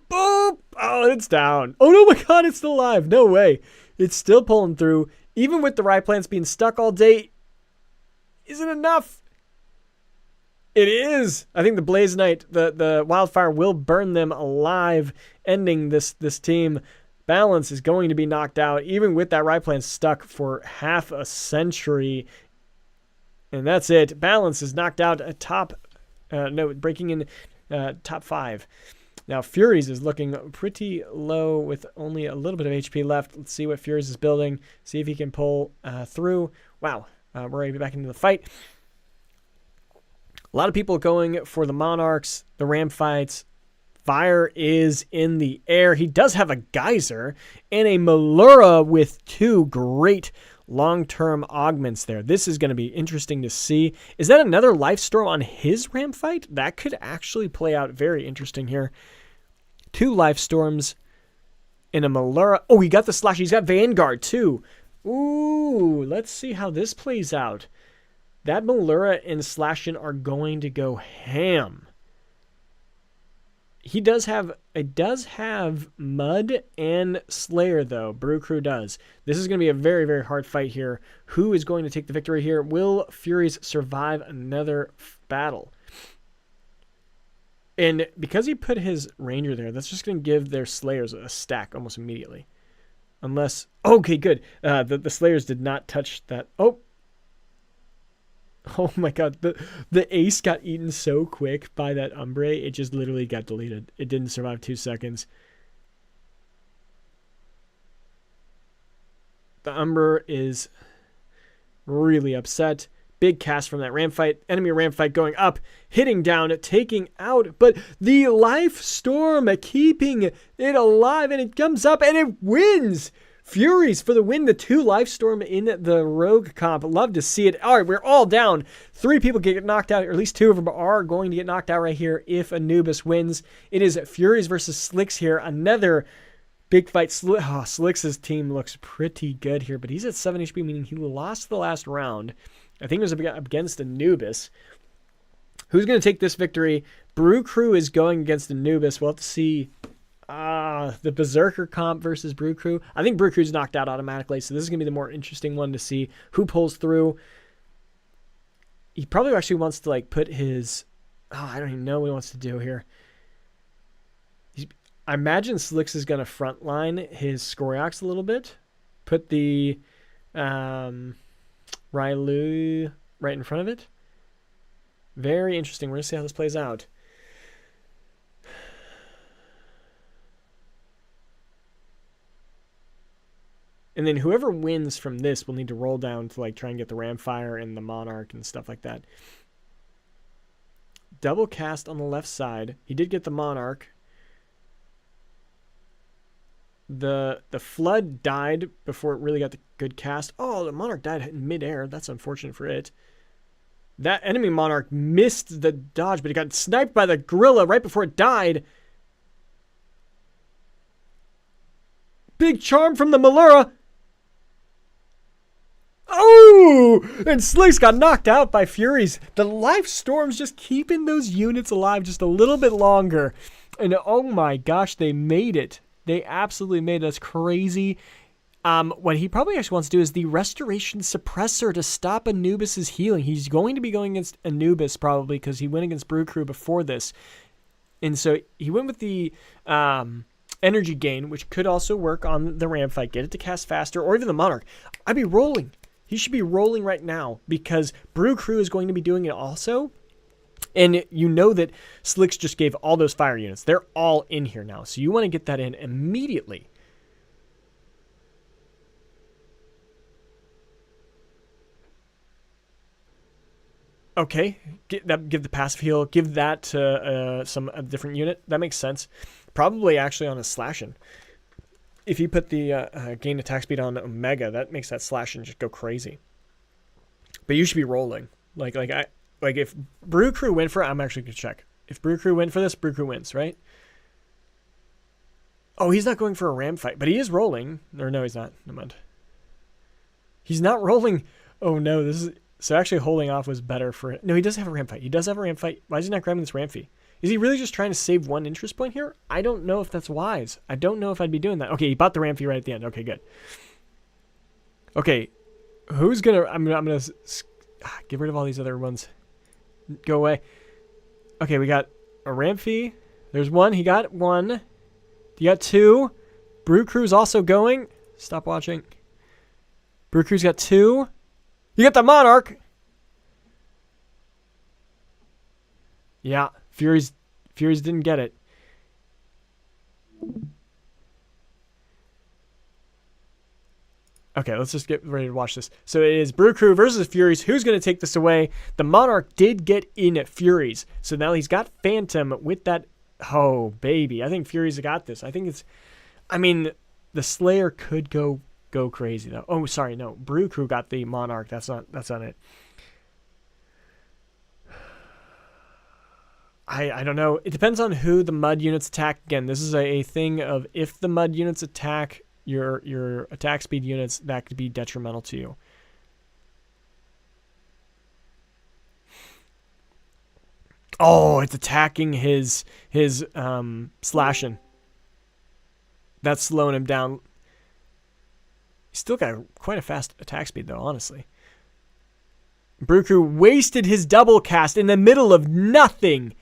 S1: boop. Oh, it's down. Oh, no, my God, it's still alive. No way. It's still pulling through. Even with the Rye plants being stuck all day, is it enough? It is. I think the Blaze Knight, the wildfire will burn them alive, ending this team. Balance is going to be knocked out, even with that Rye plant stuck for half a century. And that's it. Balance is knocked out at breaking in top 5. Now, Furies is looking pretty low with only a little bit of HP left. Let's see what Furies is building. See if he can pull through. Wow. We're ready to be back into the fight. A lot of people going for the Monarchs, the Ram fights. Fire is in the air. He does have a Geyser and a Malura with 2 great long-term augments there. This is going to be interesting to see. Is that another Life Storm on his Ram fight? That could actually play out very interesting here. 2 Life Storms and a Malura. Oh, he got the Slash. He's got Vanguard too. Ooh, let's see how this plays out. That Malura and Slashin are going to go ham. It does have Mud and Slayer, though. Brew Crew does. This is going to be a very, very hard fight here. Who is going to take the victory here? Will Furies survive another battle? And because he put his Ranger there, that's just going to give their Slayers a stack almost immediately. Unless... Okay, good. The Slayers did not touch that... Oh my God, the ace got eaten so quick by that Umbre, it just literally got deleted. It didn't survive 2 seconds. The Umber is really upset. Big cast from that Ram fight. Enemy Ram fight going up, hitting down, taking out, but the Life Storm keeping it alive, and it comes up and it wins. Furies for the win. The 2 Lifestorm in the Rogue comp. Love to see it. All right, we're all down. 3 people get knocked out, or at least 2 of them are going to get knocked out right here if Anubis wins. It is Furies versus Slicks here. Another big fight. Slicks' team looks pretty good here, but he's at 7 HP, meaning he lost the last round. I think it was against Anubis. Who's going to take this victory? Brew Crew is going against Anubis. We'll have to see the Berserker comp versus Brew Crew. I think Brew Crew's knocked out automatically, so this is going to be the more interesting one to see who pulls through. He probably actually wants to like put his... I don't even know what he wants to do here. I imagine Slicks is going to frontline his Scoriox a little bit. Put the Railu right in front of it. Very interesting. We're going to see how this plays out. And then whoever wins from this will need to roll down to like try and get the Ramfire and the Monarch and stuff like that. Double cast on the left side. He did get the Monarch. The Flood died before it really got the good cast. Oh, the Monarch died in midair. That's unfortunate for it. That enemy Monarch missed the dodge, but it got sniped by the Gorilla right before it died. Big charm from the Malura. Oh! And Slicks got knocked out by Furies. The Life Storm's just keeping those units alive just a little bit longer. And oh my gosh, they made it. They absolutely made us crazy. What he probably actually wants to do is the Restoration Suppressor to stop Anubis's healing. He's going to be going against Anubis probably because he went against Brew Crew before this. And so he went with the Energy Gain, which could also work on the Ram fight. Get it to cast faster, or even the Monarch. I'd be rolling. He should be rolling right now because Brew Crew is going to be doing it also. And you know that Slicks just gave all those fire units. They're all in here now. So you want to get that in immediately. Okay, give the passive heal. Give that to a different unit. That makes sense. Probably actually on a Slashin'. If you put the gain attack speed on Omega, that makes that Slashin' just go crazy. But you should be rolling. Like if Brew Crew went for it, I'm actually going to check. If Brew Crew went for this, Brew Crew wins, right? Oh, he's not going for a ram fight, but he is rolling. Or no, he's not. Never mind. He's not rolling. Oh no, this is... So actually holding off was better for it. No, he does have a ram fight. He does have a ram fight. Why is he not grabbing this ram fee? Is he really just trying to save 1 interest point here? I don't know if that's wise. I don't know if I'd be doing that. Okay, he bought the ram fee right at the end. Okay, good. Okay, who's gonna... I'm gonna get rid of all these other ones. Go away. Okay, we got a ram fee. There's 1. He got 1. You got 2. Brew Crew's also going. Stop watching. Brew Crew's got 2. You got the Monarch. Yeah, Furies didn't get it. Okay, let's just get ready to watch this. So it is Brew Crew versus Furies. Who's going to take this away? The Monarch did get in at Furies. So now he's got Phantom with that. Oh, baby. I think Furies got this. I think it's... I mean, the Slayer could go crazy, though. Oh, sorry, no. Brew Crew got the Monarch. That's not it. I don't know. It depends on who the mud units attack. Again, this is a thing of if the mud units attack your attack speed units, that could be detrimental to you. Oh, it's attacking his Slashin'. That's slowing him down. He's still got quite a fast attack speed, though, honestly. Brew Crew wasted his double cast in the middle of nothing.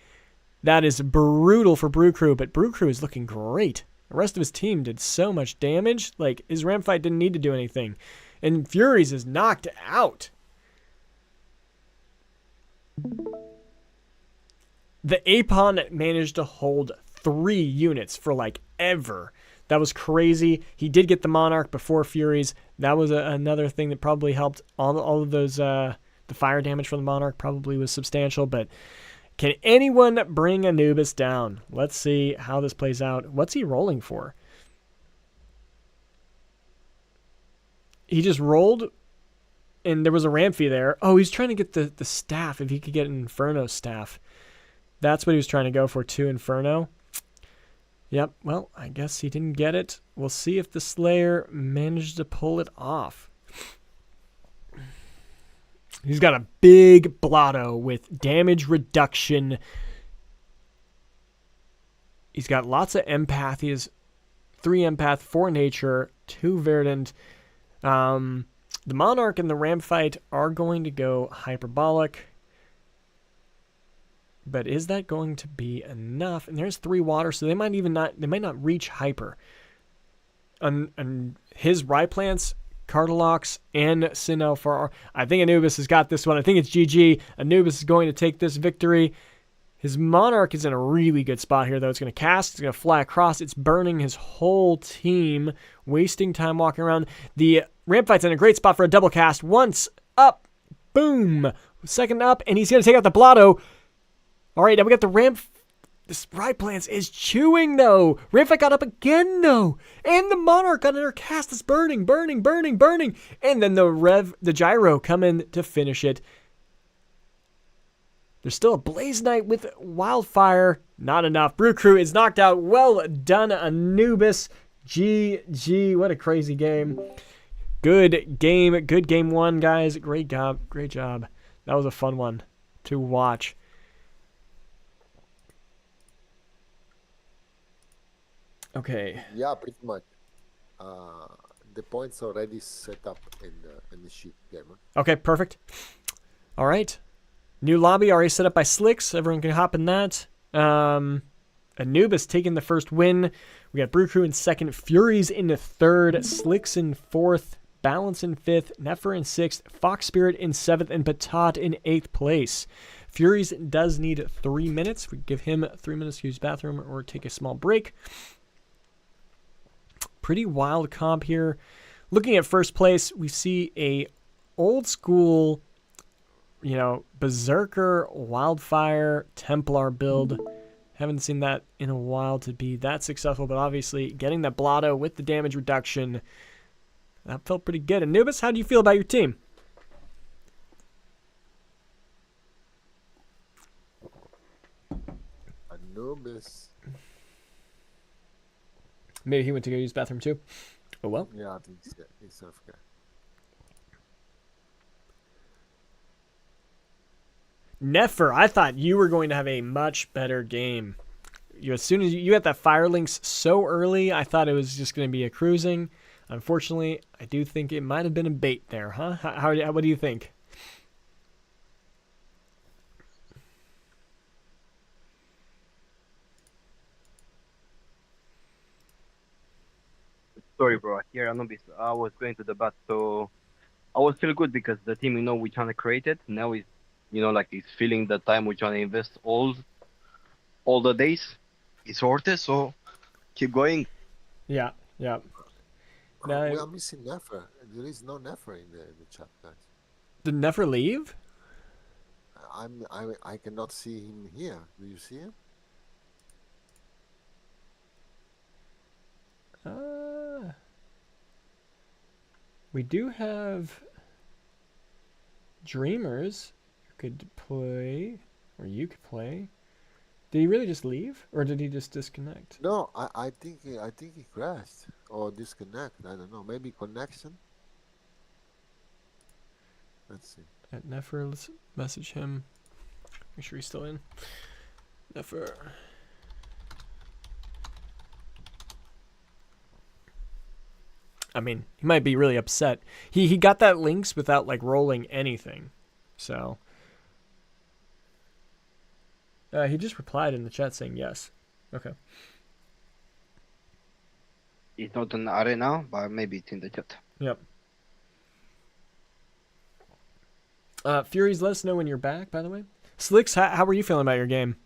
S1: That is brutal for Brew Crew, but Brew Crew is looking great. The rest of his team did so much damage. Like, his ram fight didn't need to do anything. And Furies is knocked out. The Apon managed to hold 3 units for, like, ever. That was crazy. He did get the Monarch before Furies. That was another thing that probably helped. All of those, the fire damage from the Monarch probably was substantial. But can anyone bring Anubis down? Let's see how this plays out. What's he rolling for? he just rolled, and there was a Ramfy there. Oh, he's trying to get the staff, if he could get an Inferno staff. That's what he was trying to go for, 2 Inferno. Yep, well, I guess he didn't get it. We'll see if the Slayer managed to pull it off. He's got a big Blotto with damage reduction. He's got lots of empath. He has 3 empath, 4 nature, 2 verdant. The Monarch and the Ram fight are going to go hyperbolic. But is that going to be enough? And there's 3 water, so they might not reach hyper. And his Ryeplants, Cardilox, and Sinnoh for I think Anubis has got this one. I think it's GG. Anubis is going to take this victory. His Monarch is in a really good spot here, though. It's going to cast. It's going to fly across. It's burning his whole team, wasting time walking around. The Rampfight's in a great spot for a double cast. Once up, boom. Second up, and he's going to take out the Blotto. All right, now we got the Ramp. This Ryeplants is chewing, though. Rampfight got up again, though. And the Monarch got another cast. It's burning. And then the Gyro come in to finish it. There's still a Blaze Knight with Wildfire. Not enough. Brew Crew is knocked out. Well done, Anubis. GG. What a crazy game. Good game. Good game 1, guys. Great job. That was a fun one to watch. Okay.
S3: Yeah, pretty much. The points already set up in the sheet, Caveman.
S1: Okay, perfect. All right. New lobby already set up by Slicks. Everyone can hop in that. Anubis taking the first win. We got Brew Crew in second. Furies in the third. Slicks in fourth. Balance in fifth. Nefer in sixth. Fox Spirit in seventh. And Patat in eighth place. Furies does need 3 minutes. We give him 3 minutes to use bathroom or take a small break. Pretty wild comp here. Looking at first place, we see a old school, Berserker, Wildfire, Templar build. Haven't seen that in a while to be that successful, but obviously getting that Blotto with the damage reduction, that felt pretty good. Anubis, how do you feel about your team?
S3: Anubis.
S1: Maybe he went to go use the bathroom too. Oh well.
S3: Yeah, I think he's okay.
S1: Nefer, I thought you were going to have a much better game. As soon as you had that Fire Links so early, I thought it was just going to be a cruising. Unfortunately, I do think it might have been a bait there, huh? What do you think?
S4: Sorry, bro. Here, Anubis, I was going to the bat, so I was feel good because the team, we trying to create it. Now is, it's feeling the time we're trying to invest all the days. It's worth it, so keep going.
S1: Yeah.
S3: We are missing Nefer. There is no Nefer in the chat, guys.
S1: Did Nefer leave?
S3: I cannot see him here. Do you see him?
S1: We do have Dreamers who could play, or you could play. Did he really just leave, or did he just disconnect?
S3: No, I think he crashed or disconnect. I don't know. Maybe connection. Let's see.
S1: At Nefer, let's message him. Make sure he's still in. Nefer. I mean, he might be really upset. He got that links without rolling anything. So he just replied in the chat saying yes. Okay.
S4: It's not an arena, but maybe it's in the chat.
S1: Yep. Furies, let us know when you're back, by the way. Slicks, how were you feeling about your game?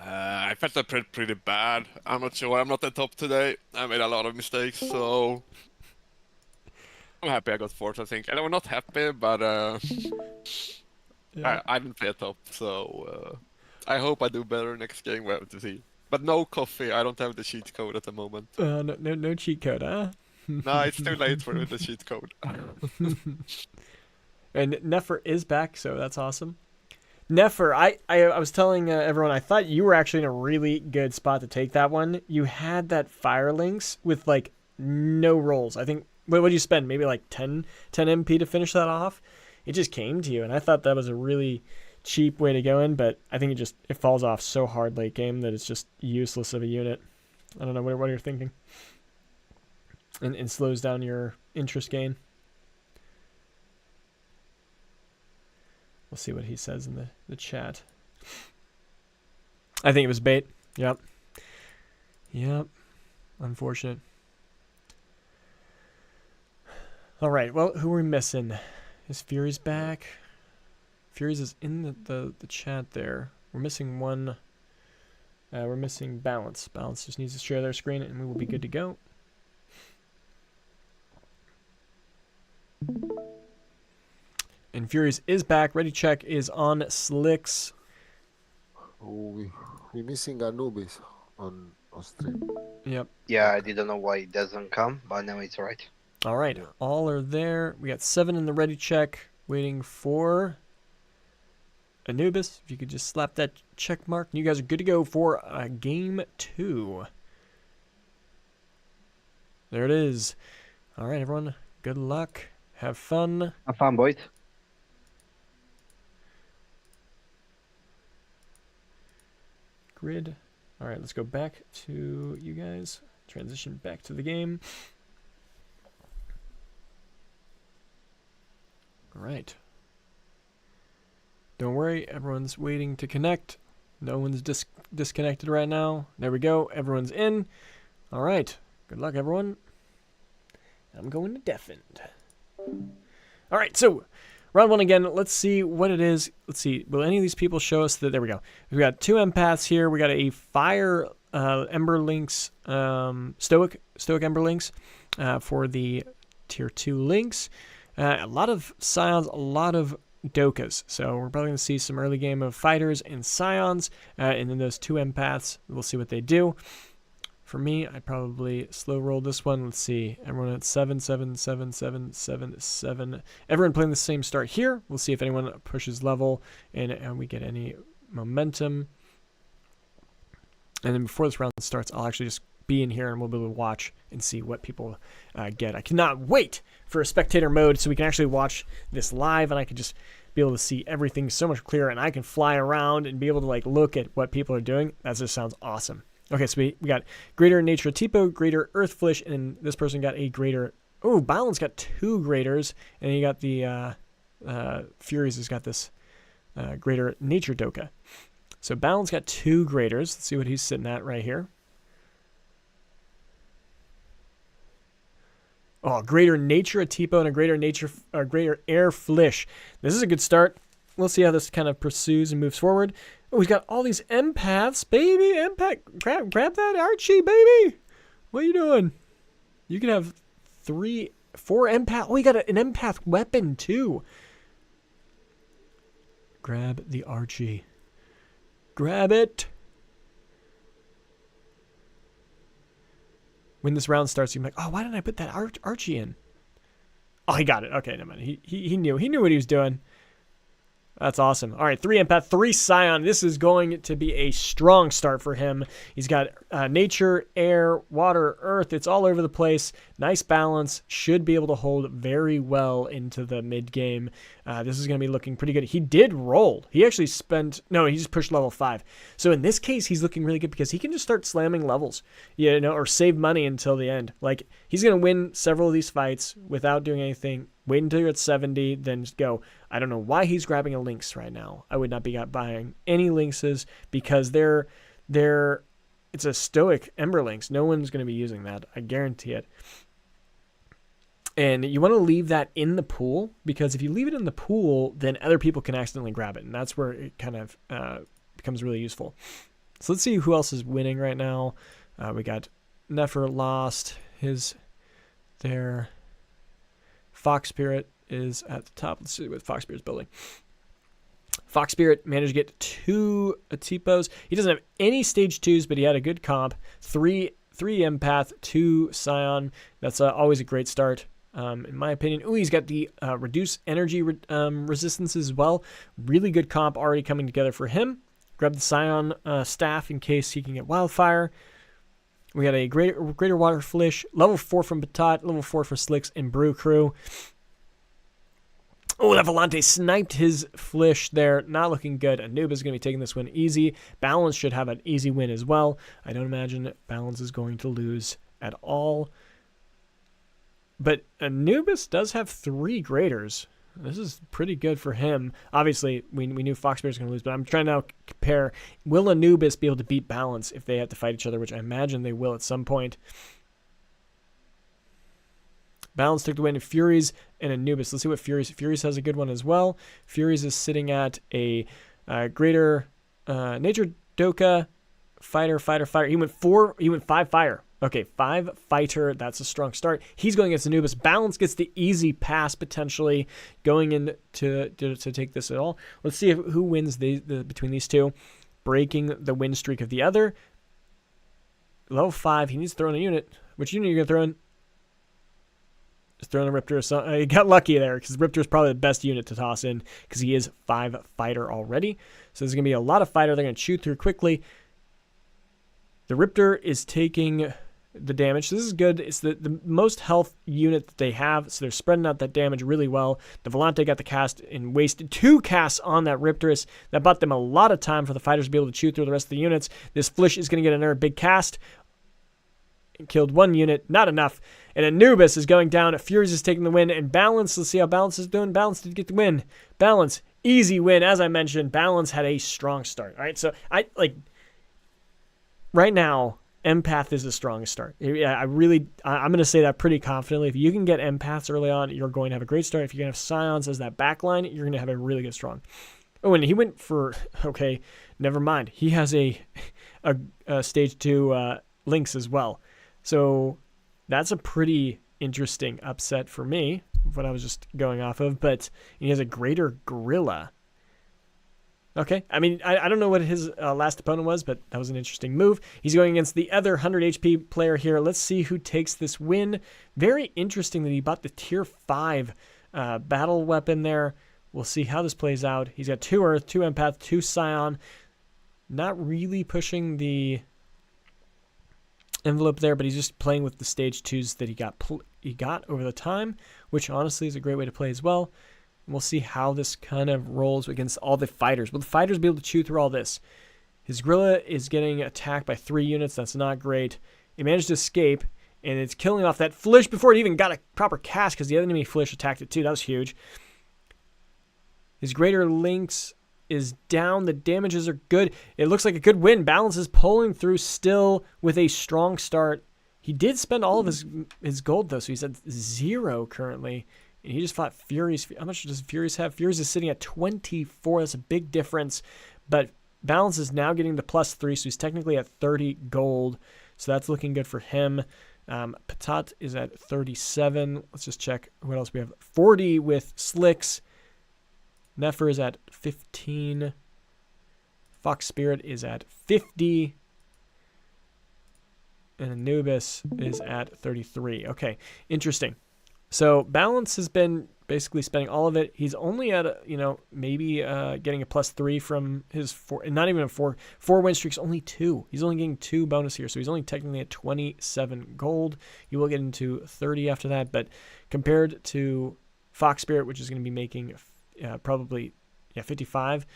S5: I felt that pretty bad. I'm not sure. I'm not at top today. I made a lot of mistakes, so I'm happy I got fourth, I think. And I'm not happy, but
S1: Yeah.
S5: I didn't play at top, so I hope I do better next game. We'll have to see. But no coffee. I don't have the cheat code at the moment.
S1: No cheat code, huh?
S5: No, it's too late for the cheat code.
S1: And Nefer is back, so that's awesome. Nefer, I was telling everyone, I thought you were actually in a really good spot to take that one. You had that fire links with like no rolls. I think, what did you spend? Maybe like 10 MP to finish that off? It just came to you, and I thought that was a really cheap way to go in, but I think it falls off so hard late game that it's just useless of a unit. I don't know, what you're thinking? And slows down your interest gain. We'll see what he says in the chat. I think it was bait. Yep. Unfortunate. All right, well, who are we missing? Is Fury's back? Fury's is in the chat there. We're missing one. We're missing Balance. Balance just needs to share their screen, and we will be good to go. And Fury's is back. Ready check is on Slicks.
S3: Oh, we're missing Anubis on stream.
S1: Yep.
S4: Yeah, I didn't know why it doesn't come, but now it's right.
S1: All right.
S3: Yeah.
S1: All are there. We got 7 in the ready check, waiting for Anubis. If you could just slap that check mark, you guys are good to go for game 2. There it is. All right, everyone. Good luck. Have fun.
S4: Have fun, boys.
S1: Grid. All right, let's go back to you guys. Transition back to the game. All right. Don't worry, everyone's waiting to connect. No one's disconnected right now. There we go. Everyone's in. All right. Good luck, everyone. I'm going to defend. All right, so round 1 again. Let's see what it is. Let's see. Will any of these people show us that? There we go. We got 2 empaths here. We got a fire Ember Lynx, Stoic Ember Lynx for the tier 2 Lynx. A lot of Scions, a lot of Dokas. So we're probably going to see some early game of Fighters and Scions, and then those 2 empaths. We'll see what they do. For me, I probably slow roll this one. Let's see. Everyone at 7, 7, 7, 7, 7, 7. Everyone playing the same start here. We'll see if anyone pushes level and we get any momentum. And then before this round starts, I'll actually just be in here and we'll be able to watch and see what people get. I cannot wait for a spectator mode so we can actually watch this live and I can just be able to see everything so much clearer and I can fly around and be able to like look at what people are doing. That just sounds awesome. Okay, so we got Greater Nature Tipo, Greater Earth Flish, and this person got a Greater... Oh, Balance got 2 Greaters, and then you got the Furies has got this Greater Nature Doka. So Balance got 2 Greaters. Let's see what he's sitting at right here. Oh, Greater Nature, a Tipo, and a Greater Air Flish. This is a good start. We'll see how this kind of pursues and moves forward. Oh, he's got all these empaths, baby. Empath, grab that Archie, baby. What are you doing? You can have 3, 4 empath. Oh, he got an empath weapon too. Grab the Archie. Grab it. When this round starts, you're like, oh, why didn't I put that Archie in? Oh, he got it. Okay, never mind. He knew. He knew what he was doing. That's awesome. All right, 3 empath, 3 Scion. This is going to be a strong start for him. He's got nature, air, water, earth. It's all over the place. Nice balance. Should be able to hold very well into the mid game. This is going to be looking pretty good. He did roll. He actually he just pushed level 5. So in this case, he's looking really good because he can just start slamming levels, or save money until the end. Like, he's going to win several of these fights without doing anything. Wait until you're at 70, then just go. I don't know why he's grabbing a Lynx right now. I would not be buying any Lynxes because it's a Stoic Ember Lynx. No one's going to be using that. I guarantee it. And you want to leave that in the pool because if you leave it in the pool, then other people can accidentally grab it. And that's where it kind of becomes really useful. So let's see who else is winning right now. We got Nefer lost his there. Fox Spirit is at the top. Let's see what Fox Spirit's building. Fox Spirit managed to get 2 Atipos. He doesn't have any stage 2s, but he had a good comp. 3 3 Empath, 2 Scion. That's always a great start, in my opinion. Ooh, he's got the reduce energy resistance as well. Really good comp already coming together for him. Grab the Scion staff in case he can get Wildfire. We got a greater Water Flish, level 4 from Batot, level 4 for Slicks and Brew Crew. Oh, that Volante sniped his Flish there. Not looking good. Anubis is going to be taking this win easy. Balance should have an easy win as well. I don't imagine Balance is going to lose at all. But Anubis does have 3 Graders. This is pretty good for him. Obviously, we knew Foxbear was going to lose, but I'm trying to now compare. Will Anubis be able to beat Balance if they have to fight each other, which I imagine they will at some point. Balance took the win. Furies and Anubis. Let's see what Furies has a good one as well. Furies is sitting at a greater Nature Doka fighter. He went 5 fire. Okay, 5 fighter. That's a strong start. He's going against Anubis. Balance gets the easy pass potentially going in to take this at all. Let's see who wins between these two. Breaking the win streak of the other. Level 5. He needs to throw in a unit. Which unit are you going to throw in? Just throwing a Riptor or something. He got lucky there because Riptor is probably the best unit to toss in because he is 5 fighter already. So there's going to be a lot of fighter they're going to chew through quickly. The Riptor is taking the damage. So this is good. It's the most health unit that they have, so they're spreading out that damage really well. The Volante got the cast and wasted 2 casts on that Riptorus. That bought them a lot of time for the fighters to be able to chew through the rest of the units. This Flish is going to get another big cast. Killed 1 unit, not enough. And Anubis is going down. Furies is taking the win. And Balance, let's see how Balance is doing. Balance did get the win. Balance, easy win. As I mentioned, Balance had a strong start. All right, so right now, Empath is the strongest start. Yeah, I'm going to say that pretty confidently. If you can get Empaths early on, you're going to have a great start. If you're going to have Scions as that backline, you're going to have a really good strong. Oh, and he went for, okay, never mind. He has a stage 2 Lynx as well. So that's a pretty interesting upset for me, what I was just going off of. But he has a greater Gorilla. Okay, I mean, I don't know what his last opponent was, but that was an interesting move. He's going against the other 100 HP player here. Let's see who takes this win. Very interesting that he bought the tier 5 battle weapon there. We'll see how this plays out. He's got 2 Earth, 2 Empath, 2 Scion. Not really pushing the envelope there, but he's just playing with the stage 2s that he got over the time, which honestly is a great way to play as well. We'll see how this kind of rolls against all the fighters. Will the fighters be able to chew through all this? His Gorilla is getting attacked by 3 units. That's not great. He managed to escape, and it's killing off that Flish before it even got a proper cast because the enemy Flish attacked it too. That was huge. His Greater Lynx is down. The damages are good. It looks like a good win. Balance is pulling through still with a strong start. He did spend all of his gold, though, so he's at 0 currently. And he just fought Furies. How much does Furies have? Furies is sitting at 24. That's a big difference. But Balance is now getting the +3, so he's technically at 30 gold. So that's looking good for him. Patat is at 37. Let's just check what else we have. 40 with Slicks. Nefer is at 15. Fox Spirit is at 50. And Anubis is at 33. Okay, interesting. So Balance has been basically spending all of it. He's only at, maybe getting a +3 from his 4, not even a 4 win streaks, only 2. He's only getting 2 bonus here, so he's only technically at 27 gold. He will get into 30 after that, but compared to Fox Spirit, which is going to be making probably 55,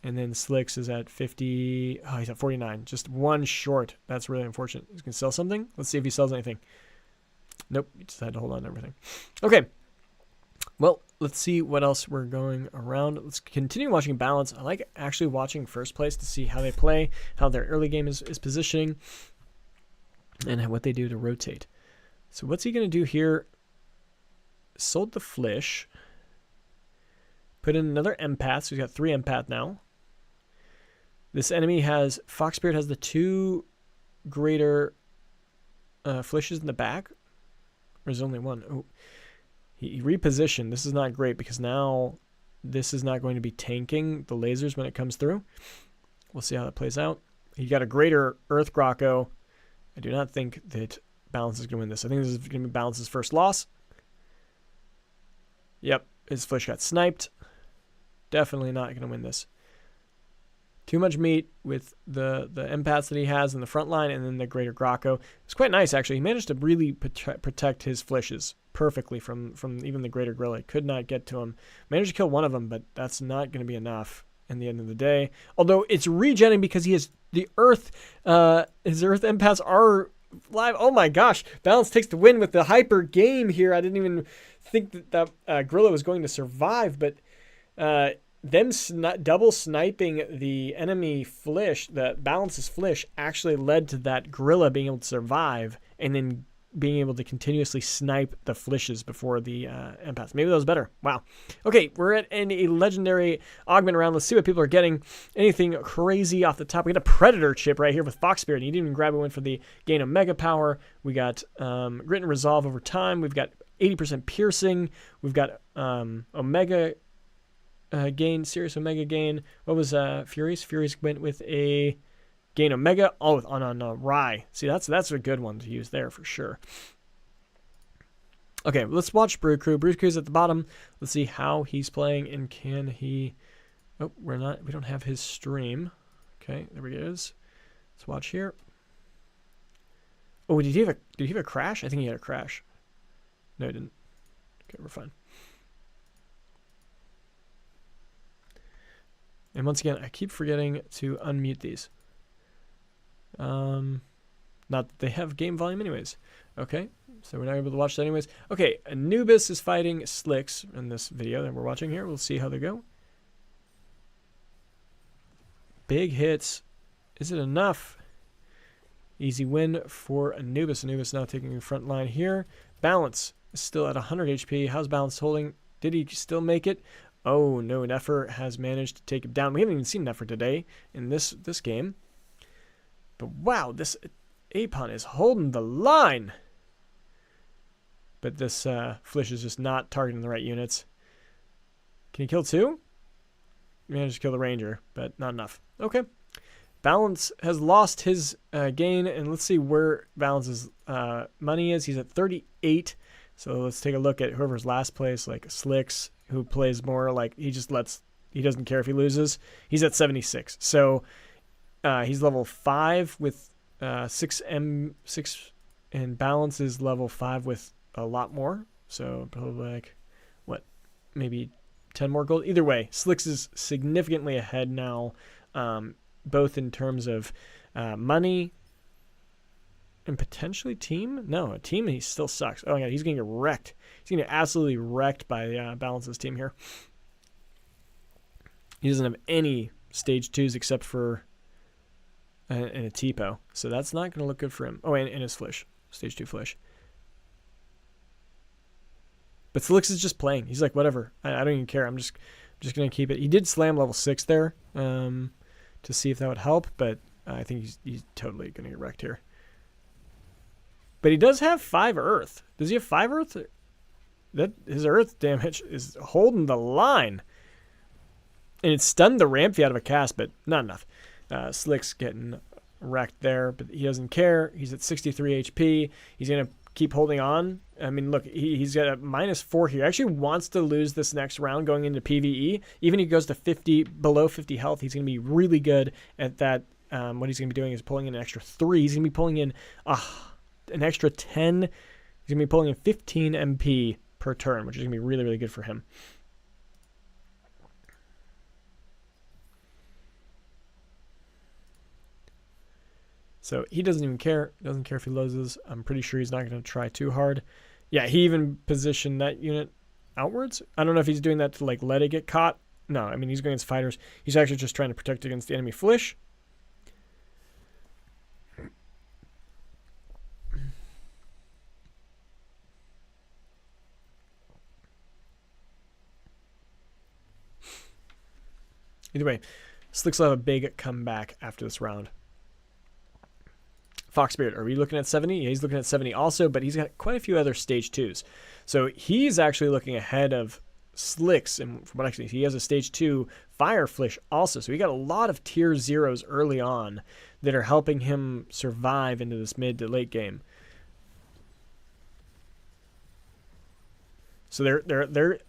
S1: and then Slicks is at 50. Oh, he's at 49, just 1 short. That's really unfortunate. He's going to sell something. Let's see if he sells anything. Nope, he decided to hold on to everything. Okay, well, let's see what else we're going around. Let's continue watching Balance. I like actually watching first place to see how they play, how their early game is positioning, and what they do to rotate. So what's he going to do here? Sold the Flish. Put in another Empath, so he's got 3 Empath now. This enemy has, Fox Spirit has the 2 greater Flishes in the back. Or is there only 1? Oh, he repositioned. This is not great because now this is not going to be tanking the lasers when it comes through. We'll see how that plays out. He got a greater Earth Grocko I do not think that Balance is going to win this. I think this is going to be Balance's first loss. Yep, his Flish got sniped. Definitely not going to win this. Too much meat with the empaths that he has in the front line and then the Greater Graco. It's quite nice, actually. He managed to really protect his Flishes perfectly from even the Greater Gorilla. Could not get to him. Managed to kill one of them, but that's not going to be enough in the end of the day. Although it's regenning because he has the Earth. His Earth empaths are live. Oh my gosh. Balance takes the win with the hyper game here. I didn't even think that Gorilla was going to survive, but them double sniping the enemy Flish, the Balance's Flish, actually led to that Gorilla being able to survive and then being able to continuously snipe the Flishes before the empaths. Maybe that was better. Wow. Okay, we're at a legendary augment round. Let's see what people are getting. Anything crazy off the top. We got a Predator chip right here with Fox Spirit. You didn't even grab a win for the gain of Mega Power. We got Grit and Resolve over time. We've got 80% piercing. We've got Omega gain, Serious Omega gain. What was Furious? Furious went with a gain Omega. Oh, on Rye. See, that's a good one to use there for sure. Okay, let's watch Brew Crew. Brew Crew's at the bottom. Let's see how he's playing and can he. Oh, we don't have his stream. Okay, there he is. Let's watch here. Oh, did he have a crash? I think he had a crash. No, he didn't. Okay, we're fine. And once again, I keep forgetting to unmute these. Not that they have game volume anyways. Okay, so we're not able to watch that anyways. Okay, Anubis is fighting Slicks in this video that we're watching here. We'll see how they go. Big hits. Is it enough? Easy win for Anubis. Anubis now taking the front line here. Balance is still at 100 HP. How's Balance holding? Did he still make it? Oh, no, Nefer has managed to take him down. We haven't even seen Nefer today in this game. But wow, this Apon is holding the line. But this Flish is just not targeting the right units. Can he kill two? He managed to kill the Ranger, but not enough. Okay. Balance has lost his gain, and let's see where Balance's money is. He's at 38. So let's take a look at whoever's last place, like Slicks, who plays more like he doesn't care if he loses. He's at 76. So he's level 5 with 6 and Balance is level 5 with a lot more. So probably like what, maybe 10 more gold. Either way, Slicks is significantly ahead now, both in terms of money and potentially team. No, team he still sucks. Oh my god, he's gonna get wrecked. He's gonna get absolutely wrecked by Balance's team here. He doesn't have any stage 2s except for and a Tipo, so that's not gonna look good for him. Oh, and his Flish, stage 2 Flish. But Slicks is just playing. He's like, whatever. I don't even care. I'm just gonna keep it. He did slam level 6 there to see if that would help, but I think he's totally gonna get wrecked here. But he does have 5 Earth. Does he have 5 Earth? That his Earth damage is holding the line. And it stunned the Rampy out of a cast, but not enough. Slick's getting wrecked there, but he doesn't care. He's at 63 HP. He's going to keep holding on. I mean, look, he's got a -4 here. He actually wants to lose this next round going into PvE. Even if he goes to below 50 health, he's going to be really good at that. What he's going to be doing is pulling in an extra 3. He's going to be pulling in an extra 10. He's going to be pulling in 15 MP per turn, which is going to be really, really good for him. So he doesn't even care. Doesn't care if he loses. I'm pretty sure he's not going to try too hard. Yeah, he even positioned that unit outwards. I don't know if he's doing that to like let it get caught. No, I mean, he's going against fighters. He's actually just trying to protect against the enemy Flish. Either way, Slicks will have a big comeback after this round. Fox Spirit, are we looking at 70? Yeah, he's looking at 70 also, but he's got quite a few other stage 2s. So he's actually looking ahead of Slicks, and from what I can see, he has a stage 2 Fire Flish also. So we got a lot of tier 0s early on that are helping him survive into this mid to late game. So they're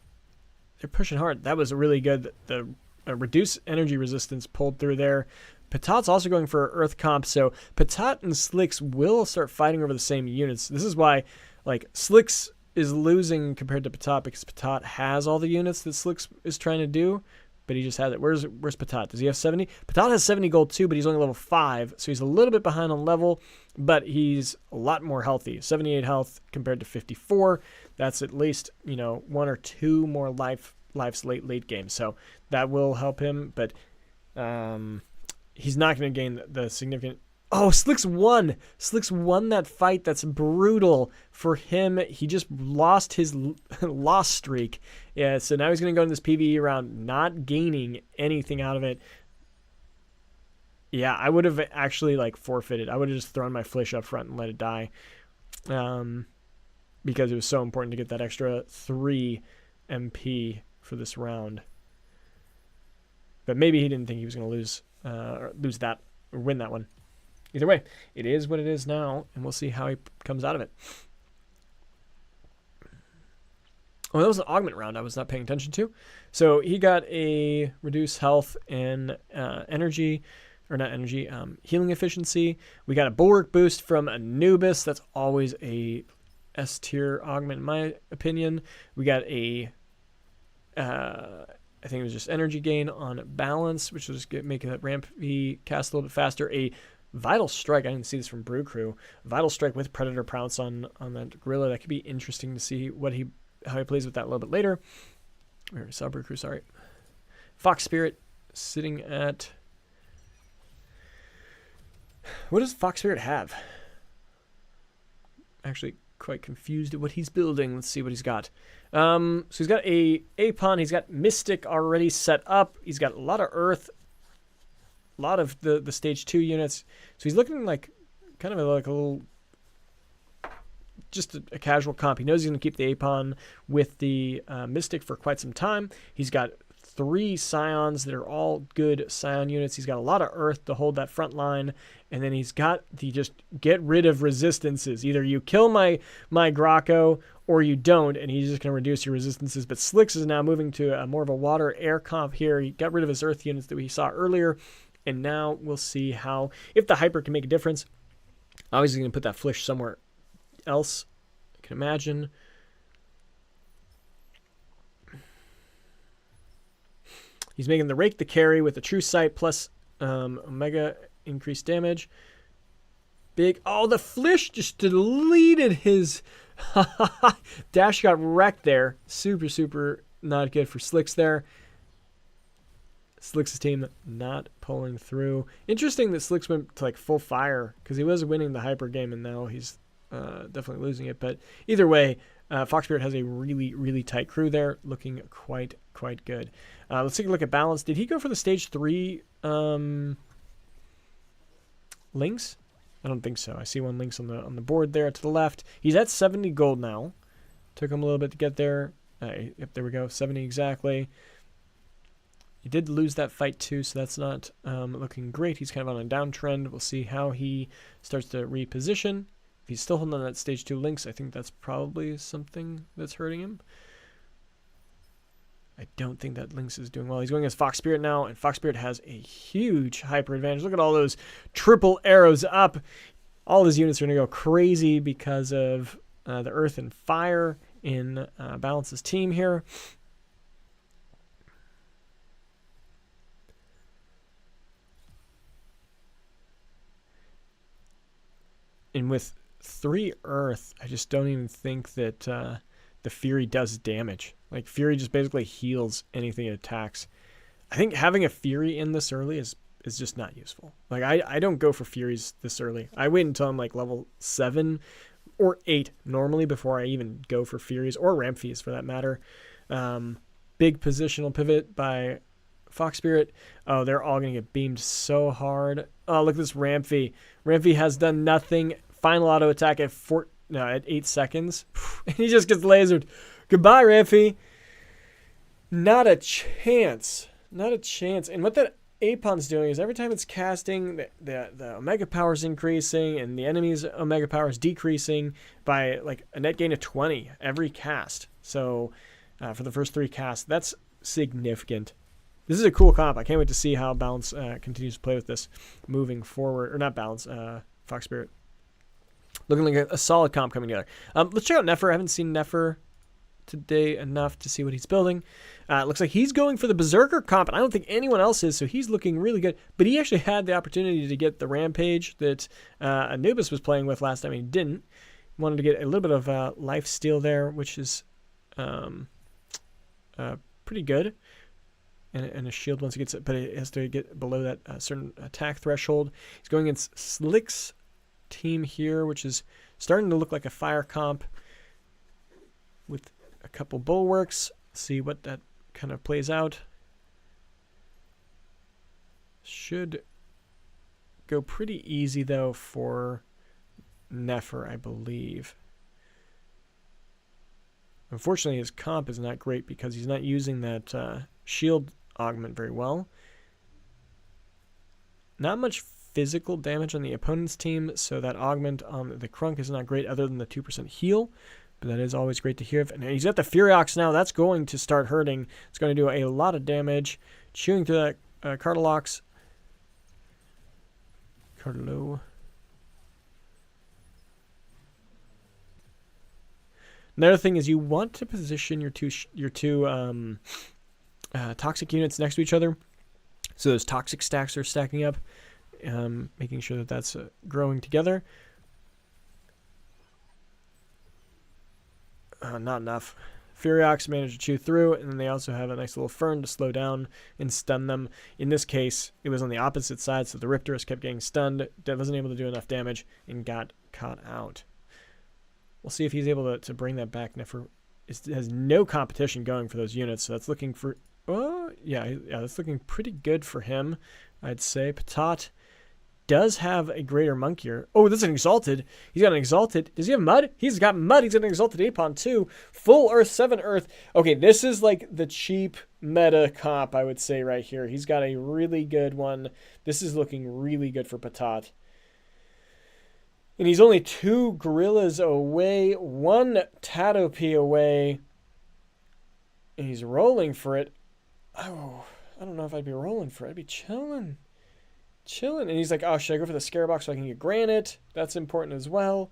S1: pushing hard. That was really good. The reduce energy resistance pulled through there. Patat's also going for Earth comp, so Patat and Slicks will start fighting over the same units. This is why, like, Slicks is losing compared to Patat because Patat has all the units that Slicks is trying to do, but he just has it. Where's Patat? Does he have 70? Patat has 70 gold too, but he's only level 5, so he's a little bit behind on level, but he's a lot more healthy. 78 health compared to 54. That's at least, 1 or 2 more lives late game, so that will help him, but he's not going to gain the significant... Oh, Slicks won! Slicks won that fight. That's brutal for him. He just lost his loss streak. Yeah, so now he's going to go in this PvE round not gaining anything out of it. Yeah, I would have actually, forfeited. I would have just thrown my Flish up front and let it die. Because it was so important to get that extra 3 MP for this round. But maybe he didn't think he was going to lose that or win that one. Either way, it is what it is now, and we'll see how he comes out of it. Oh, that was an augment round I was not paying attention to. So he got a reduced health and healing efficiency. We got a bulwark boost from Anubis. That's always a S tier augment in my opinion. We got a I think it was just energy gain on balance, which was making that ramp cast a little bit faster. A Vital Strike, I didn't see this from Brew Crew. Vital Strike with Predator Pounce on that gorilla. That could be interesting to see how he plays with that a little bit later. We already saw Brew Crew, sorry. Fox Spirit sitting at... What does Fox Spirit have? Actually, quite confused at what he's building. Let's see what he's got. So he's got a Apon. He's got Mystic already set up. He's got a lot of Earth. A lot of the stage 2 units. So he's looking like kind of like a little, just a casual comp. He knows he's going to keep the Apon with the Mystic for quite some time. He's got 3 Scions that are all good Scion units. He's got a lot of Earth to hold that front line. And then he's got the just get rid of resistances. Either you kill my Graco or you don't, and he's just going to reduce your resistances. But Slicks is now moving to more of a water-air comp here. He got rid of his Earth units that we saw earlier. And now we'll see if the Hyper can make a difference. Obviously, going to put that Flish somewhere else, I can imagine. He's making the Rake the carry with the True Sight plus Omega increased damage. Big. Oh, the Flish just deleted his... Dash got wrecked there. Super, super not good for Slicks there. Slicks' team not pulling through. Interesting that Slicks went to full fire because he was winning the Hyper game and now he's definitely losing it. But either way, Fox Spirit has a really, really tight crew there, looking quite good. Let's take a look at balance. Did he go for the stage 3 links? I don't think so. I see one links on the board there to the left. He's at 70 gold now. Took him a little bit to get there. Yep, there we go. 70 exactly. He did lose that fight too, so that's not looking great. He's kind of on a downtrend. We'll see how he starts to reposition. If he's still holding on that stage 2 links, I think that's probably something that's hurting him. I don't think that Lynx is doing well. He's going as Fox Spirit now, and Fox Spirit has a huge hyper advantage. Look at all those triple arrows up. All his units are going to go crazy because of the Earth and Fire in Balance's team here. And with 3 Earth, I just don't even think that the Fury does damage. Fury just basically heals anything it attacks. I think having a Fury in this early is just not useful. I don't go for Furies this early. I wait until I'm level 7 or 8 normally before I even go for Furies or Ramphis for that matter. Big positional pivot by Fox Spirit. Oh, they're all going to get beamed so hard. Oh, look at this Ramphi. Ramphi has done nothing. Final auto attack at 8 seconds. And he just gets lasered. Goodbye, Ramphi. Not a chance. Not a chance. And what that Apon's doing is every time it's casting, the Omega power is increasing, and the enemy's Omega power is decreasing by like a net gain of 20 every cast. So for the first 3 casts, that's significant. This is a cool comp. I can't wait to see how Balance continues to play with this moving forward. Or not Balance, Fox Spirit. Looking like a solid comp coming together. Let's check out Nefer. I haven't seen Nefer today enough to see what he's building. It looks like he's going for the Berserker comp, and I don't think anyone else is, so he's looking really good. But he actually had the opportunity to get the Rampage that Anubis was playing with last time, and he didn't. He wanted to get a little bit of life steal there, which is pretty good. And a shield once it gets it, but it has to get below that certain attack threshold. He's going against Slick's team here, which is starting to look like a fire comp with a couple bulwarks. See what that kind of plays out. Should go pretty easy though for Nefer, I believe. Unfortunately, his comp is not great because he's not using that shield augment very well. Not much physical damage on the opponent's team, so that augment on the Crunk is not great other than the 2% heal. But that is always great to hear. And he's got the Furiox now. That's going to start hurting. It's going to do a lot of damage. Chewing through that Cardelox. Cardelo. Another thing is you want to position your two toxic units next to each other. So those toxic stacks are stacking up. Making sure that that's growing together. Not enough. Furiox managed to chew through, and then they also have a nice little Fern to slow down and stun them. In this case, it was on the opposite side, so the Riptorus kept getting stunned, wasn't able to do enough damage, and got caught out. We'll see if he's able to bring that back. Nefer has no competition going for those units, so that's looking for... Oh, yeah, that's looking pretty good for him, I'd say. Patat does have a greater monk here. Oh, this is an Exalted. He's got an Exalted. Does he have Mud? He's got Mud. He's got an Exalted Apon too. Full Earth, 7 Earth. Okay, this is like the cheap meta comp, I would say, right here. He's got a really good one. This is looking really good for Patat. And he's only 2 Gorillas away, 1 Tatopy away. And he's rolling for it. Oh, I don't know if I'd be rolling for it. I'd be chilling. And he's like, oh, should I go for the Scare Box so I can get Granite? That's important as well.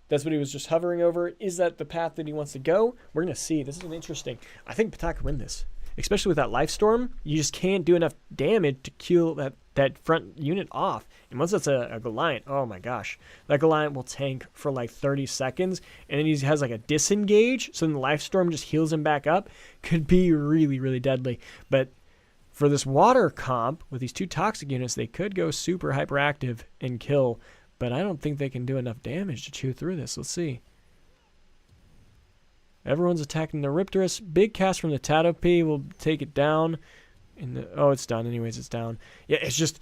S1: That's what he was just hovering over. Is that the path that he wants to go? We're going to see. This is an interesting. I think Patak could win this. Especially with that Life Storm. You just can't do enough damage to kill that front unit off. And once that's a Goliath, oh my gosh. That Goliath will tank for like 30 seconds. And then he has like a disengage. So then the Life Storm just heals him back up. Could be really, really deadly. But for this water comp, with these 2 toxic units, they could go super hyperactive and kill, but I don't think they can do enough damage to chew through this. Let's see. Everyone's attacking the Riptorus. Big cast from the Tatopy will take it down. Oh, it's done. Anyways, it's down. Yeah, it's just...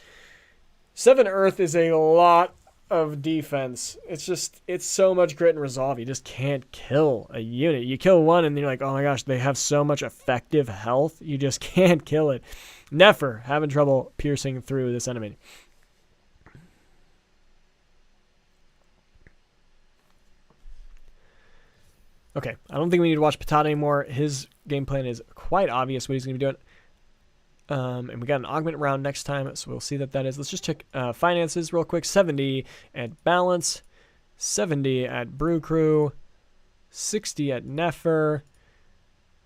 S1: 7 Earth is a lot of defense. It's so much grit and resolve. You just can't kill a unit. You kill one and you're like, oh my gosh, they have so much effective health. You just can't kill it. Nefer having trouble piercing through this enemy. Okay, I don't think we need to watch Patat anymore. His game plan is quite obvious what he's going to be doing. And we got an augment round next time, so we'll see that is. Let's just check finances real quick. 70 at Balance, 70 at Brew Crew, 60 at Nefer.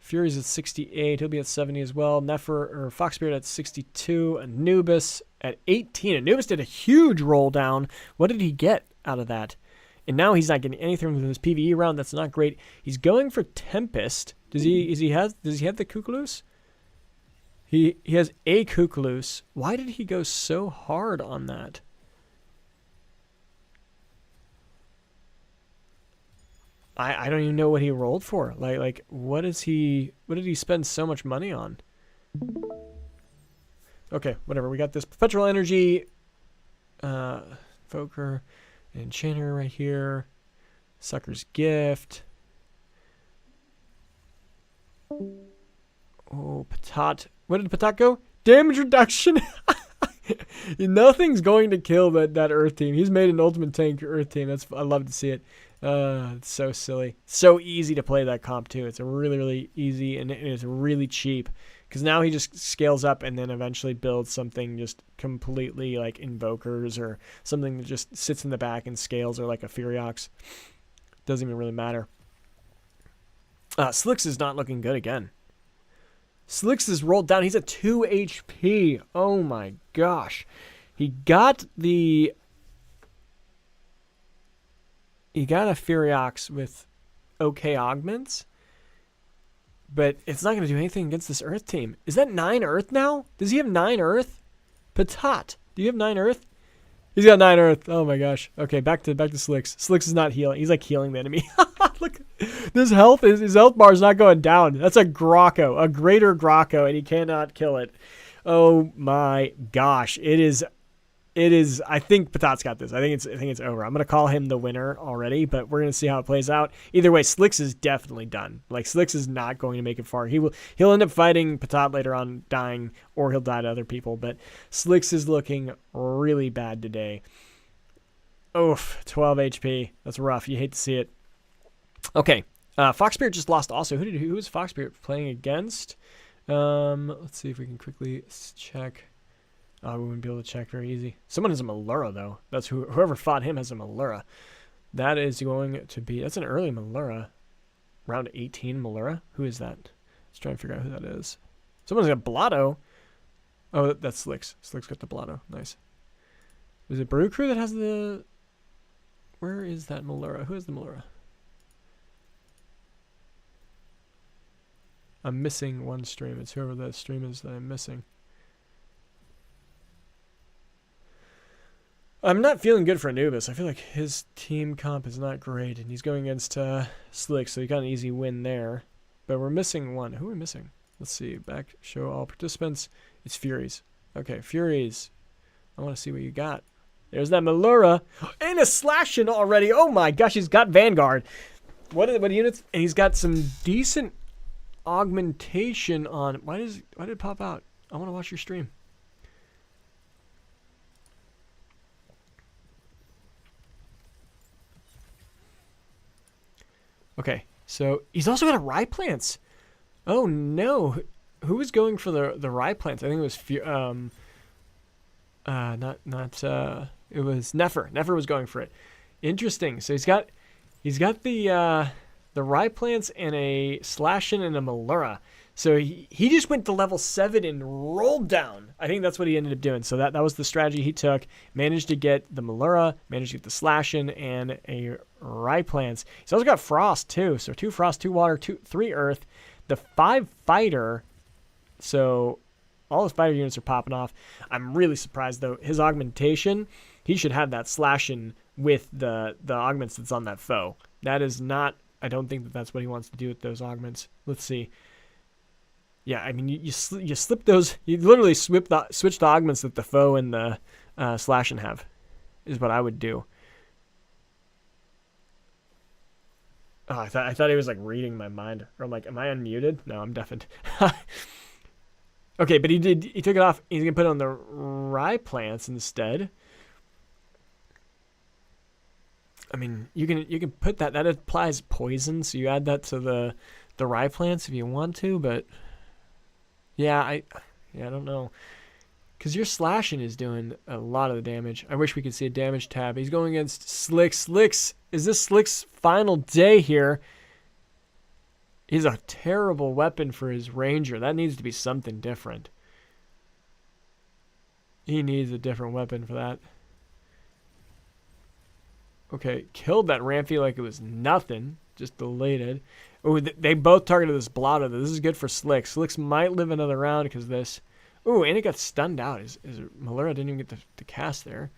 S1: Fury's at 68. He'll be at 70 as well. Nefer or Fox Spirit at 62. Anubis at 18. Anubis did a huge roll down. What did he get out of that? And now he's not getting anything from this PvE round. That's not great. He's going for Tempest. Does he have the Kukulus? He has a Kukulus. Why did he go so hard on that? I don't even know what he rolled for. Like what did he spend so much money on? Okay, whatever. We got this Perpetual Energy, Foker, and Enchanter right here. Sucker's Gift. Oh, Patat. What did Patat go? Damage reduction. Nothing's going to kill that Earth team. He's made an ultimate tank Earth team. I love to see it. It's so silly. So easy to play that comp too. It's a really, really easy and it's really cheap. Because now he just scales up and then eventually builds something just completely like Invokers or something that just sits in the back and scales, or like a Furiox. Doesn't even really matter. Slicks is not looking good again. Slicks is rolled down. He's at 2 HP. Oh my gosh. He got a Furiox with okay augments, but it's not going to do anything against this Earth team. Is that 9 Earth now? Does he have 9 Earth? Patat, do you have 9 Earth? He's got 9 Earth. Oh my gosh. Okay, back to Slicks. Slicks is not healing. He's like healing the enemy. Look, his health bar is not going down. That's a Grocko, a greater Grocko, and he cannot kill it. Oh my gosh. It is. I think Patat's got this. I think it's over. I'm gonna call him the winner already, but we're gonna see how it plays out. Either way, Slicks is definitely done. Like, Slicks is not going to make it far. He'll end up fighting Patat later on, dying, or he'll die to other people. But Slicks is looking really bad today. Oof, 12 HP. That's rough. You hate to see it. Okay, Fox Spirit just lost also. Who was Fox Spirit playing against? Let's see if we can quickly check. We wouldn't be able to check very easy. Someone has a Malura, though. That's whoever fought him has a Malura. That is going to be... That's an early Malura. Round 18 Malura. Who is that? Let's try and figure out who that is. Someone's got Blotto. Oh, that's Slicks. Slicks got the Blotto. Nice. Is it Brew Crew that has the... Where is that Malura? Who is the Malura? I'm missing one stream. It's whoever that stream is that I'm missing. I'm not feeling good for Anubis. I feel like his team comp is not great, and he's going against Slick, so he got an easy win there. But we're missing one. Who are we missing? Let's see. Back, show all participants. It's Furies. Okay, Furies. I want to see what you got. There's that Malura. And a Slashin already. Oh my gosh, he's got Vanguard. What units? And he's got some decent augmentation on... Why did it pop out? I want to watch your stream. Okay, so he's also got a Rye Plants. Oh no, who was going for the Rye Plants? I think it was it was Nefer. Nefer was going for it. Interesting. So he's got the Rye Plants and a Slashin and a Malura. So he just went to level 7 and rolled down. I think that's what he ended up doing. So that was the strategy he took. Managed to get the Malura, managed to get the Slashin and a Rye Plants. He's also got Frost too. So 2 Frost, 2 Water, 3 Earth. The 5 Fighter. So all his fighter units are popping off. I'm really surprised though. His augmentation, he should have that Slashin with the augments that's on that foe. That is not... I don't think that's what he wants to do with those augments. Let's see. Yeah, I mean, you slip those... You literally switch the augments that the foe and the Slashin have, is what I would do. Oh, I thought he was, like, reading my mind. Or I'm like, am I unmuted? No, I'm deafened. Okay, but he took it off. He's going to put it on the Rye Plants instead. I mean, you can put that applies poison, so you add that to the Rye Plants if you want to, but yeah, I don't know. Because your Slashin is doing a lot of the damage. I wish we could see a damage tab. He's going against Slicks. Slicks, is this Slicks' final day here? He's a terrible weapon for his Ranger. That needs to be something different. He needs a different weapon for that. Okay, killed that Rampy like it was nothing. Just deleted. Oh, they both targeted this Blotto. This is good for Slicks. Slicks might live another round because of this. Ooh, and it got stunned out. Malura didn't even get to cast there.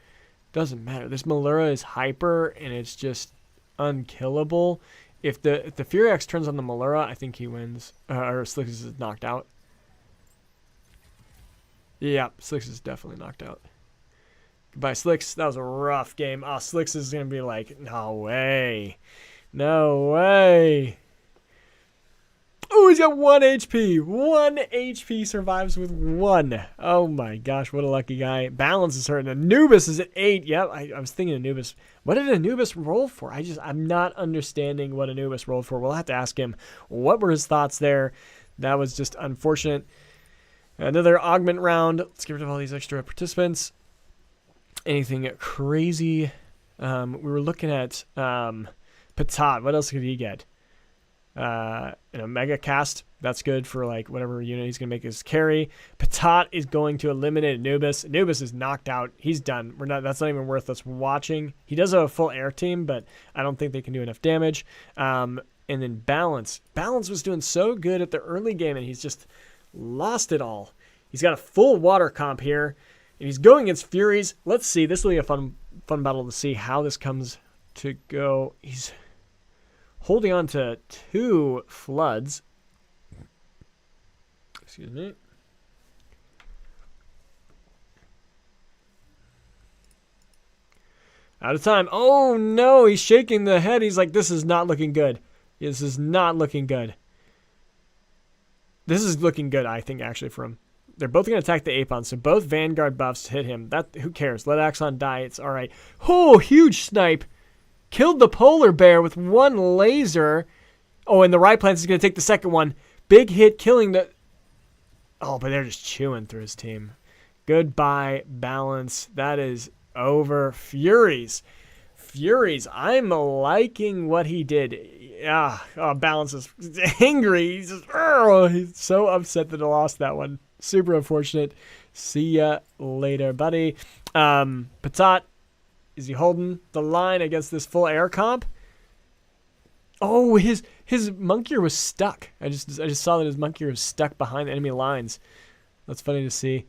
S1: Doesn't matter. This Malura is hyper, and it's just unkillable. If the Furiox turns on the Malura, I think he wins. Or Slicks is knocked out. Yeah, Slicks is definitely knocked out. Goodbye, Slicks. That was a rough game. Oh, Slicks is going to be like, no way. No way. Oh, he's got 1 HP. 1 HP, survives with 1. Oh my gosh, what a lucky guy. Balance is hurting. Anubis is at 8. Yep, I was thinking Anubis. What did Anubis roll for? I'm not understanding what Anubis rolled for. We'll have to ask him what were his thoughts there. That was just unfortunate. Another augment round. Let's get rid of all these extra participants. Anything crazy? We were looking at Patat. What else could he get? Mega cast. That's good for like whatever unit he's gonna make his carry. Patat is going to eliminate Anubis. Anubis is knocked out. He's done. That's not even worth us watching. He does have a full air team, but I don't think they can do enough damage. And then Balance. Balance was doing so good at the early game, and he's just lost it all. He's got a full water comp here, and he's going against Furies. Let's see. This will be a fun battle to see how this comes to go. He's holding on to 2 floods. Excuse me. Out of time. Oh no, he's shaking the head. He's like, this is not looking good. This is not looking good. This is looking good, I think, actually, for him. They're both going to attack the Apon, so both Vanguard buffs hit him. Who cares? Let Axon die. It's all right. Oh, huge snipe. Killed the polar bear with 1 laser. Oh, and the Ryeplants is going to take the second one. Big hit, killing the... Oh, but they're just chewing through his team. Goodbye, Balance. That is over. Furies. I'm liking what he did. Yeah, Balance is angry. He's so upset that I lost that one. Super unfortunate. See ya later, buddy. Patat, is he holding the line against this full air comp? Oh, his Monkier was stuck. I just saw that his Monkier was stuck behind enemy lines. That's funny to see.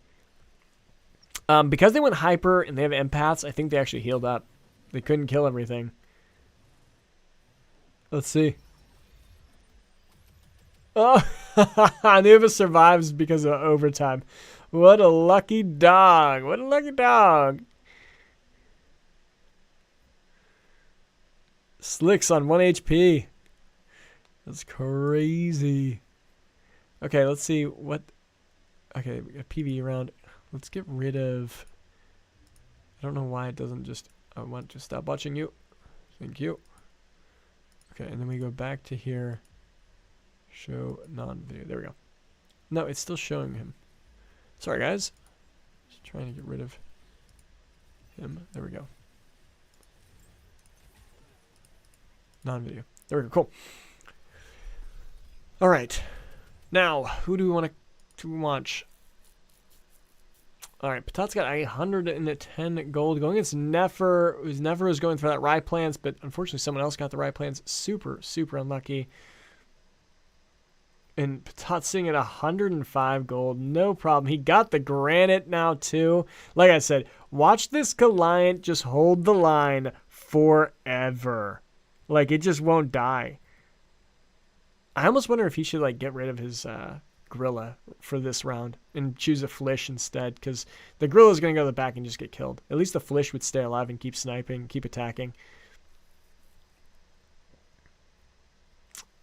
S1: Because they went hyper and they have empaths, I think they actually healed up. They couldn't kill everything. Let's see. Oh, Anubis survives because of overtime. What a lucky dog. What a lucky dog. Slicks on 1 HP. That's crazy. Okay, let's see what... Okay, we got PvE round. Let's get rid of... I don't know why it doesn't just... I want to stop watching you. Thank you. Okay, and then we go back to here. Show non-video. There we go. No, it's still showing him. Sorry, guys. Just trying to get rid of him. There we go. Non-video. There we go. Cool. All right. Now, who do we want to watch? All right, Patat's got 110 gold going against Nefer. Nefer was going for that Ryeplants, but unfortunately someone else got the Ryeplants. Super, super unlucky. And Patat's sitting at 105 gold. No problem. He got the Granite now, too. Like I said, watch this Goliath just hold the line forever. Like, it just won't die. I almost wonder if he should, like, get rid of his Gorilla for this round and choose a Flish instead, because the Gorilla is going to go to the back and just get killed. At least the Flish would stay alive and keep sniping, keep attacking.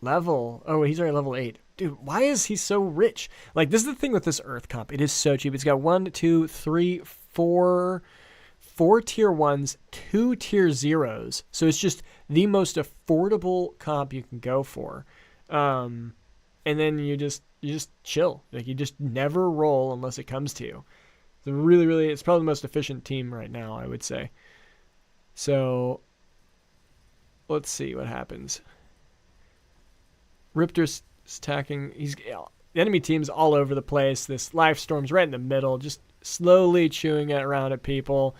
S1: Level. Oh, he's already level 8. Dude, why is he so rich? Like, this is the thing with this Earth comp. It is so cheap. It's got 1, 2, 3, 4 tier 1s, 2 tier 0s. So it's just the most affordable comp you can go for. And then you just chill. Like, you just never roll unless it comes to you. It's it's probably the most efficient team right now, I would say. So let's see what happens. Riptor's attacking. The enemy team's all over the place. This Life Storm's right in the middle, just slowly chewing it around at people.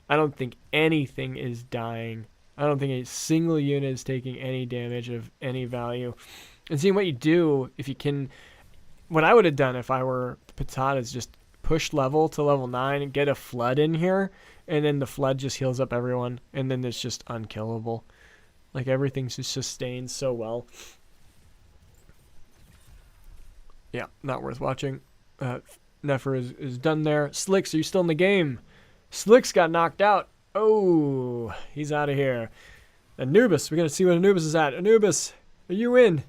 S1: I don't think anything is dying. I don't think a single unit is taking any damage of any value. And seeing what you do, if you can... What I would have done if I were Patat is just push level to level 9 and get a Flood in here, and then the Flood just heals up everyone, and then it's just unkillable. Like, everything's just sustained so well. Yeah, not worth watching. Nefer is done there. Slicks, are you still in the game? Slicks got knocked out. Oh, he's out of here. Anubis, we're going to see what Anubis is at. Anubis, are you in?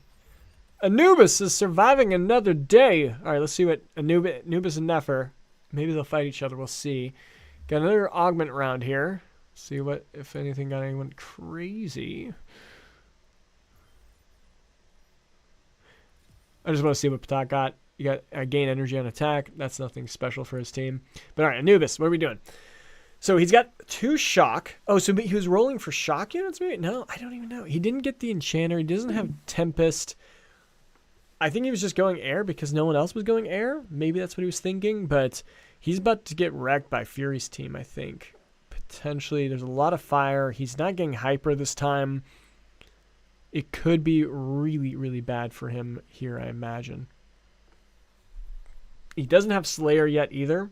S1: Anubis is surviving another day. All right, let's see what Anubis and Nefer. Maybe they'll fight each other. We'll see. Got another augment round here. See what, if anything, got anyone crazy. I just want to see what Patat got. You got gain energy on attack. That's nothing special for his team. But all right, Anubis, what are we doing? So he's got 2 shock. Oh, so he was rolling for shock units, maybe? No, I don't even know. He didn't get the enchanter. He doesn't have Tempest. I think he was just going air because no one else was going air. Maybe that's what he was thinking. But he's about to get wrecked by Fury's team, I think. Potentially. There's a lot of fire. He's not getting hyper this time. It could be really, really bad for him here, I imagine. He doesn't have Slayer yet either.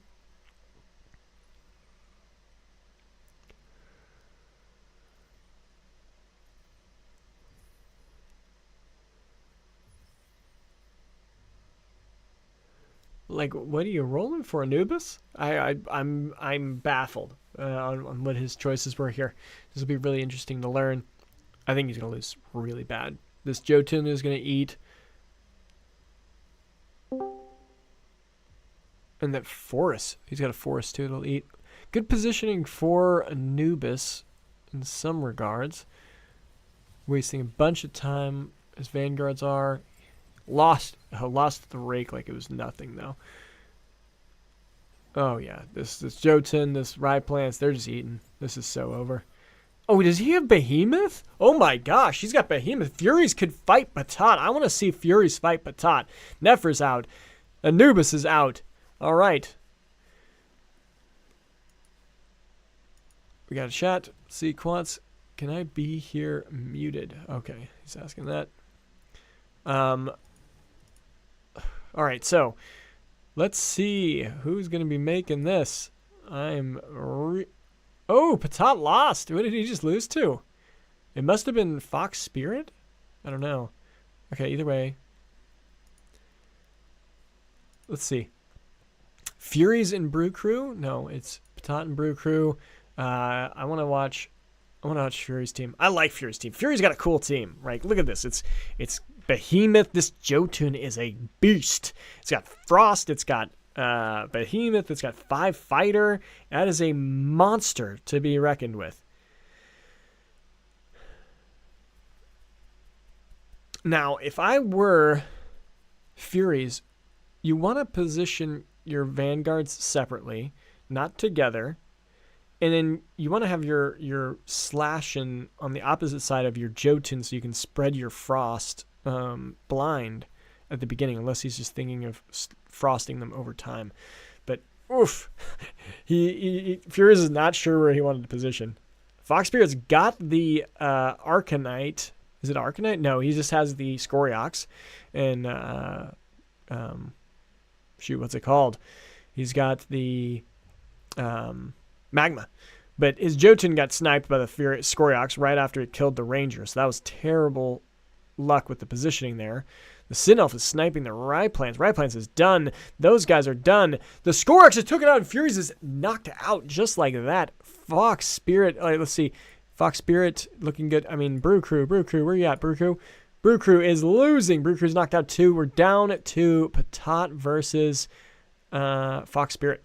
S1: Like, what are you rolling for, Anubis? I'm baffled on what his choices were here. This will be really interesting to learn. I think he's going to lose really bad. This Jotun is going to eat. And that forest. He's got a forest too. It'll eat. Good positioning for Anubis in some regards. Wasting a bunch of time as vanguards are. Lost the rake like it was nothing though. Oh yeah, this Jotun, this rye plants, they're just eating. This is so over. Oh, does he have Behemoth? Oh my gosh, he's got Behemoth. Furies could fight Patat. I want to see Furies fight Patat. Nefer's out. Anubis is out. All right. We got a chat. Sequence. Can I be here muted? Okay, he's asking that. All right, so let's see who's going to be making this. Oh, Patat lost. What did he just lose to? It must have been Fox Spirit? I don't know. Okay, either way. Let's see. Furies and Brew Crew? No, it's Patat and Brew Crew. I want to watch Fury's team. I like Fury's team. Fury's got a cool team, right? Look at this. It's Behemoth. This Jotun is a beast. It's got Frost. It's got Behemoth. It's got 5 fighter. That is a monster to be reckoned with. Now, if I were Furies, you want to position your vanguards separately, not together. And then you want to have your slash on the opposite side of your Jotun so you can spread your Frost blind at the beginning, unless he's just thinking of frosting them over time. But, oof, Furious is not sure where he wanted to position. Fox Spirit's got the Arcanite. Is it Arcanite? No, he just has the Scoriox. And, shoot, what's it called? He's got the Magma. But his Jotun got sniped by the Scoriox right after it killed the Ranger. So that was terrible luck with the positioning there. The Sin-Elf is sniping the Rye Plants. Rye Plants is done. Those guys are done. The Scoriox just took it out and Furies is knocked out just like that. Fox Spirit. All right, let's see. Fox Spirit looking good. I mean, Brew Crew, where you at, Brew Crew? Brew Crew is losing. Brew Crew's knocked out 2. We're down to Patat versus Fox Spirit.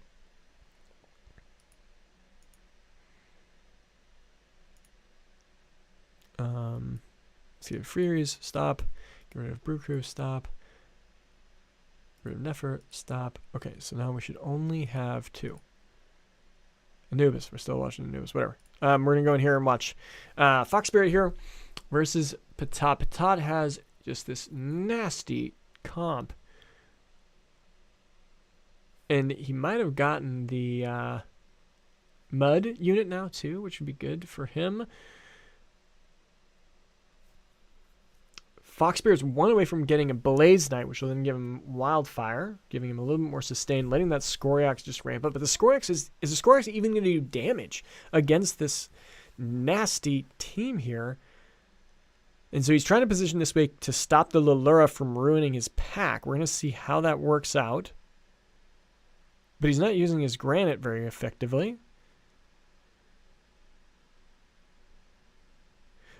S1: Let's get Furies, stop. Get rid of Brew Crew, stop. Get rid of Nefer, stop. Okay, so now we should only have 2. Anubis, we're still watching Anubis, whatever. We're going to go in here and watch Fox Spirit here versus Patat. Patat has just this nasty comp. And he might have gotten the Mud unit now too, which would be good for him. Fox Spirit's 1 away from getting a Blaze Knight, which will then give him Wildfire, giving him a little bit more sustain, letting that Scoriox just ramp up. But the Scoriox is the Scoriox even going to do damage against this nasty team here? And so he's trying to position this way to stop the Lilura from ruining his pack. We're going to see how that works out. But he's not using his Granite very effectively.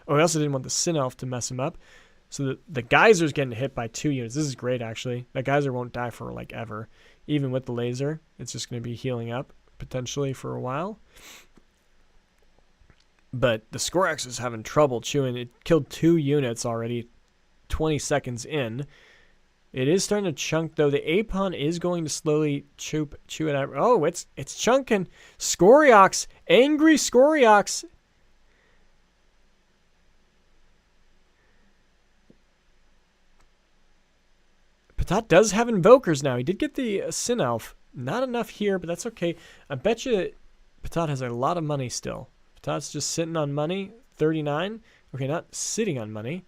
S1: Oh, he also didn't want the Sin-Elf to mess him up. So the geyser's getting hit by 2 units. This is great, actually. That geyser won't die for, like, ever. Even with the laser, it's just going to be healing up, potentially, for a while. But the Skorax is having trouble chewing. It killed 2 units already, 20 seconds in. It is starting to chunk, though. The Apon is going to slowly chew it out. Oh, it's chunking. Skoriox, angry Skoriox. Patat does have invokers now. He did get the Sin Elf. Not enough here, but that's okay. I bet you Patat has a lot of money still. Patat's just sitting on money. 39. Okay, not sitting on money.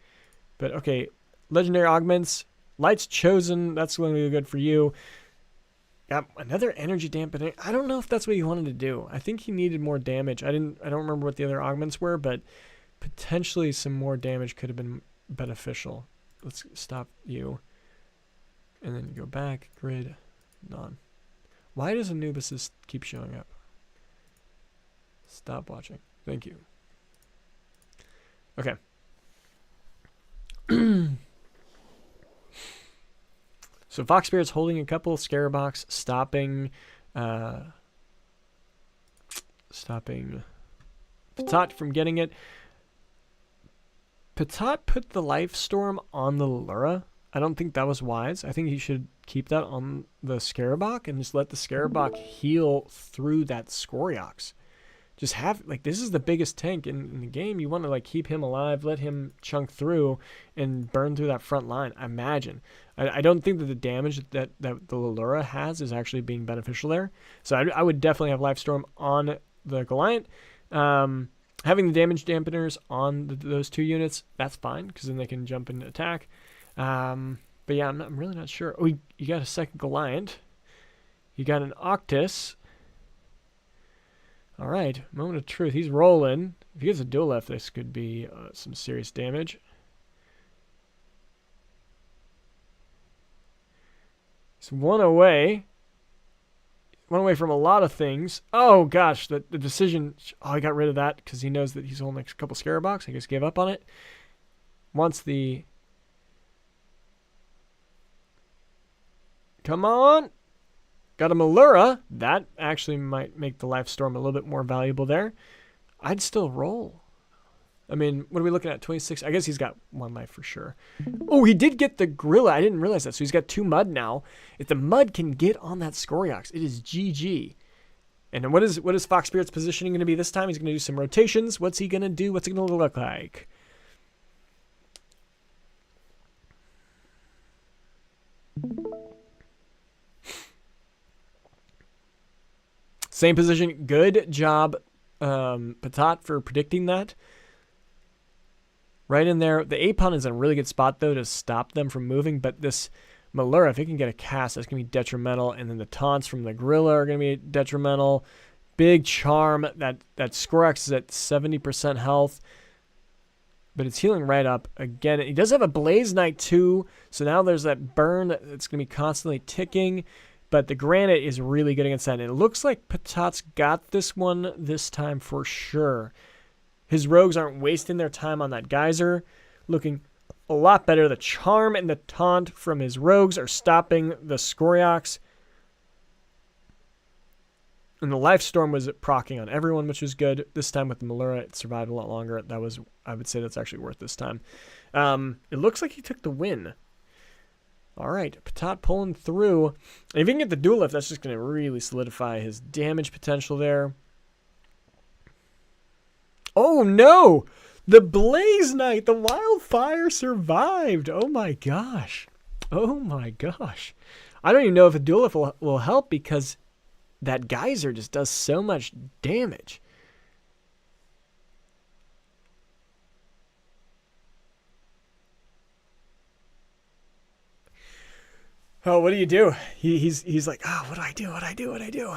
S1: But okay, legendary augments. Light's chosen. That's going to be good for you. Got another energy dampener. I don't know if that's what he wanted to do. I think he needed more damage. I don't remember what the other augments were, but potentially some more damage could have been beneficial. Let's stop you. And then go back, grid, none. Why does Anubis keep showing up? Stop watching. Thank you. Okay. So Fox Spirit's holding a couple, Scarabox stopping Patat from getting it. Patat put the Life Storm on the Lura. I don't think that was wise. I think he should keep that on the Scarabok and just let the Scarabok heal through that Skoriox. Just have, like, this is the biggest tank in the game. You want to, like, keep him alive, let him chunk through and burn through that front line. I imagine. I don't think that the damage that the Lura has is actually being beneficial there. So I would definitely have Life Storm on the Goliath. Having the damage dampeners on those 2 units, that's fine, because then they can jump and attack. But yeah, I'm really not sure. Oh, you got a second Goliath. You got an Octus. All right, moment of truth. He's rolling. If he gets a dual left, this could be some serious damage. He's one away. One away from a lot of things. Oh, gosh, the decision. Oh, he got rid of that because he knows that he's holding a couple Scarabox. I guess gave up on it. Wants the... Come on. Got a Malura. That actually might make the Life Storm a little bit more valuable there. I'd still roll. I mean, what are we looking at? 26? I guess he's got 1 life for sure. Oh, he did get the Gorilla. I didn't realize that. So he's got 2 Mud now. If the Mud can get on that Skoriox, it is GG. And then what is Fox Spirit's positioning going to be this time? He's going to do some rotations. What's he going to do? What's it going to look like? Same position. Good job, Patat, for predicting that. Right in there. The Apon is in a really good spot, though, to stop them from moving. But this Malura, if it can get a cast, that's going to be detrimental. And then the taunts from the Gorilla are going to be detrimental. Big charm. That Skorax is at 70% health. But it's healing right up. Again, he does have a Blaze Knight, too. So now there's that burn that's going to be constantly ticking. But the Granite is really good against that. And it looks like Patat's got this one this time for sure. His rogues aren't wasting their time on that geyser. Looking a lot better. The charm and the taunt from his rogues are stopping the Skoriox. And the Life Storm was proccing on everyone, which was good. This time with the Malura, it survived a lot longer. That was, I would say that's actually worth this time. It looks like he took the win. All right, Patat pulling through. And if he can get the dual lift, that's just going to really solidify his damage potential there. Oh, no! The Blaze Knight, the Wildfire survived. Oh, my gosh. Oh, my gosh. I don't even know if a dual lift will help because that geyser just does so much damage. Oh, what do you do? He's like, oh, what do I do? What do I do? What do I do?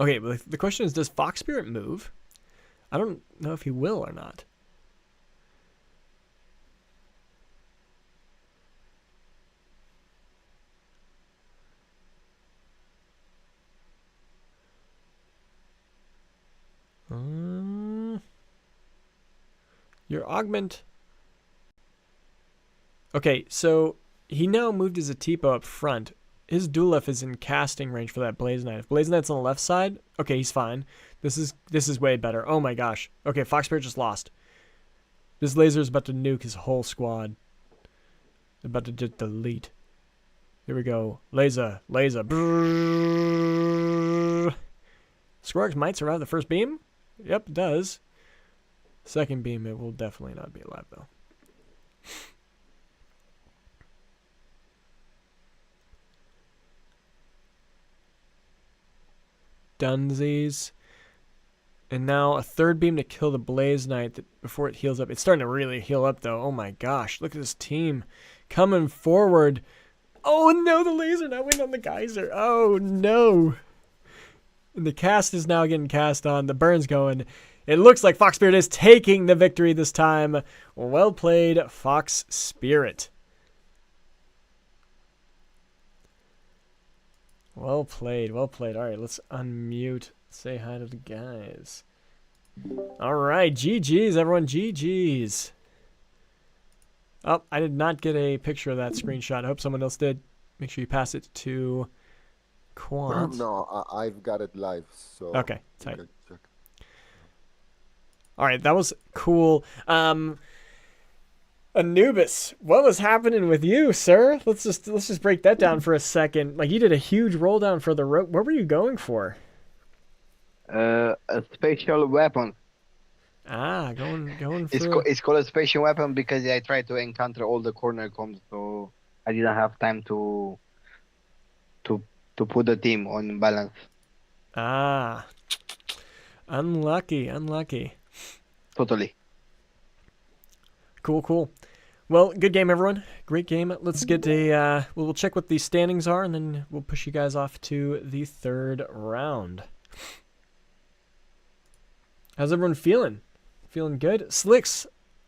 S1: Okay, but the question is, does Fox Spirit move? I don't know if he will or not. Your augment. Okay, so he now moved his Atipo up front. His Dulef is in casting range for that Blaze Knight. If Blaze Knight's on the left side, okay, he's fine. This is way better. Oh my gosh. Okay, Fox Spirit just lost. This laser is about to nuke his whole squad. They're about to just delete. Here we go. Laser. Brrrr. Squarks might survive the first beam? Yep, it does. Second beam, it will definitely not be alive, though. Dunsies. And now a third beam to kill the Blaze Knight before it heals up. It's starting to really heal up, though. Oh my gosh. Look at this team coming forward. Oh no, the laser now went on the geyser. Oh no. And the cast is now getting cast on. The burn's going. It looks like Fox Spirit is taking the victory this time. Well played, Fox Spirit. Well played, well played. All right, let's unmute. Say hi to the guys. All right, GG's, everyone. GG's. Oh, I did not get a picture of that screenshot. I hope someone else did. Make sure you pass it to Quant.
S3: No, I've got it live. So
S1: Okay,
S3: you
S1: tight.
S3: can check.
S1: All right, that was cool. Anubis, what was happening with you, sir? Let's just break that down for a second. Like, you did a huge roll down for the rope. What were you going for?
S4: A special weapon.
S1: Ah, going for.
S4: It's called a special weapon because I tried to encounter all the corner comms, so I didn't have time to put the team on balance.
S1: Ah, unlucky.
S4: Totally.
S1: Cool. Well, good game, everyone. Great game. Let's get a. We'll check what the standings are, and then we'll push you guys off to the third round. How's everyone feeling? Feeling good? Slicks,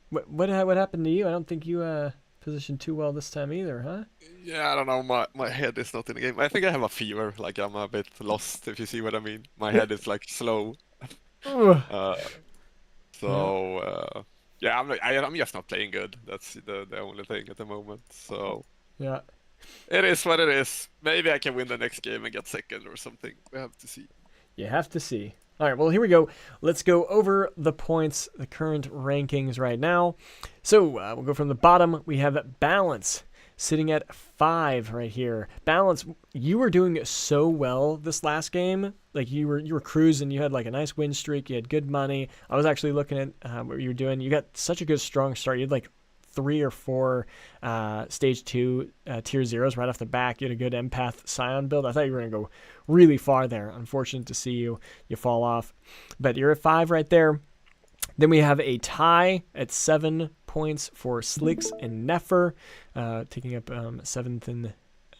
S1: what happened to you? I don't think you positioned too well this time either, huh?
S5: Yeah, I don't know. My head is not in the game. I think I have a fever. Like I'm a bit lost, if you see what I mean. My head is like slow.
S1: Ugh.
S5: Yeah, I'm just not playing good. That's the only thing at the moment. So
S1: Yeah.
S5: it is what it is. Maybe I can win the next game and get second or something. We have to see.
S1: You have to see. All right, well, here we go. Let's go over the points, the current rankings right now. So we'll go from the bottom. We have Balance sitting at 5 right here. Balance, you were doing so well this last game. Like you were cruising. You had like a nice win streak. You had good money. I was actually looking at what you were doing. You got such a good strong start. You had like 3 or 4 stage 2 tier 0s right off the back. You had a good empath scion build. I thought you were going to go really far there. Unfortunate to see you fall off. But you're at 5 right there. Then we have a tie at 7 points for Slicks and Nefer, taking up 7th and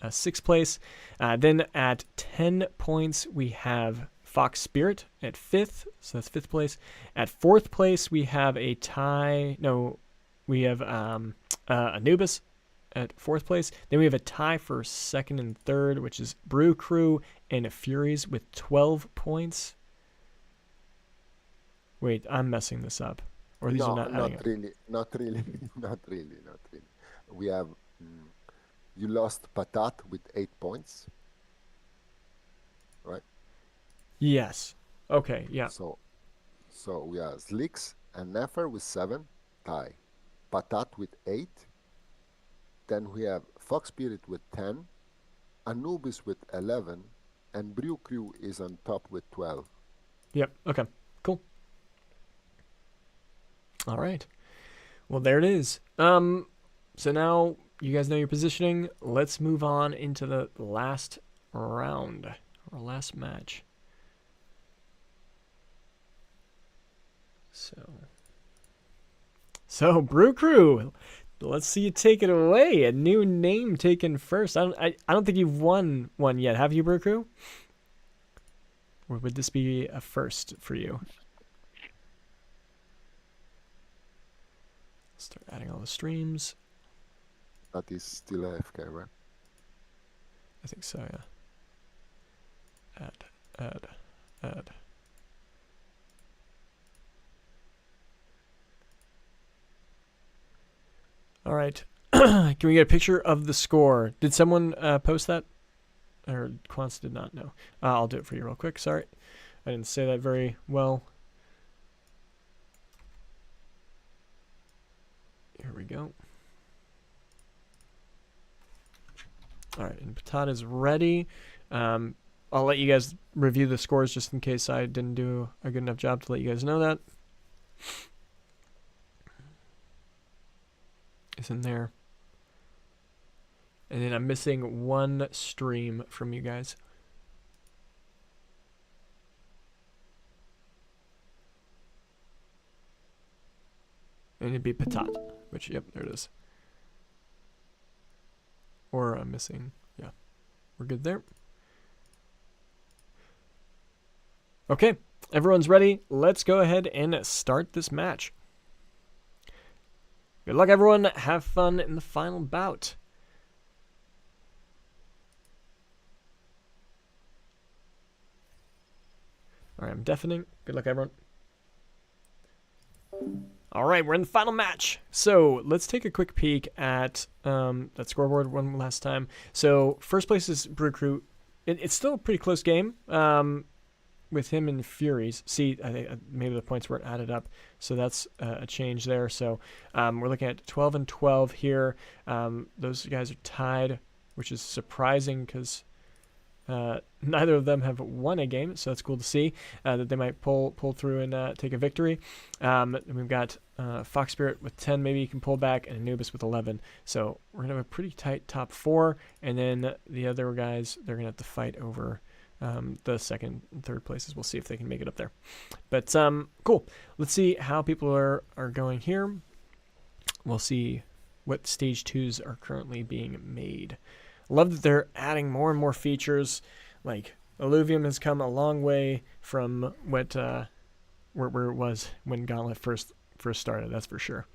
S1: 6th place. Then at 10 points, we have Fox Spirit at 5th, so that's 5th place. At 4th place, we have a tie. No, we have Anubis at 4th place. Then we have a tie for 2nd and 3rd, which is Brew Crew and Furies with 12 points. Wait, I'm messing this up. Or these are not adding up.
S3: Not really. We have you lost Patat with 8 points, right?
S1: Yes. Okay, yeah.
S3: So we have Slicks and Nefer with 7, tie. Patat with 8. Then we have Fox Spirit with 10, Anubis with 11, and Brew Crew is on top with 12.
S1: Yep, okay, cool. All right. Well, there it is. So now you guys know your positioning. Let's move on into the last round, or last match. So Brew Crew, let's see you take it away. A new name taken first. I don't think you've won one yet, have you, Brew Crew? Or would this be a first for you? Start adding all the streams.
S3: That is still AFK, right?
S1: I think so, yeah. Add. All right. Can we get a picture of the score? Did someone post that? Or Quants did not know. I'll do it for you real quick. Sorry. I didn't say that very well. Here we go. All right, and Patat is ready. I'll let you guys review the scores just in case I didn't do a good enough job to let you guys know that. It's in there. And then I'm missing one stream from you guys. And it'd be Patat, which, yep, there it is. Or I'm missing, yeah. We're good there. Okay, everyone's ready. Let's go ahead and start this match. Good luck, everyone. Have fun in the final bout. All right, I'm deafening. Good luck, everyone. All right, we're in the final match. So let's take a quick peek at that scoreboard one last time. So first place is Brew Crew. It's still a pretty close game with him and Furies. See, I think maybe the points weren't added up, so that's a change there. So we're looking at 12 and 12 here. Those guys are tied, which is surprising because neither of them have won a game, so that's cool to see that they might pull through and take a victory. We've got Fox Spirit with 10, maybe he can pull back, and Anubis with 11. So we're gonna have a pretty tight top 4, and then the other guys, they're gonna have to fight over the second and third places. We'll see if they can make it up there. But cool. Let's see how people are going here. We'll see what stage 2s are currently being made. Love that they're adding more and more features. Like Illuvium has come a long way from what where it was when Gauntlet first started. That's for sure.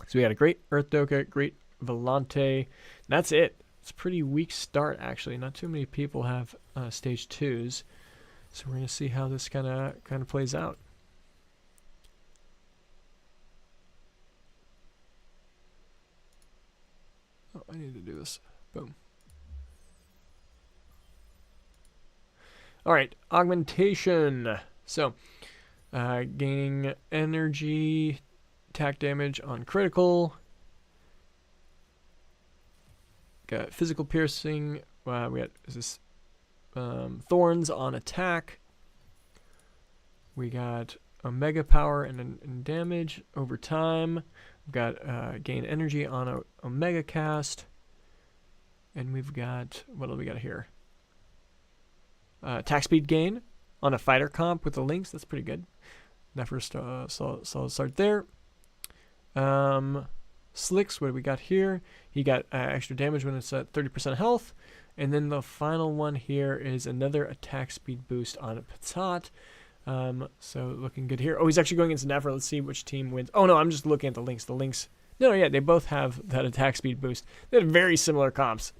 S1: So we got a great Earth Doka, great Volante. That's it. It's a pretty weak start actually. Not too many people have stage 2s. So we're gonna see how this kind of plays out. Oh, I need to do this. Boom. All right, augmentation. So, gaining energy, attack damage on critical. Got physical piercing. We got thorns on attack. We got Omega power and damage over time. We've got gain energy on Omega cast. And we've got, what do we got here? Attack speed gain on a fighter comp with the links. That's pretty good. That first solid start there. Slicks, what do we got here? He got extra damage when it's at 30% health. And then the final one here is another attack speed boost on Patat. So looking good here. Oh, he's actually going against Nefer. Let's see which team wins. Oh, no, I'm just looking at the links. The links. No, yeah, they both have that attack speed boost. They had very similar comps.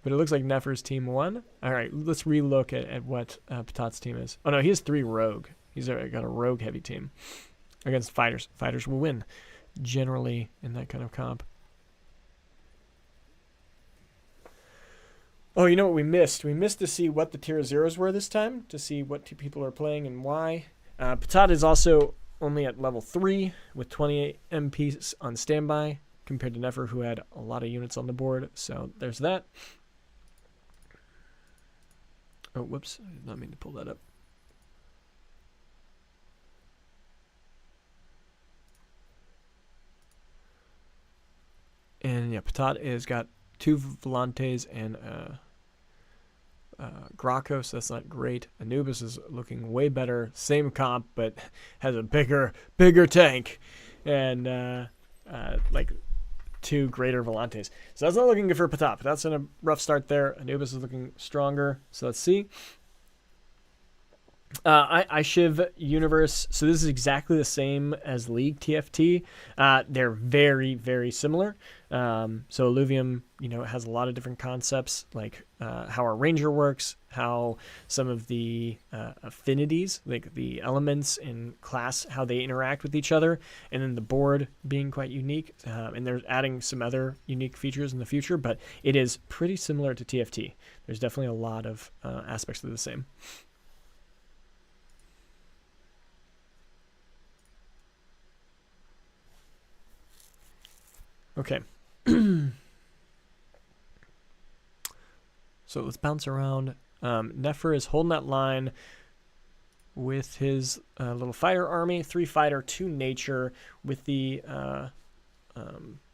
S1: But it looks like Nefer's team won. All right, let's relook at what Patat's team is. Oh, no, he has 3 rogue. He's got a rogue heavy team against fighters. Fighters will win generally in that kind of comp. Oh, you know what we missed? We missed to see what the tier 0s were this time, to see what two people are playing and why. Patat is also only at level 3 with 28 MPs on standby compared to Nefer, who had a lot of units on the board. So there's that. Oh, whoops. I did not mean to pull that up. And yeah, Patat has got 2 Volantes and Graco, so that's not great. Anubis is looking way better. Same comp, but has a bigger tank. And like 2 greater Volantes. So that's not looking good for Patat. That's in a rough start there. Anubis is looking stronger. So let's see. iShiv Universe. So this is exactly the same as League TFT. They're very, very similar. So Illuvium, has a lot of different concepts, like how our Ranger works, how some of the affinities, like the elements in class, how they interact with each other, and then the board being quite unique. And they're adding some other unique features in the future, but it is pretty similar to TFT. There's definitely a lot of aspects that are the same. Okay. So let's bounce around. Nefer is holding that line with his little fighter army. 3 fighter, 2 nature with the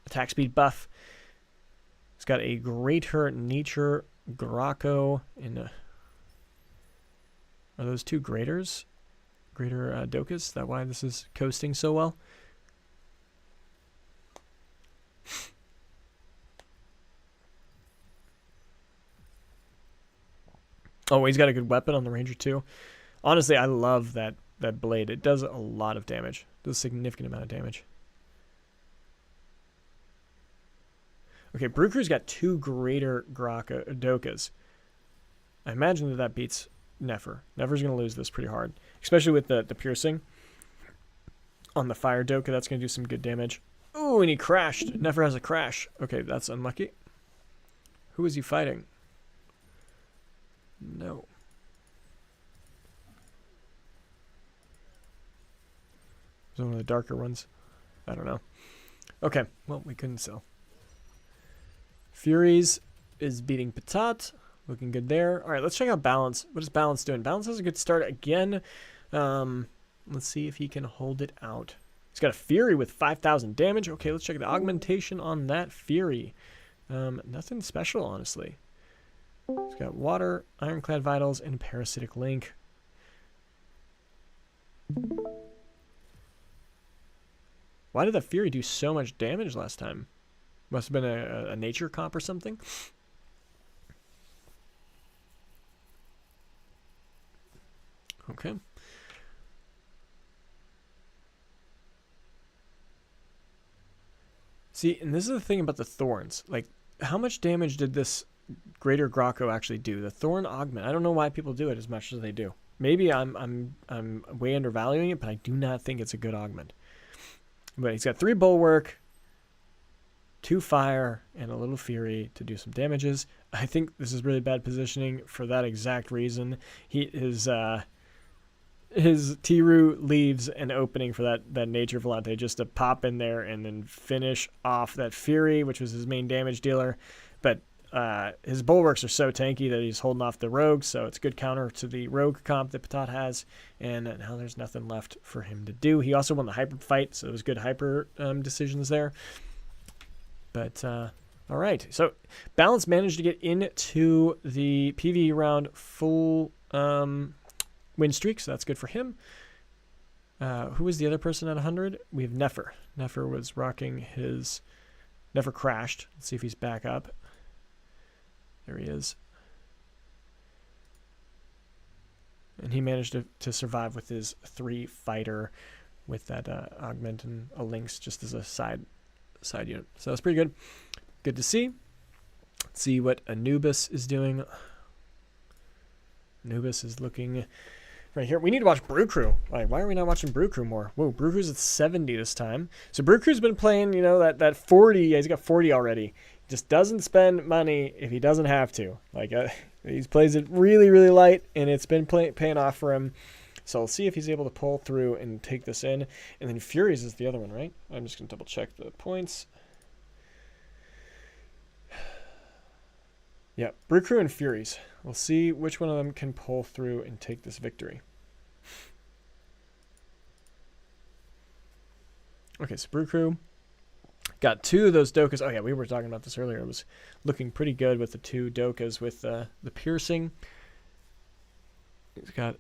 S1: attack speed buff. He's got a greater nature Graco in a... Are those 2 graders? Greater Dokas? Is that why this is coasting so well? Oh, he's got a good weapon on the Ranger too. Honestly, I love that blade. It does a lot of damage. It does a significant amount of damage. Okay, Brooker's got 2 greater Dokas. I imagine that beats Nefer. Nefer's going to lose this pretty hard, especially with the piercing on the fire Doka. That's going to do some good damage. Ooh, and he crashed. Nefer has a crash. Okay, that's unlucky. Who is he fighting? No. Is it one of the darker ones? I don't know. Okay, well, we couldn't sell. Furies is beating Patat. Looking good there. All right, let's check out Balance. What is Balance doing? Balance has a good start again. Let's see if he can hold it out. He's got a Fury with 5,000 damage. Okay, let's check the augmentation on that Fury. Nothing special, honestly. He's got Water, Ironclad Vitals, and Parasitic Link. Why did the Fury do so much damage last time? Must have been a nature comp or something. Okay. See, and this is the thing about the Thorns. Like, how much damage did this Greater Graco actually do? The Thorn Augment. I don't know why people do it as much as they do. Maybe I'm way undervaluing it, but I do not think it's a good augment. But he's got 3 Bulwark, 2 Fire, and a little Fury to do some damages. I think this is really bad positioning for that exact reason. His Tiru leaves an opening for that Nature Volante just to pop in there and then finish off that Fury, which was his main damage dealer. But his Bulwarks are so tanky that he's holding off the Rogue, so it's a good counter to the Rogue comp that Patat has. And now there's nothing left for him to do. He also won the Hyper fight, so it was good Hyper decisions there. But, all right. So Balance managed to get into the PvE round full win streak, so that's good for him. Who was the other person at 100? We have Nefer. Nefer was rocking his... Nefer crashed. Let's see if he's back up. There he is. And he managed to survive with his 3 fighter with that augment and a Lynx just as a side unit. So that's pretty good. Good to see. Let's see what Anubis is doing. Anubis is looking right here. We need to watch Brew Crew. Like, why are we not watching Brew Crew more? Whoa, Brew Crew's at 70 this time. So Brew Crew's been playing, you know, that 40. Yeah, he's got 40 already. Just doesn't spend money if he doesn't have to. Like, he plays it really, really light, and it's been paying off for him. So we'll see if he's able to pull through and take this in. And then Furies is the other one, right? I'm just going to double check the points. Yeah, Brew Crew and Furies. We'll see which one of them can pull through and take this victory. Okay, so Brew Crew got 2 of those Dokas. Oh yeah, we were talking about this earlier. It was looking pretty good with the 2 Dokas with the piercing. He's got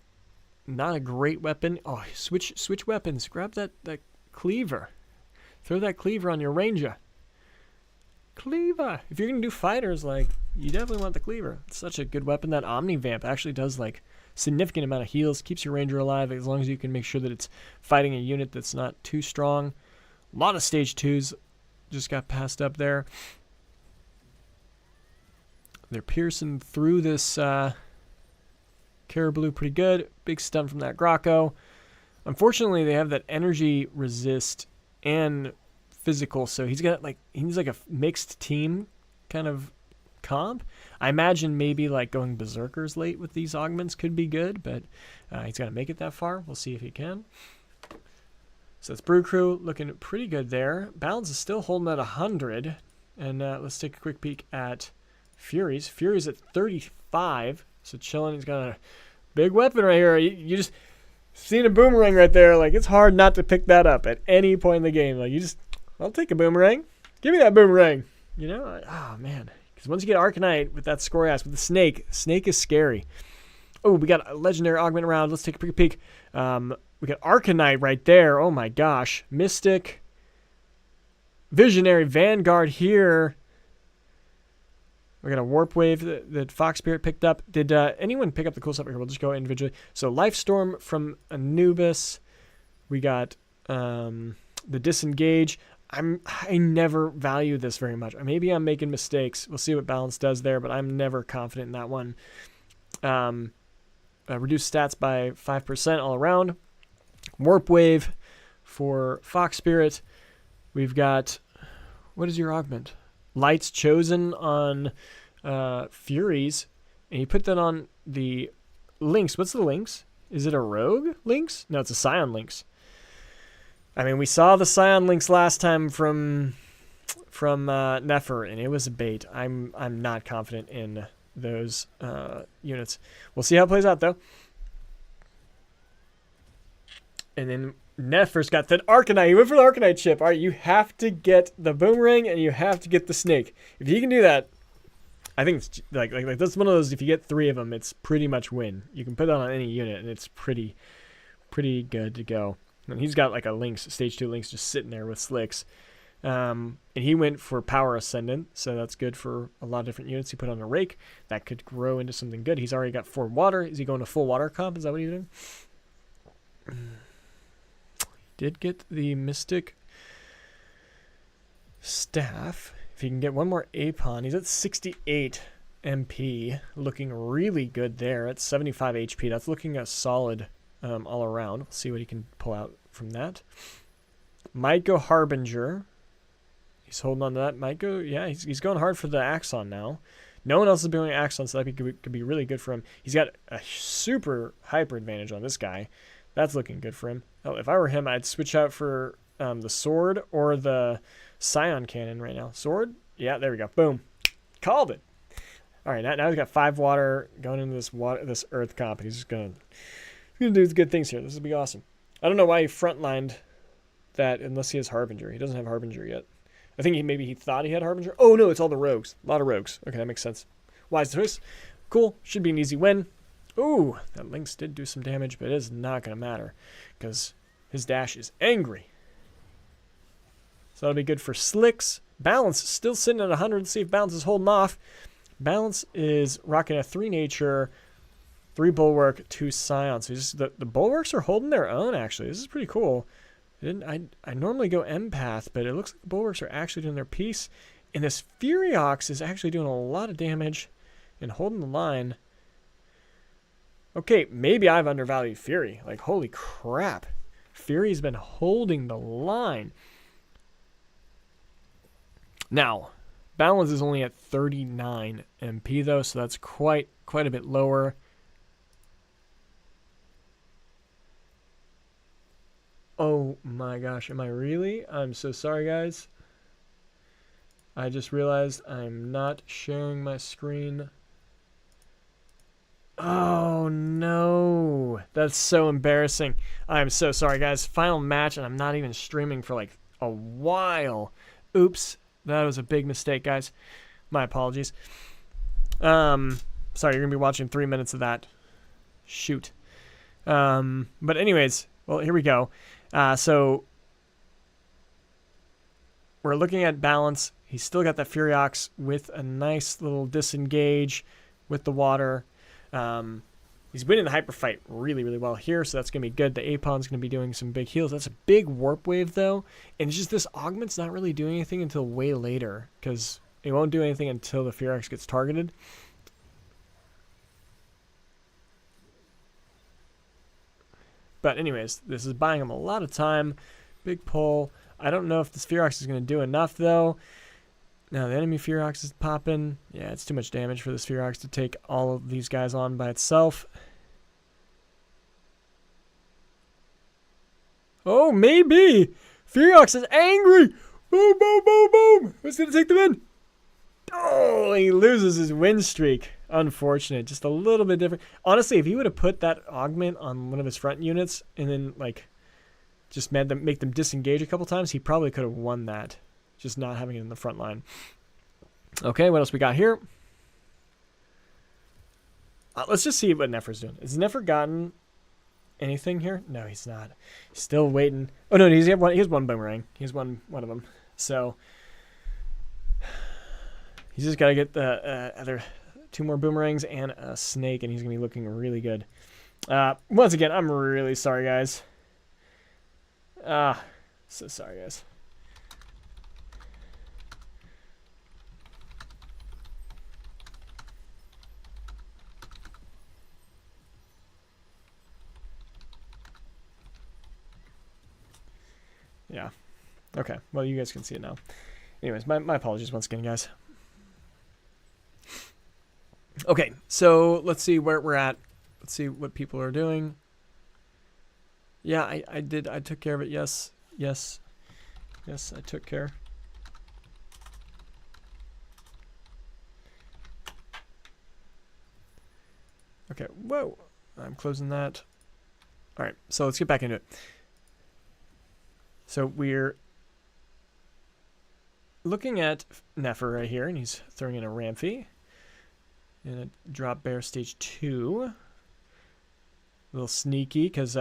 S1: not a great weapon. Oh, switch weapons. Grab that cleaver. Throw that cleaver on your Ranger. Cleaver. If you're gonna do fighters, like, you definitely want the cleaver. It's such a good weapon. That Omni Vamp actually does like significant amount of heals, keeps your Ranger alive as long as you can make sure that it's fighting a unit that's not too strong. A lot of stage 2s just got passed up there. They're piercing through this Caribou pretty good. Big stun from that Grocko. Unfortunately, they have that energy resist and physical, so he's like a mixed team kind of comp. I imagine maybe like going berserkers late with these augments could be good, but he's got to make it that far. We'll see if he can. So it's Brew Crew looking pretty good there. Balance is still holding at 100, and let's take a quick peek at Furies. Furies at 35, so chilling. He's got a big weapon right here. You just seen a boomerang right there. Like, it's hard not to pick that up at any point in the game. Like, I'll take a boomerang. Give me that boomerang. You know? Oh, man. Because once you get Arcanite with that Scoriax, with the Snake is scary. Oh, we got a Legendary Augment around. Let's take a quick peek. We got Arcanite right there. Oh, my gosh. Mystic. Visionary Vanguard here. We got a Warp Wave that Fox Spirit picked up. Did anyone pick up the cool stuff here? We'll just go individually. So Life Storm from Anubis. We got the Disengage. I never value this very much. Maybe I'm making mistakes. We'll see what Balance does there, but I'm never confident in that one. Reduce stats by 5% all around. Warp Wave for Fox Spirit. We've got, what is your augment? Lights Chosen on Furies, and you put that on the Lynx. What's the Lynx? Is it a Rogue Lynx? No, it's a Scion Lynx. I mean, we saw the Scion Lynx last time from Nefer, and it was a bait. I'm not confident in those units. We'll see how it plays out, though. And then Nefer's got that Arcanite. He went for the Arcanite chip. All right, you have to get the Boomerang and you have to get the Snake. If you can do that, I think it's like that's one of those. If you get 3 of them, it's pretty much win. You can put that on any unit, and it's pretty good to go. And he's got like a Lynx, stage 2 Lynx, just sitting there with Slicks. And he went for Power Ascendant, so that's good for a lot of different units. He put on a Rake. That could grow into something good. He's already got 4 water. Is he going to full water comp? Is that what he's doing? Did get the Mystic Staff. If he can get one more Apon, he's at 68 MP, looking really good there at 75 HP. That's looking a solid all around. We'll see what he can pull out from that. Might go Harbinger. He's holding on to that. Might go, yeah, he's going hard for the Axon now. No one else is building Axon, so that could be really good for him. He's got a super hyper advantage on this guy. That's looking good for him. Oh, if I were him, I'd switch out for the Sword or the Scion Cannon right now. Sword? Yeah, there we go. Boom. Called it. All right, now he's got 5 water going into this Earth comp. He's just gonna do good things here. This will be awesome. I don't know why he frontlined that unless he has Harbinger. He doesn't have Harbinger yet. I think maybe he thought he had Harbinger. Oh, no, it's all the rogues. A lot of rogues. Okay, that makes sense. Wise choice. Cool. Should be an easy win. Ooh, that Lynx did do some damage, but it is not going to matter because his dash is angry. So that'll be good for Slicks. Balance still sitting at 100. Let's see if Balance is holding off. Balance is rocking a 3 Nature, 3 Bulwark, 2 Scion. So the Bulwarks are holding their own, actually. This is pretty cool. I normally go Empath, but it looks like the Bulwarks are actually doing their piece. And this Furiox is actually doing a lot of damage and holding the line. Okay, maybe I've undervalued Fury. Like, holy crap. Fury's been holding the line. Now, Balance is only at 39 MP, though, so that's quite a bit lower. Oh my gosh, am I really? I'm so sorry, guys. I just realized I'm not sharing my screen. Oh no, that's so embarrassing. I'm so sorry, guys. Final match, and I'm not even streaming for like a while. Oops, that was a big mistake, guys. My apologies. Sorry, you're gonna be watching 3 minutes of that. Shoot. But anyways, well, here we go. So we're looking at Balance. He's still got that Furiox with a nice little disengage with the water. He's winning the hyper fight really, really well here, so that's going to be good. The Apon's going to be doing some big heals. That's a big Warp Wave, though. And it's just this Augment's not really doing anything until way later, because it won't do anything until the Furiox gets targeted. But anyways, this is buying him a lot of time. Big pull. I don't know if the Spherox is going to do enough, though. Now, the enemy Spherox is popping. Yeah, it's too much damage for the Spherox to take all of these guys on by itself. Oh, maybe! Spherox is angry! Boom, boom, boom, boom! Who's going to take them in? Oh, he loses his win streak. Unfortunate. Just a little bit different. Honestly, if he would have put that augment on one of his front units and then, like, just make them disengage a couple times, he probably could have won that. Just not having it in the front line. Okay, what else we got here? Let's just see what Nefer's doing. Has Nefer gotten anything here? No, he's not. He's still waiting. Oh, no, he has one boomerang. He has one of them. So he's just got to get the other 2 more boomerangs and a snake, and he's going to be looking really good. Once again, I'm really sorry, guys. So sorry, guys. Yeah. Okay. Well, you guys can see it now. Anyways, my apologies once again, guys. Okay, so let's see where we're at. Let's see what people are doing. Yeah, I did. I took care of it. Yes. Yes. Yes, I took care. Okay. Whoa. I'm closing that. All right. So let's get back into it. So we're looking at Nefer right here, and he's throwing in a Ramphie and a drop bear stage 2. A little sneaky because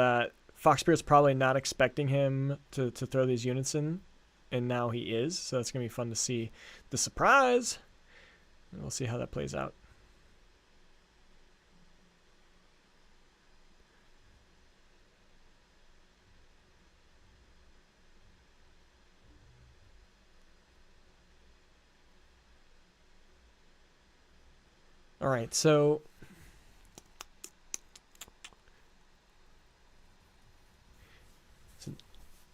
S1: Fox Spirit's probably not expecting him to throw these units in, and now he is. So it's going to be fun to see the surprise. And we'll see how that plays out. All right, so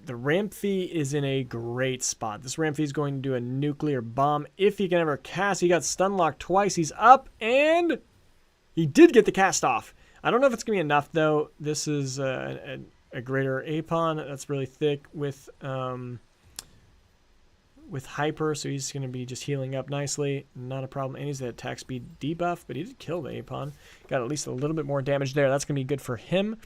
S1: the Ramphie is in a great spot. This Ramphie is going to do a nuclear bomb if he can ever cast. He got stun locked twice. He's up, and he did get the cast off. I don't know if it's going to be enough, though. This is a greater Apon that's really thick with Hyper, so he's going to be just healing up nicely. Not a problem. And he's the attack speed debuff, but he did kill the Apon. Got at least a little bit more damage there. That's going to be good for him.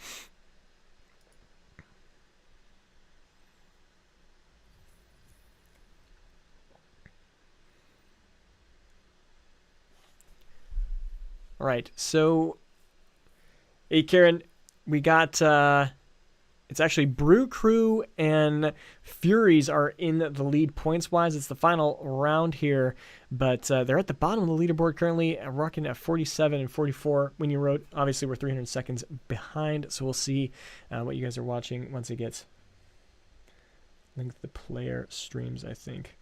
S1: All right, so hey, Karen, we got... It's actually Brew Crew and Furies are in the lead points-wise. It's the final round here, but they're at the bottom of the leaderboard currently, rocking at 47 and 44 when you wrote. Obviously, we're 300 seconds behind, so we'll see what you guys are watching once it gets linked to the player streams, I think.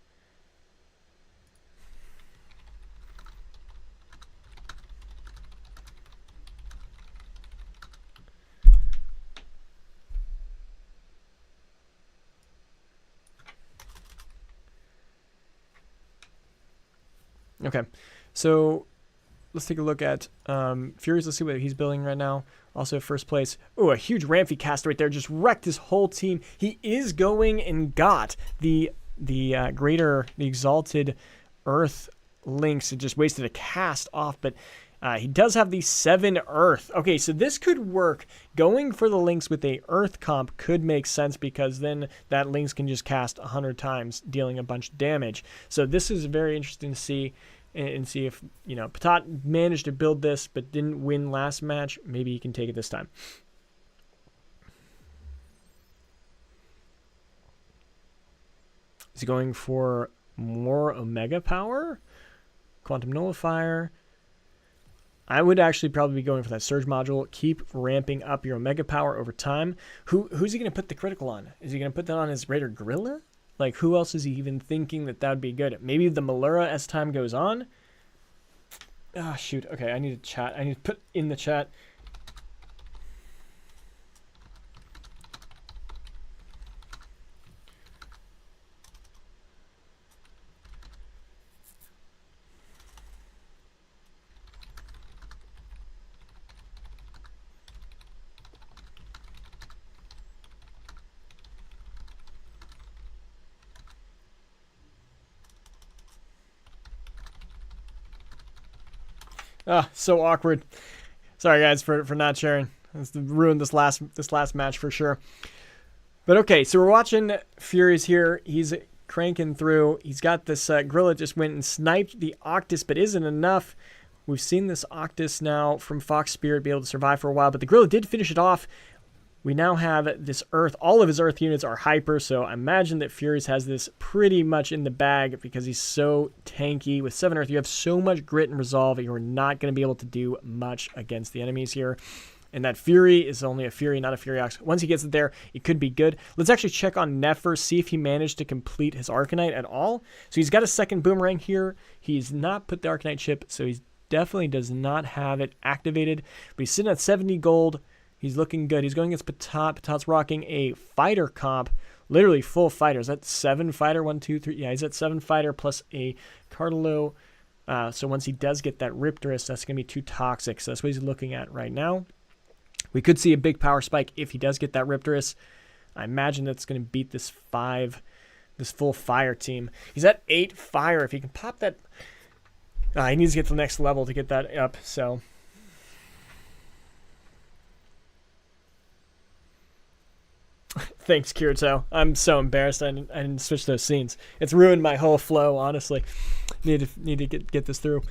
S1: Okay, so let's take a look at Furies. Let's see what he's building right now. Also first place. Oh, a huge Ramphie cast right there. Just wrecked his whole team. He is going and got the Exalted Earth links. It just wasted a cast off, but he does have the 7 Earth. Okay, so this could work. Going for the links with a Earth comp could make sense because then that links can just cast 100 times, dealing a bunch of damage. So this is very interesting to see and see if, you know, Patat managed to build this but didn't win last match. Maybe he can take it this time. Is he going for more Omega power? Quantum Nullifier. I would actually probably be going for that Surge module. Keep ramping up your Omega power over time. Who's he going to put the critical on? Is he going to put that on his Raider Gorilla? Like, who else is he even thinking that would be good? Maybe the Malura as time goes on? Ah, shoot. Okay, I need to chat. I need to put in the chat. Ah, so awkward. Sorry guys for not sharing. It's ruined this last match for sure. But okay, so we're watching Furies here. He's cranking through. He's got this gorilla just went and sniped the Octus, but isn't enough. We've seen this Octus now from Fox Spirit be able to survive for a while, but the gorilla did finish it off. We now have this Earth. All of his Earth units are hyper, so I imagine that Furies has this pretty much in the bag because he's so tanky. With 7 Earth, you have so much grit and resolve, you are not going to be able to do much against the enemies here. And that Fury is only a Fury, not a Furiox. Once he gets it there, it could be good. Let's actually check on Nefer, see if he managed to complete his Arcanite at all. So he's got a second Boomerang here. He's not put the Arcanite chip, so he definitely does not have it activated. But he's sitting at 70 gold. He's looking good. He's going against Patat. Patat's rocking a fighter comp. Literally full fighter. Is that 7 fighter? 1, 2, 3. Yeah, he's at 7 fighter plus a Cardillo. So once he does get that Riptorus, that's going to be too toxic. So that's what he's looking at right now. We could see a big power spike if he does get that Riptorus. I imagine that's going to beat this full fire team. He's at 8 fire. If he can pop that... he needs to get to the next level to get that up, so... Thanks, Kirito. I'm so embarrassed I didn't switch those scenes. It's ruined my whole flow, honestly. Need to get this through.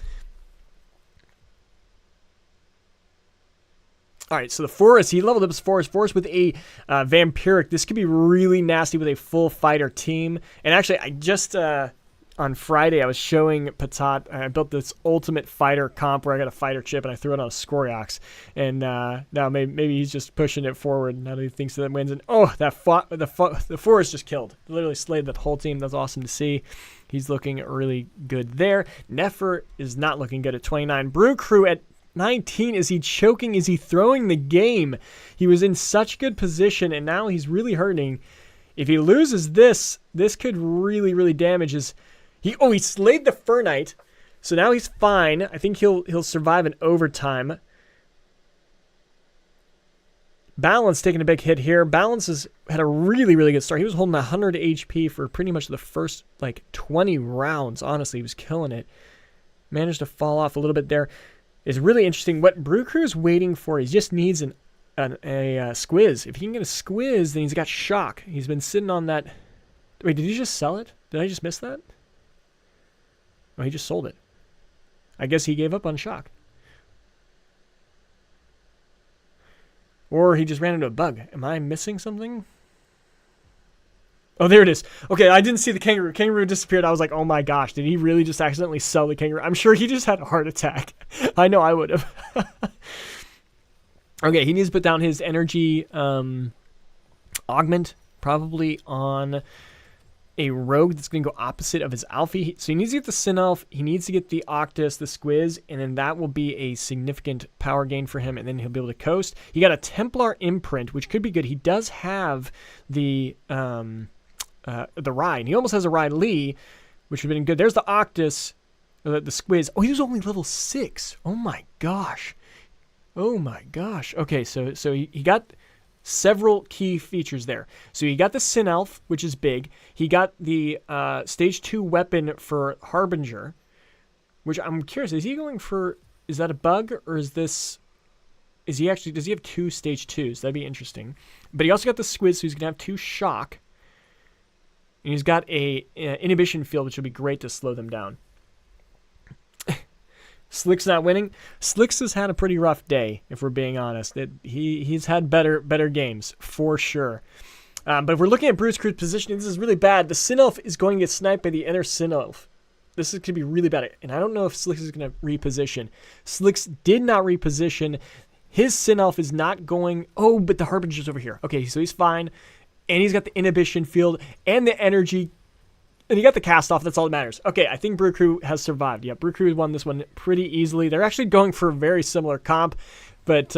S1: All right, so the Forest, he leveled up his Forest. Forest with a Vampiric. This could be really nasty with a full fighter team. And actually, I just, on Friday, I was showing Patat. I built this ultimate fighter comp where I got a fighter chip and I threw it on a Scoriox. And now maybe he's just pushing it forward now that he thinks that wins. And oh, the Forest just killed. Literally slayed that whole team. That's awesome to see. He's looking really good there. Nefer is not looking good at 29. Brew Crew at 19. Is he choking? Is he throwing the game? He was in such good position, and now he's really hurting. If he loses this could really, really damage his... He slayed the Fernite, so now he's fine. I think he'll survive an overtime. Balance taking a big hit here. Balance had a really, really good start. He was holding 100 HP for pretty much the first, 20 rounds. Honestly, he was killing it. Managed to fall off a little bit there. It's really interesting. What Brew Crew is waiting for, he just needs a squiz. If he can get a squiz, then he's got shock. He's been sitting on that. Wait, did he just sell it? Did I just miss that? Oh, he just sold it. I guess he gave up on shock. Or he just ran into a bug. Am I missing something? Oh, there it is. Okay, I didn't see the kangaroo. Kangaroo disappeared. I was like, oh my gosh, did he really just accidentally sell the kangaroo? I'm sure he just had a heart attack. I know I would have. Okay, he needs to put down his energy augment, probably on a rogue that's going to go opposite of his Alfie. So he needs to get the Sinelf, he needs to get the Octus, the Squiz, and then that will be a significant power gain for him, and then he'll be able to coast. He got a Templar imprint, which could be good. He does have the Ride. He almost has a Ride Lee, which would have been good. There's the Octus, the Squiz. Oh, he was only level 6. Oh my gosh. Oh my gosh. Okay, so he got several key features there. So he got the Sinelf, which is big. He got the stage 2 weapon for Harbinger, which I'm curious, is he going for, is that a bug, or does he have 2 stage 2s? That'd be interesting. But he also got the Squiz, so he's going to have 2 shock. And he's got a inhibition field, which would be great to slow them down. Slick's not winning. Slicks has had a pretty rough day, if we're being honest. He's had better games, for sure. But if we're looking at Bruce Crew's positioning, this is really bad. The Sinelf is going to get sniped by the inner Sinelf. This is going to be really bad. And I don't know if Slicks is going to reposition. Slicks did not reposition. His Sinelf is not going... Oh, but the Harbinger's over here. Okay, so he's fine. And he's got the inhibition field and the energy. And he got the cast off. That's all that matters. Okay, I think Brew Crew has survived. Yeah, Brew Crew has won this one pretty easily. They're actually going for a very similar comp. But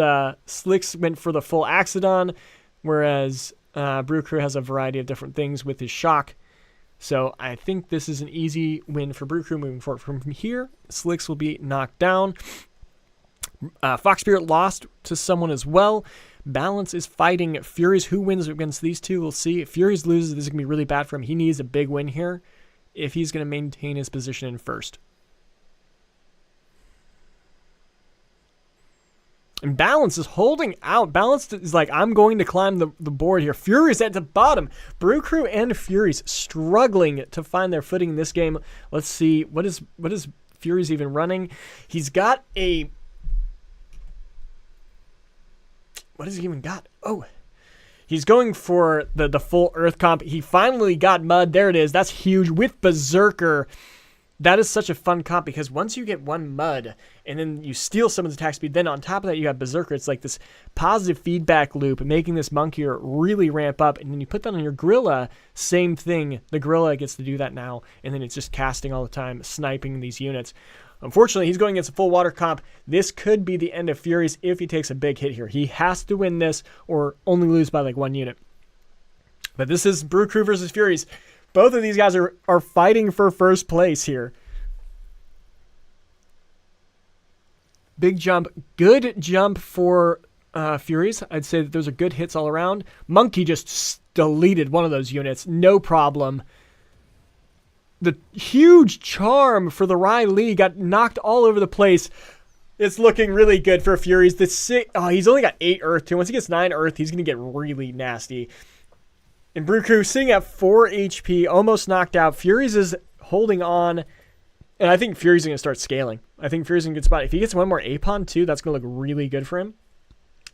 S1: Slicks went for the full Axodon, whereas Brew Crew has a variety of different things with his shock. So I think this is an easy win for Brew Crew moving forward. From here, Slicks will be knocked down. Fox Spirit lost to someone as well. Balance is fighting Furies. Who wins against these two? We'll see. If Furies loses, this is going to be really bad for him. He needs a big win here if he's going to maintain his position in first. And Balance is holding out. Balance is like, I'm going to climb the board here. Fury's at the bottom. Brew Crew and Fury's struggling to find their footing in this game. Let's see. What is Fury's even running? He's got a... What has he even got? Oh, he's going for the full Earth comp. He finally got Mud. There it is. That's huge. With Berserker. That is such a fun comp because once you get one Mud and then you steal someone's attack speed, then on top of that you got Berserker. It's like this positive feedback loop, making this monkey really ramp up. And then you put that on your Gorilla, same thing. The Gorilla gets to do that now, and then it's just casting all the time, sniping these units. Unfortunately, he's going against a full water comp. This could be the end of Fury's if he takes a big hit here. He has to win this or only lose by like 1 unit. But this is Brew Crew versus Fury's. Both of these guys are fighting for first place here. Big jump. Good jump for Fury's. I'd say that those are good hits all around. Monkey just deleted one of those units. No problem. The huge charm for the Riley got knocked all over the place. It's looking really good for Fury's. He's only got 8 Earth too. Once he gets 9 Earth, he's going to get really nasty. And Brew Crew sitting at 4 HP, almost knocked out. Fury's is holding on, and I think Fury's going to start scaling. I think Fury's in a good spot. If he gets one more Apon too, that's going to look really good for him.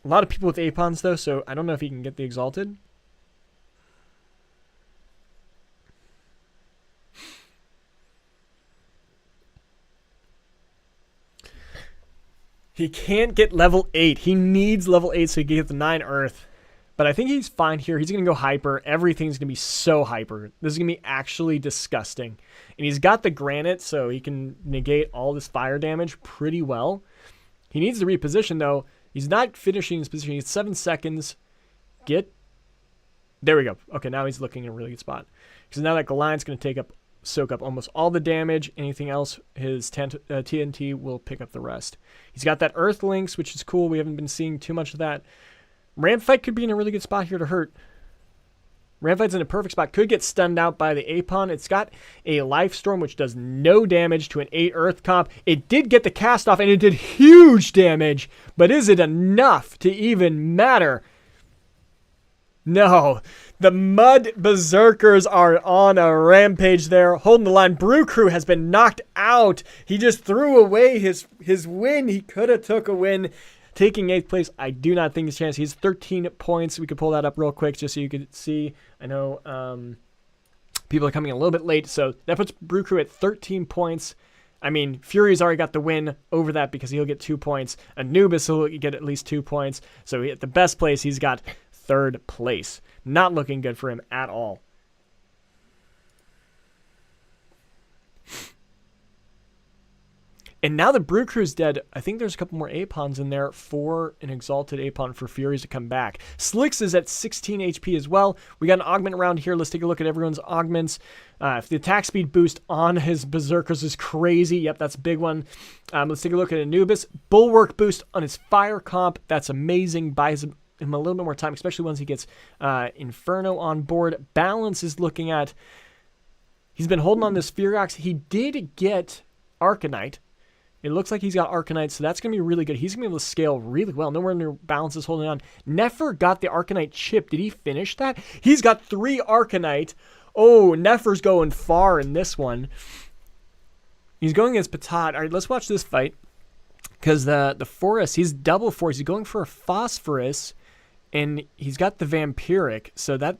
S1: A lot of people with Apons though, so I don't know if he can get the Exalted. He can't get level 8. He needs level 8 so he can get the 9 Earth. But I think he's fine here. He's going to go hyper. Everything's going to be so hyper. This is going to be actually disgusting. And he's got the granite, so he can negate all this fire damage pretty well. He needs to reposition, though. He's not finishing his position. He has 7 seconds. There we go. Okay, now he's looking in a really good spot. Because now that Goliath's going to soak up almost all the damage. Anything else, his TNT will pick up the rest. He's got that Earth Links, which is cool. We haven't been seeing too much of that. Ramfight could be in a really good spot here to hurt. Ramfight's in a perfect spot. Could get stunned out by the Apon. It's got a Life Storm, which does no damage to an 8 Earth comp. It did get the cast off, and it did huge damage. But is it enough to even matter? No. The Mud Berserkers are on a rampage there, holding the line. Brew Crew has been knocked out. He just threw away his win. He could have took a win. Taking 8th place, I do not think his chance. He's 13 points. We could pull that up real quick just so you could see. I know people are coming a little bit late, so that puts Brew Crew at 13 points. I mean, Fury's already got the win over that because he'll get 2 points. Anubis will get at least 2 points. So at the best place, he's got 3rd place. Not looking good for him at all. And now that Brew Crew's dead, I think there's a couple more Apons in there for an Exalted Apon for Furies to come back. Slicks is at 16 HP as well. We got an augment around here. Let's take a look at everyone's augments. If the attack speed boost on his Berserkers is crazy. Yep, that's a big one. Let's take a look at Anubis. Bulwark boost on his fire comp. That's amazing. Buys him a little bit more time, especially once he gets Inferno on board. Balance is looking at... He's been holding on this Fearox. He did get Arcanite. It looks like he's got Arcanite, so that's going to be really good. He's going to be able to scale really well. Nowhere near Balance is holding on. Nefer got the Arcanite chip. Did he finish that? He's got 3 Arcanite. Oh, Nefer's going far in this one. He's going against Patat. All right, let's watch this fight. Because the Forest, he's double Forest. He's going for a Phosphorus, and he's got the Vampiric. So the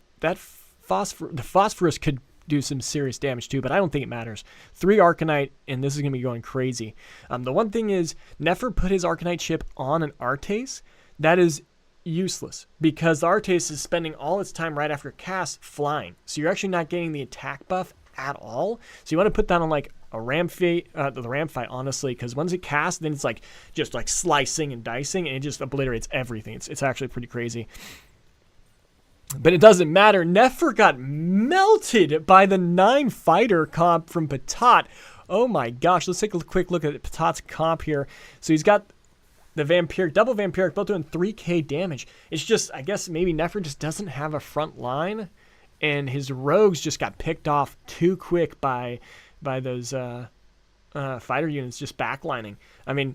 S1: Phosphorus could do some serious damage too, but I don't think it matters. 3 Arcanite, and this is going to be going crazy. The one thing is, Nefer put his Arcanite chip on an Artase. That is useless, because the Artase is spending all its time right after cast flying. So you're actually not getting the attack buff at all. So you want to put that on like a Ramfight, the Ramfight, honestly, because once it casts, then it's like just like slicing and dicing, and it just obliterates everything. It's actually pretty crazy. But it doesn't matter. Nefer got melted by the 9 fighter comp from Patat. Oh my gosh. Let's take a quick look at Patat's comp here. So he's got the Vampiric, double Vampiric, both doing 3k damage. It's just, I guess maybe Nefer just doesn't have a front line, and his rogues just got picked off too quick by those fighter units just backlining. I mean,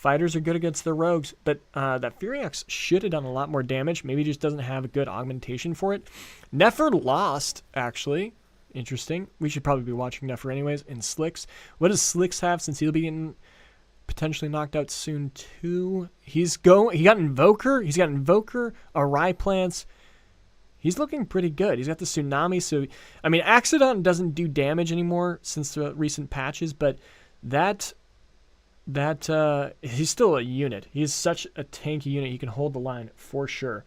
S1: Fighters are good against the rogues, but that Furiax should have done a lot more damage. Maybe he just doesn't have a good augmentation for it. Nefer lost, actually. Interesting. We should probably be watching Nefer anyways. And Slicks. What does Slicks have since he'll be getting potentially knocked out soon too? He got Invoker. He's got Invoker, Arai Plants. He's looking pretty good. He's got the Tsunami. So, I mean, Axodon doesn't do damage anymore since the recent patches, but that he's still a unit. He's such a tanky unit. He can hold the line for sure.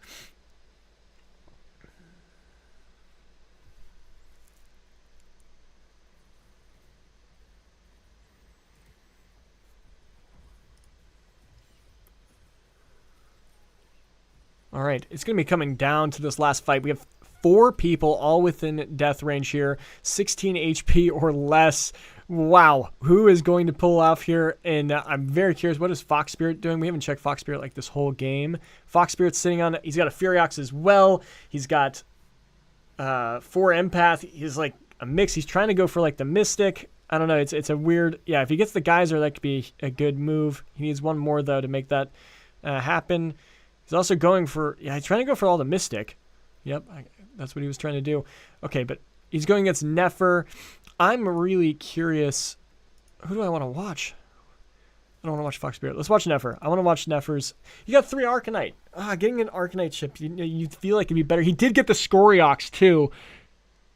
S1: All right, it's going to be coming down to this last fight. We have 4 people all within death range here, 16 HP or less. Wow, who is going to pull off here? And I'm very curious, what is Fox Spirit doing? We haven't checked Fox Spirit like this whole game. Fox Spirit's sitting on, he's got a Furiox as well. He's got 4 Empath. He's like a mix. He's trying to go for like the Mystic. I don't know, it's a weird, yeah, if he gets the Geyser, that could be a good move. He needs one more though to make that happen. He's also going for, yeah, he's trying to go for all the Mystic. Yep, that's what he was trying to do. Okay, but he's going against Nefer. I'm really curious. Who do I want to watch? I don't want to watch Fox Spirit. Let's watch Nefer. I want to watch Nefer's. You got 3 Arcanite. Getting an Arcanite ship, you feel like it'd be better. He did get the Scoriox too.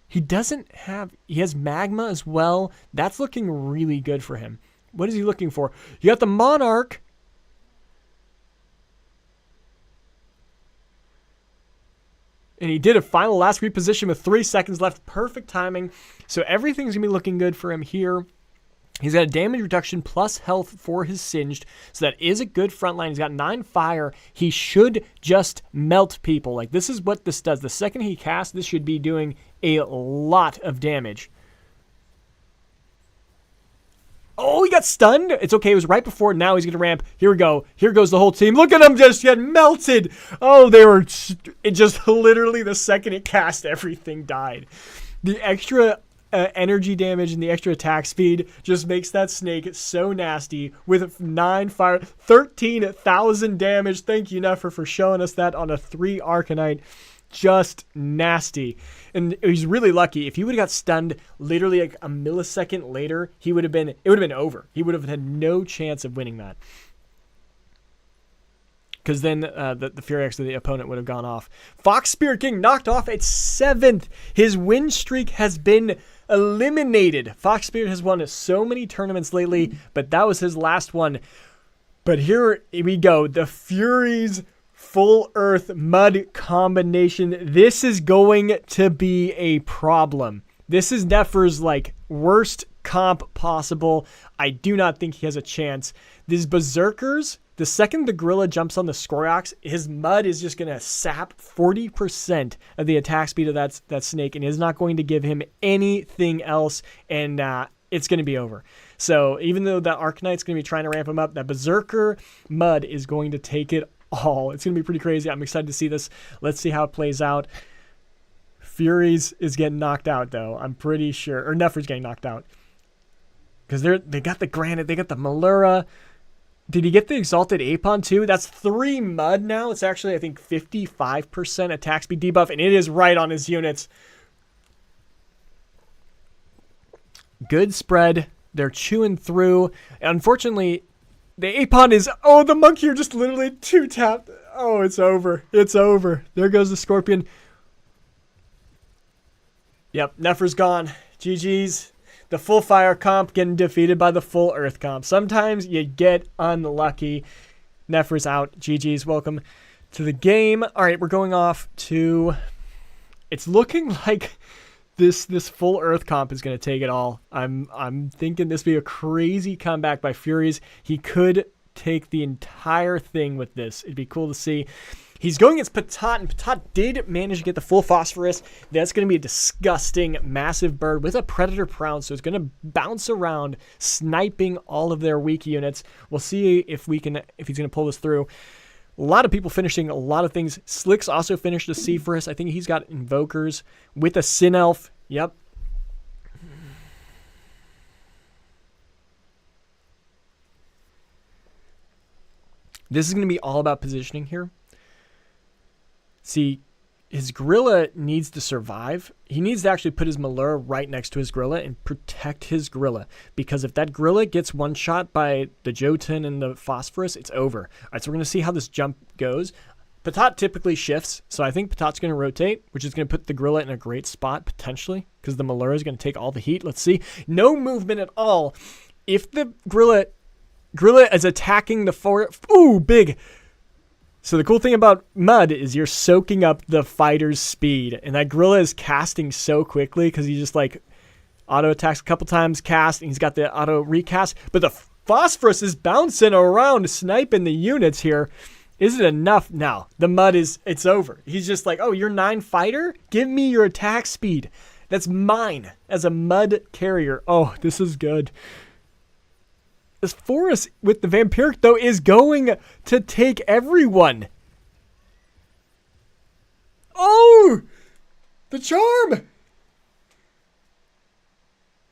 S1: He doesn't have, he has Magma as well. That's looking really good for him. What is he looking for? You got the Monarch. And he did a final last reposition with 3 seconds left. Perfect timing. So everything's going to be looking good for him here. He's got a damage reduction plus health for his Singed. So that is a good front line. He's got 9 fire. He should just melt people. Like, this is what this does. The second he casts, this should be doing a lot of damage. Oh, he got stunned. It's okay. It was right before. Now he's going to ramp. Here we go. Here goes the whole team. Look at him just get melted. Oh, it just literally the second it cast, everything died. The extra energy damage and the extra attack speed just makes that snake so nasty with 9 fire, 13,000 damage. Thank you, Nefer, for showing us that on a 3 Arcanite. Just nasty. And he's really lucky. If he would have got stunned literally like a millisecond later, it would have been over. He would have had no chance of winning that. Because then the Furiox of the opponent would have gone off. Fox Spirit getting knocked off at 7th. His win streak has been eliminated. Fox Spirit has won so many tournaments lately, but that was his last one. But here we go. The Furies Full Earth Mud combination. This is going to be a problem. This is Nefer's like worst comp possible. I do not think he has a chance. These Berserkers, the second the Gorilla jumps on the Scoriox, his Mud is just going to sap 40% of the attack speed of that snake and is not going to give him anything else, and it's going to be over. So even though the Arcanite's going to be trying to ramp him up, that Berserker Mud is going to take it all. It's going to be pretty crazy. I'm excited to see this. Let's see how it plays out. Furies is getting knocked out, though. I'm pretty sure. Or Nefer's getting knocked out. Because they got the Granite. They got the Malura. Did he get the Exalted Apon, too? That's 3 Mud now. It's actually, I think, 55% attack speed debuff. And it is right on his units. Good spread. They're chewing through. Unfortunately, the Apon is... Oh, the Monkey are just literally 2-tapped. Oh, it's over. It's over. There goes the Scorpion. Yep, Nefer's gone. GG's. The full fire comp getting defeated by the full earth comp. Sometimes you get unlucky. Nefer's out. GG's. Welcome to the game. All right, we're going off to... It's looking like this full earth comp is going to take it all. I'm thinking this will be a crazy comeback by Furies. He could take the entire thing with this. It'd be cool to see. He's going against Patat, and Patat did manage to get the full Phosphorus. That's going to be a disgusting, massive bird with a Predator Prounce, so it's going to bounce around, sniping all of their weak units. We'll see if he's going to pull this through. A lot of people finishing a lot of things. Slicks also finished a Sephorus. I think he's got Invokers with a Sin Elf. Yep. This is going to be all about positioning here. See, his gorilla needs to survive. He needs to actually put his Malura right next to his gorilla and protect his gorilla. Because if that gorilla gets one shot by the Jotun and the Phosphorus, it's over. All right, so we're going to see how this jump goes. Patat typically shifts, so I think Patat's going to rotate, which is going to put the gorilla in a great spot, potentially, because the Malura is going to take all the heat. Let's see. No movement at all. If the gorilla is attacking the forest... Ooh, big... So the cool thing about Mud is you're soaking up the fighter's speed. And that gorilla is casting so quickly because he just like auto attacks a couple times, cast, and he's got the auto recast. But the Phosphorus is bouncing around, sniping the units here. Is it enough? Now, the Mud it's over. He's just like, oh, you're 9 fighter? Give me your attack speed. That's mine as a Mud carrier. Oh, this is good. This forest with the Vampiric, though, is going to take everyone. Oh! The charm!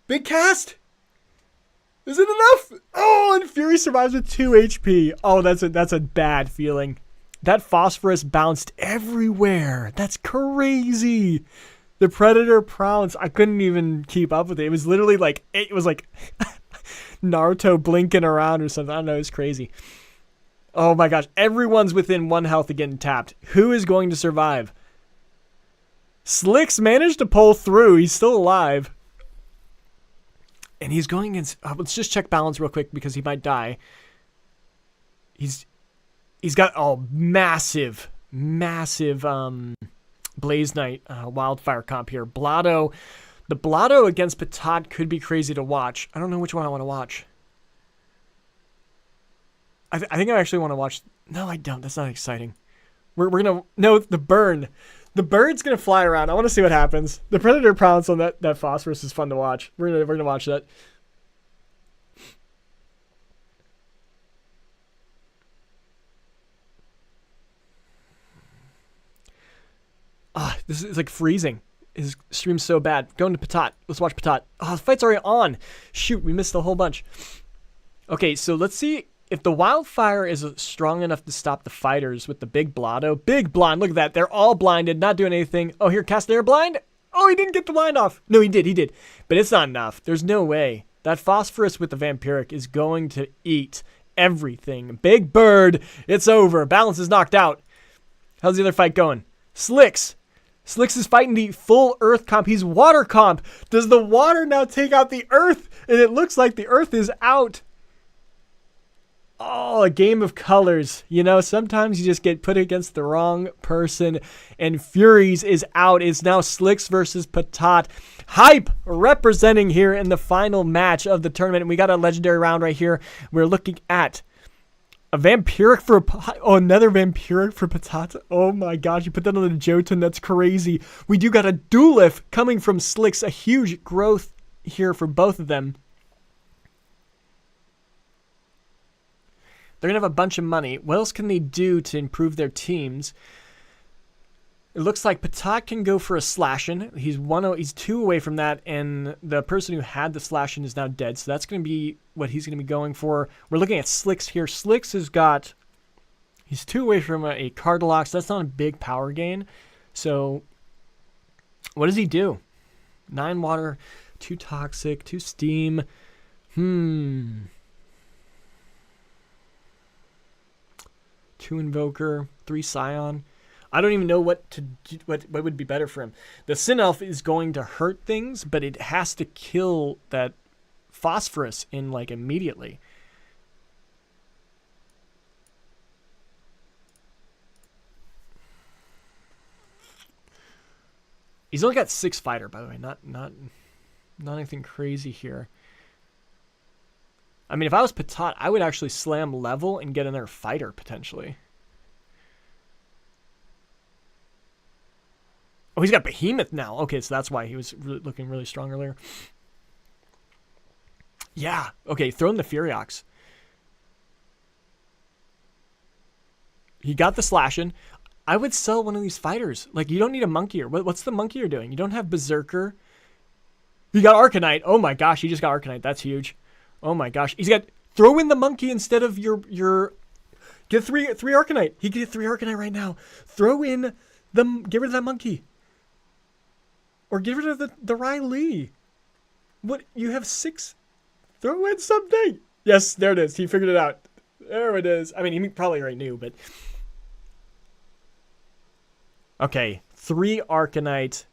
S1: Big cast! Is it enough? Oh, and Fury survives with 2 HP. Oh, that's a bad feeling. That Phosphorus bounced everywhere. That's crazy. The Predator Pounce, I couldn't even keep up with it. It was literally like, Naruto blinking around or something. I don't know. It's crazy. Oh my gosh. Everyone's within 1 health of getting tapped. Who is going to survive? Slicks managed to pull through. He's still alive. And he's going against... let's just check balance real quick because he might die. He's got massive Blaze Knight wildfire comp here. Blotto... The Blotto against Patat could be crazy to watch. I don't know which one I want to watch. I think I actually want to watch... No, I don't. That's not exciting. We're going to... No, the burn. The bird's going to fly around. I want to see what happens. The Predator Pounce on that Phosphorus is fun to watch. We're gonna watch that. This is like freezing. His stream's so bad. Going to Patat. Let's watch Patat. Oh, the fight's already on. Shoot, we missed a whole bunch. Okay, so let's see if the wildfire is strong enough to stop the fighters with the big Blotto. Big blind. Look at that. They're all blinded, not doing anything. Oh, here, Castaneer blind. Oh, he didn't get the blind off. No, he did. But it's not enough. There's no way. That Phosphorus with the Vampiric is going to eat everything. Big bird. It's over. Balance is knocked out. How's the other fight going? Slicks is fighting the full earth comp. He's water comp. Does the water now take out the earth? And it looks like the earth is out. Oh, a game of colors. You know, sometimes you just get put against the wrong person. And Furies is out. It's now Slicks versus Patat. Hype representing here in the final match of the tournament. And we got a legendary round right here. We're looking at a Vampiric for... another Vampiric for Patat. Oh my gosh, you put that on the Jotun. That's crazy. We do got a Duelif coming from Slicks. A huge growth here for both of them. They're going to have a bunch of money. What else can they do to improve their teams? It looks like Patat can go for a Slashin. He's 2 away from that, and the person who had the Slashin is now dead, so that's going to be what he's going to be going for. We're looking at Slicks here. Slicks has got... He's 2 away from a Cardalox. That's not a big power gain. So, what does he do? 9 water, 2 toxic, 2 steam. 2 Invoker, 3 Scion. I don't even know what would be better for him. The Sin Elf is going to hurt things, but it has to kill that Phosphorus in like immediately. He's only got 6 fighter, by the way. Not anything crazy here. I mean, if I was Patat, I would actually slam level and get another fighter, potentially. Oh, he's got Behemoth now. Okay, so that's why he was looking really strong earlier. Yeah. Okay, throw in the Furiox. He got the Slashin'. I would sell one of these fighters. Like, you don't need a Monkey. What's the Monkey you're doing? You don't have Berserker. You got Arcanite. Oh my gosh, he just got Arcanite. That's huge. Oh my gosh. He's got... Throw in the Monkey instead of your Get three Arcanite. He can get 3 Arcanite right now. Throw in get rid of that monkey. Or get rid of the Riley. What? You have 6. Throw in something. Yes, there it is. He figured it out. There it is. I mean, he probably already knew, but... Okay, 3 Arcanite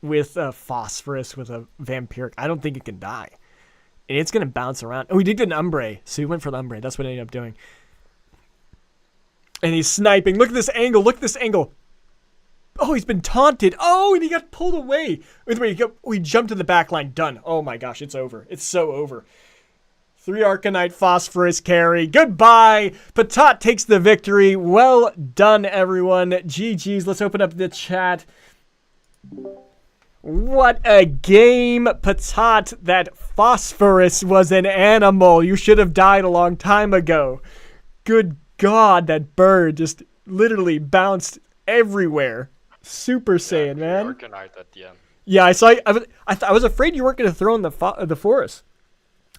S1: with a Phosphorus with a Vampiric. I don't think it can die. And it's going to bounce around. Oh, he did get an Umbre, so he went for the Umbre. That's what he ended up doing. And he's sniping. Look at this angle. Look at this angle. Oh, he's been taunted. Oh, and he got pulled away. Wait, he jumped to the back line. Done. Oh my gosh, it's over. It's so over. 3 Arcanite Phosphorus carry. Goodbye. Patat takes the victory. Well done, everyone. GG's. Let's open up the chat. What a game. Patat, that Phosphorus was an animal. You should have died a long time ago. Good God, that bird just literally bounced everywhere. Super Saiyan, man.
S6: Arcanite at the end.
S1: Yeah, I saw. I was afraid you weren't going to throw in the forest.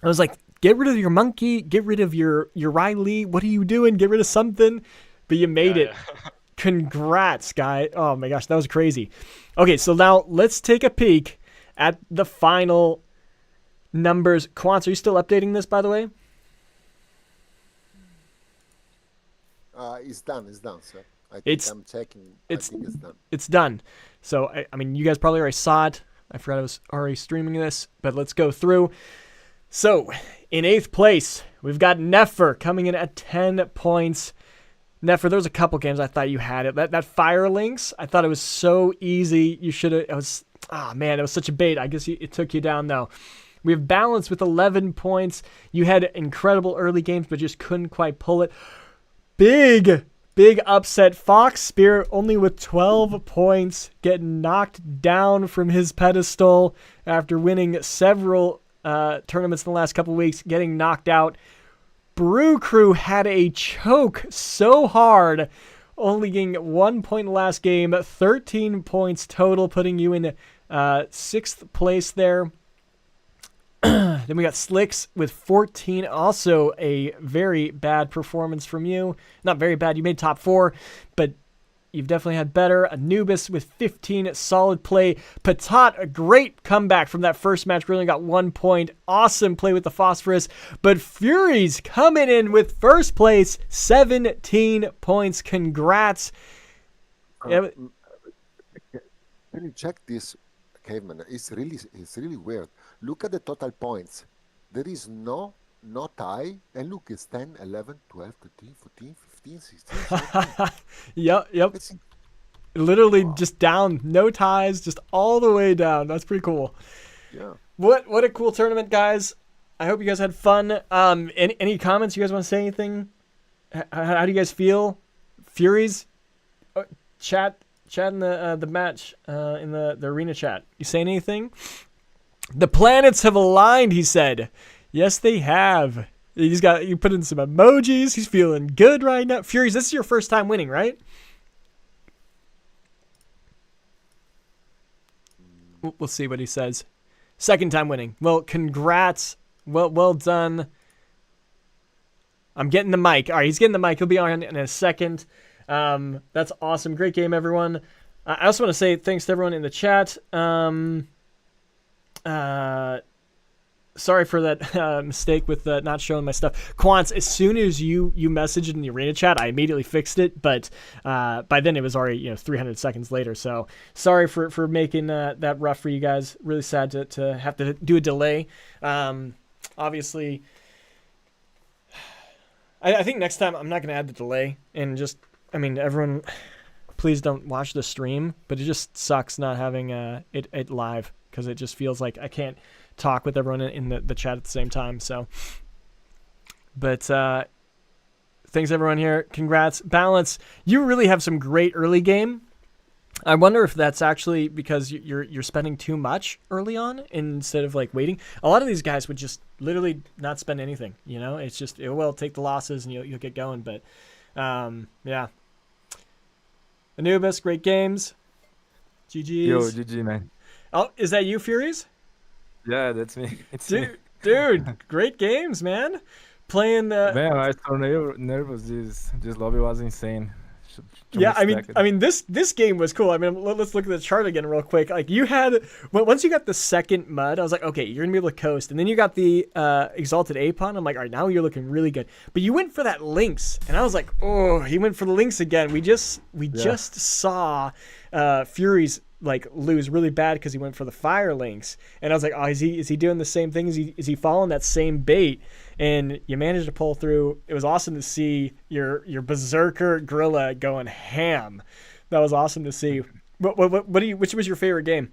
S1: I was like, get rid of your monkey, get rid of your Riley. What are you doing? Get rid of something. But you made it. Yeah. Congrats, guy. Oh my gosh, that was crazy. Okay, so now let's take a peek at the final numbers. Quants, are you still updating this, by the way?
S3: It's done, sir. I'm checking. I think it's done.
S1: It's done. So, I mean, you guys probably already saw it. I forgot I was already streaming this, but let's go through. So, in 8th place, we've got Nefer coming in at 10 points. Nefer, there was a couple games I thought you had it. That Fire Links, I thought it was so easy. You should have. It was such a bait. I guess it took you down, though. We have Balance with 11 points. You had incredible early games, but just couldn't quite pull it. Big upset. Fox Spirit only with 12 points, getting knocked down from his pedestal after winning several tournaments in the last couple weeks, getting knocked out. Brew Crew had a choke so hard, only getting 1 point in the last game, 13 points total, putting you in 6th place there. Then we got Slicks with 14, also a very bad performance from you. Not very bad, you made top 4, but you've definitely had better. Anubis with 15, solid play. Patat, a great comeback from that first match. We only got 1 point. Awesome play with the Phosphorus. But Furies coming in with first place, 17 points. Congrats.
S3: Can you check this, Caveman? It's really weird. Look at the total points. There is no tie. And look, it's 10, 11, 12, 13, 14, 15, 16, 17.
S1: Yep. It's literally just down. No ties, just all the way down. That's pretty cool.
S3: Yeah.
S1: What a cool tournament, guys. I hope you guys had fun. Any comments? You guys want to say anything? How do you guys feel? Furies? Chat in the match, in the arena chat. You saying anything? The planets have aligned, he said. Yes, they have. You put in some emojis. He's feeling good right now. Furies, this is your first time winning, right? We'll see what he says. Second time winning. Well, congrats. Well done. I'm getting the mic. All right, he's getting the mic. He'll be on in a second. That's awesome. Great game, everyone. I also want to say thanks to everyone in the chat. Sorry for that mistake with not showing my stuff. Quants, as soon as you messaged in the arena chat, I immediately fixed it, but by then it was already 300 seconds later. So sorry for making that rough for you guys. Really sad to have to do a delay. Obviously, I think next time I'm not going to add the delay and just, everyone, please don't watch the stream, but it just sucks not having it live because it just feels like I can't talk with everyone in the chat at the same time. So, but thanks everyone here. Congrats. Balance, you really have some great early game. I wonder if that's actually because you're spending too much early on instead of like waiting. A lot of these guys would just literally not spend anything. It's just take the losses and you'll get going. But yeah. Anubis, great games. GG's.
S7: Yo, GG, man.
S1: Oh, is that you, Furies?
S7: Yeah, that's me. It's
S1: dude, great games, man. playing the.
S6: Man, I was so nervous. This lobby was insane. Too
S1: Yeah,
S6: much
S1: I mean,
S6: stacked.
S1: this game was cool. I mean, let's look at the chart again real quick. Like you had, once you got the second mud, I was like, okay, you're gonna be able to coast, and then you got the exalted Apon. I'm like, all right, now you're looking really good. But you went for that lynx, and I was like, oh, he went for the lynx again. We just saw Fury's like lose really bad because he went for the fire lynx, and I was like, oh, is he doing the same thing? Is he following that same bait? And you managed to pull through. It was awesome to see your berserker gorilla going ham. That was awesome to see. Which was your favorite game?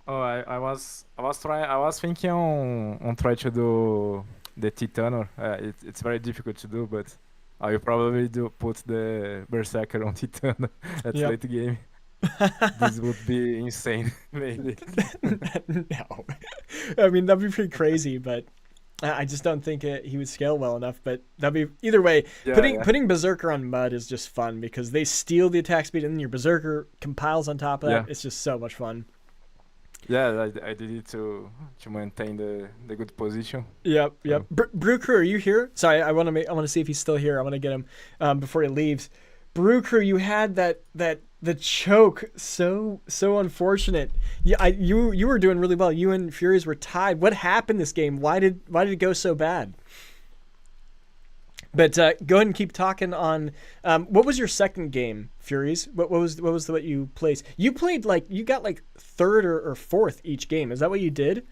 S6: Oh, I was thinking on try to do the Titanor. It's very difficult to do, but I will probably put the Berserker on Titanor at
S1: Yep.
S6: late game. This would be insane, maybe.
S1: No, I mean that'd be pretty crazy, but I just don't think he would scale well enough. But that'd be either way.
S6: Yeah,
S1: Putting Berserker on mud is just fun because they steal the attack speed and then your Berserker compiles on top of that.
S6: Yeah.
S1: It's just so much fun.
S6: Yeah, I did it to maintain the good position.
S1: Yep. Brew Crew, are you here? Sorry, I want to see if he's still here. I want to get him before he leaves. Brew Crew, you had the choke, so unfortunate. Yeah, you were doing really well. You and Furies were tied. What happened this game? Why did it go so bad? But go ahead and keep talking on. What was your second game, Furies? What you placed? You played you got third or fourth each game. Is that what you did?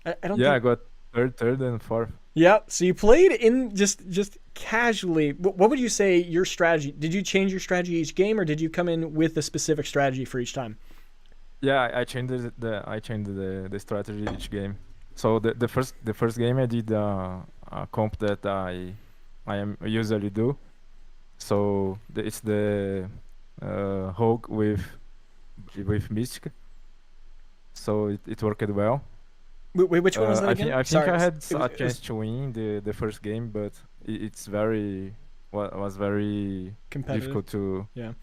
S1: I don't.
S6: Yeah,
S1: think...
S6: I got third and fourth.
S1: Yeah, so you played in just casually. What would you say your strategy? Did you change your strategy each game, or did you come in with a specific strategy for each time?
S6: Yeah, I changed the strategy each game. So the first game I did a comp that I usually do. So it's the Rogue with Mystic. So it worked well.
S1: Wait, which one was that again?
S6: I think I had
S1: It was-
S6: a chance to win the first game, but it's very was very
S1: competitive.
S6: difficult to
S1: Yeah.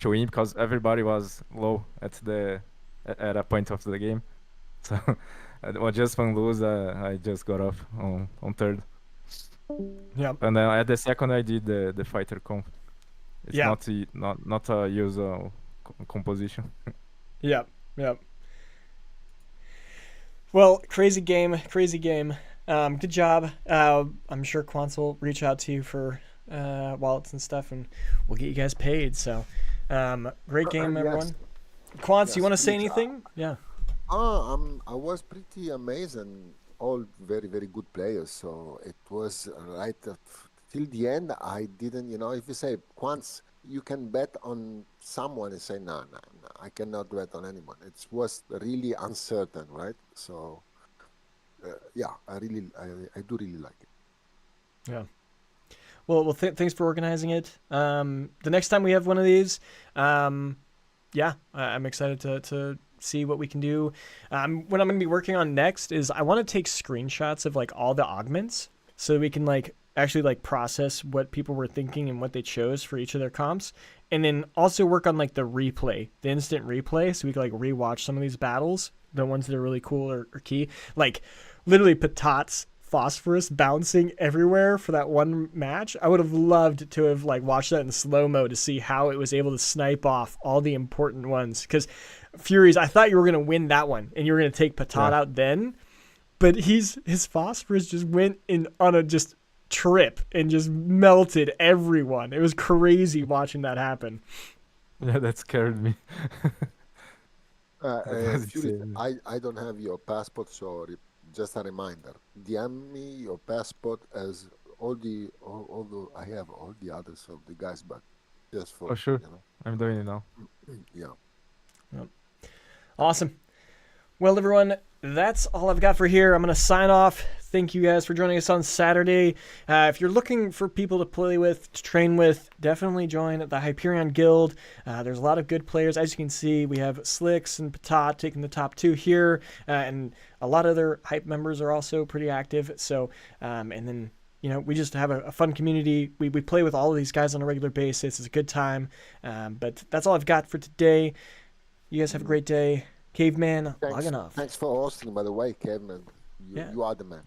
S6: win because everybody was low at a point of the game. So just one lose, I just got off on third.
S1: Yeah.
S6: And then at the second, I did the fighter comp. It's
S1: Yeah.
S6: not a usual composition.
S1: Yep. Well, crazy game. Good job. I'm sure Quants will reach out to you for wallets and stuff, and we'll get you guys paid. So, great game, everyone.
S3: Yes.
S1: Quants,
S3: Yes,
S1: you want to say
S3: please.
S1: anything? Yeah.
S3: I was pretty amazed and all very, very good players. So it was right till the end. I didn't, if you say once you can bet on someone and say, no, I cannot bet on anyone. It was really uncertain, right? So, yeah, I do really like it.
S1: Yeah. Well, thanks for organizing it. The next time we have one of these, yeah, I'm excited to see what we can do. What I'm going to be working on next is I want to take screenshots of all the augments so we can actually process what people were thinking and what they chose for each of their comps, and then also work on the replay, the instant replay, so we can rewatch some of these battles, the ones that are really cool or key, literally Patat's phosphorus bouncing everywhere for that one match. I would have loved to have watched that in slow-mo to see how it was able to snipe off all the important ones, because Furies, I thought you were going to win that one and you were going to take Patat out then, but his phosphorus just went on a trip and just melted everyone. It was crazy watching that happen.
S6: Yeah, that scared me. was
S3: Fury,
S6: insane.
S3: I don't have your passport, so just a reminder. DM me your passport as although I have all the others of the guys, but just for
S6: Oh, sure. I'm doing it now.
S3: Yeah.
S1: Awesome. Well, everyone, that's all I've got for here. I'm going to sign off. Thank you guys for joining us on Saturday. If you're looking for people to play with, to train with, definitely join the Hyperion Guild. There's a lot of good players. As you can see, we have Slicks and Patat taking the top two here, and a lot of other Hype members are also pretty active. So, and then, we just have a fun community. We play with all of these guys on a regular basis. It's a good time. But that's all I've got for today. You guys have a great day. Caveman, logging off.
S3: Thanks for hosting, by the way, Caveman.
S1: Yeah.
S3: You are the man.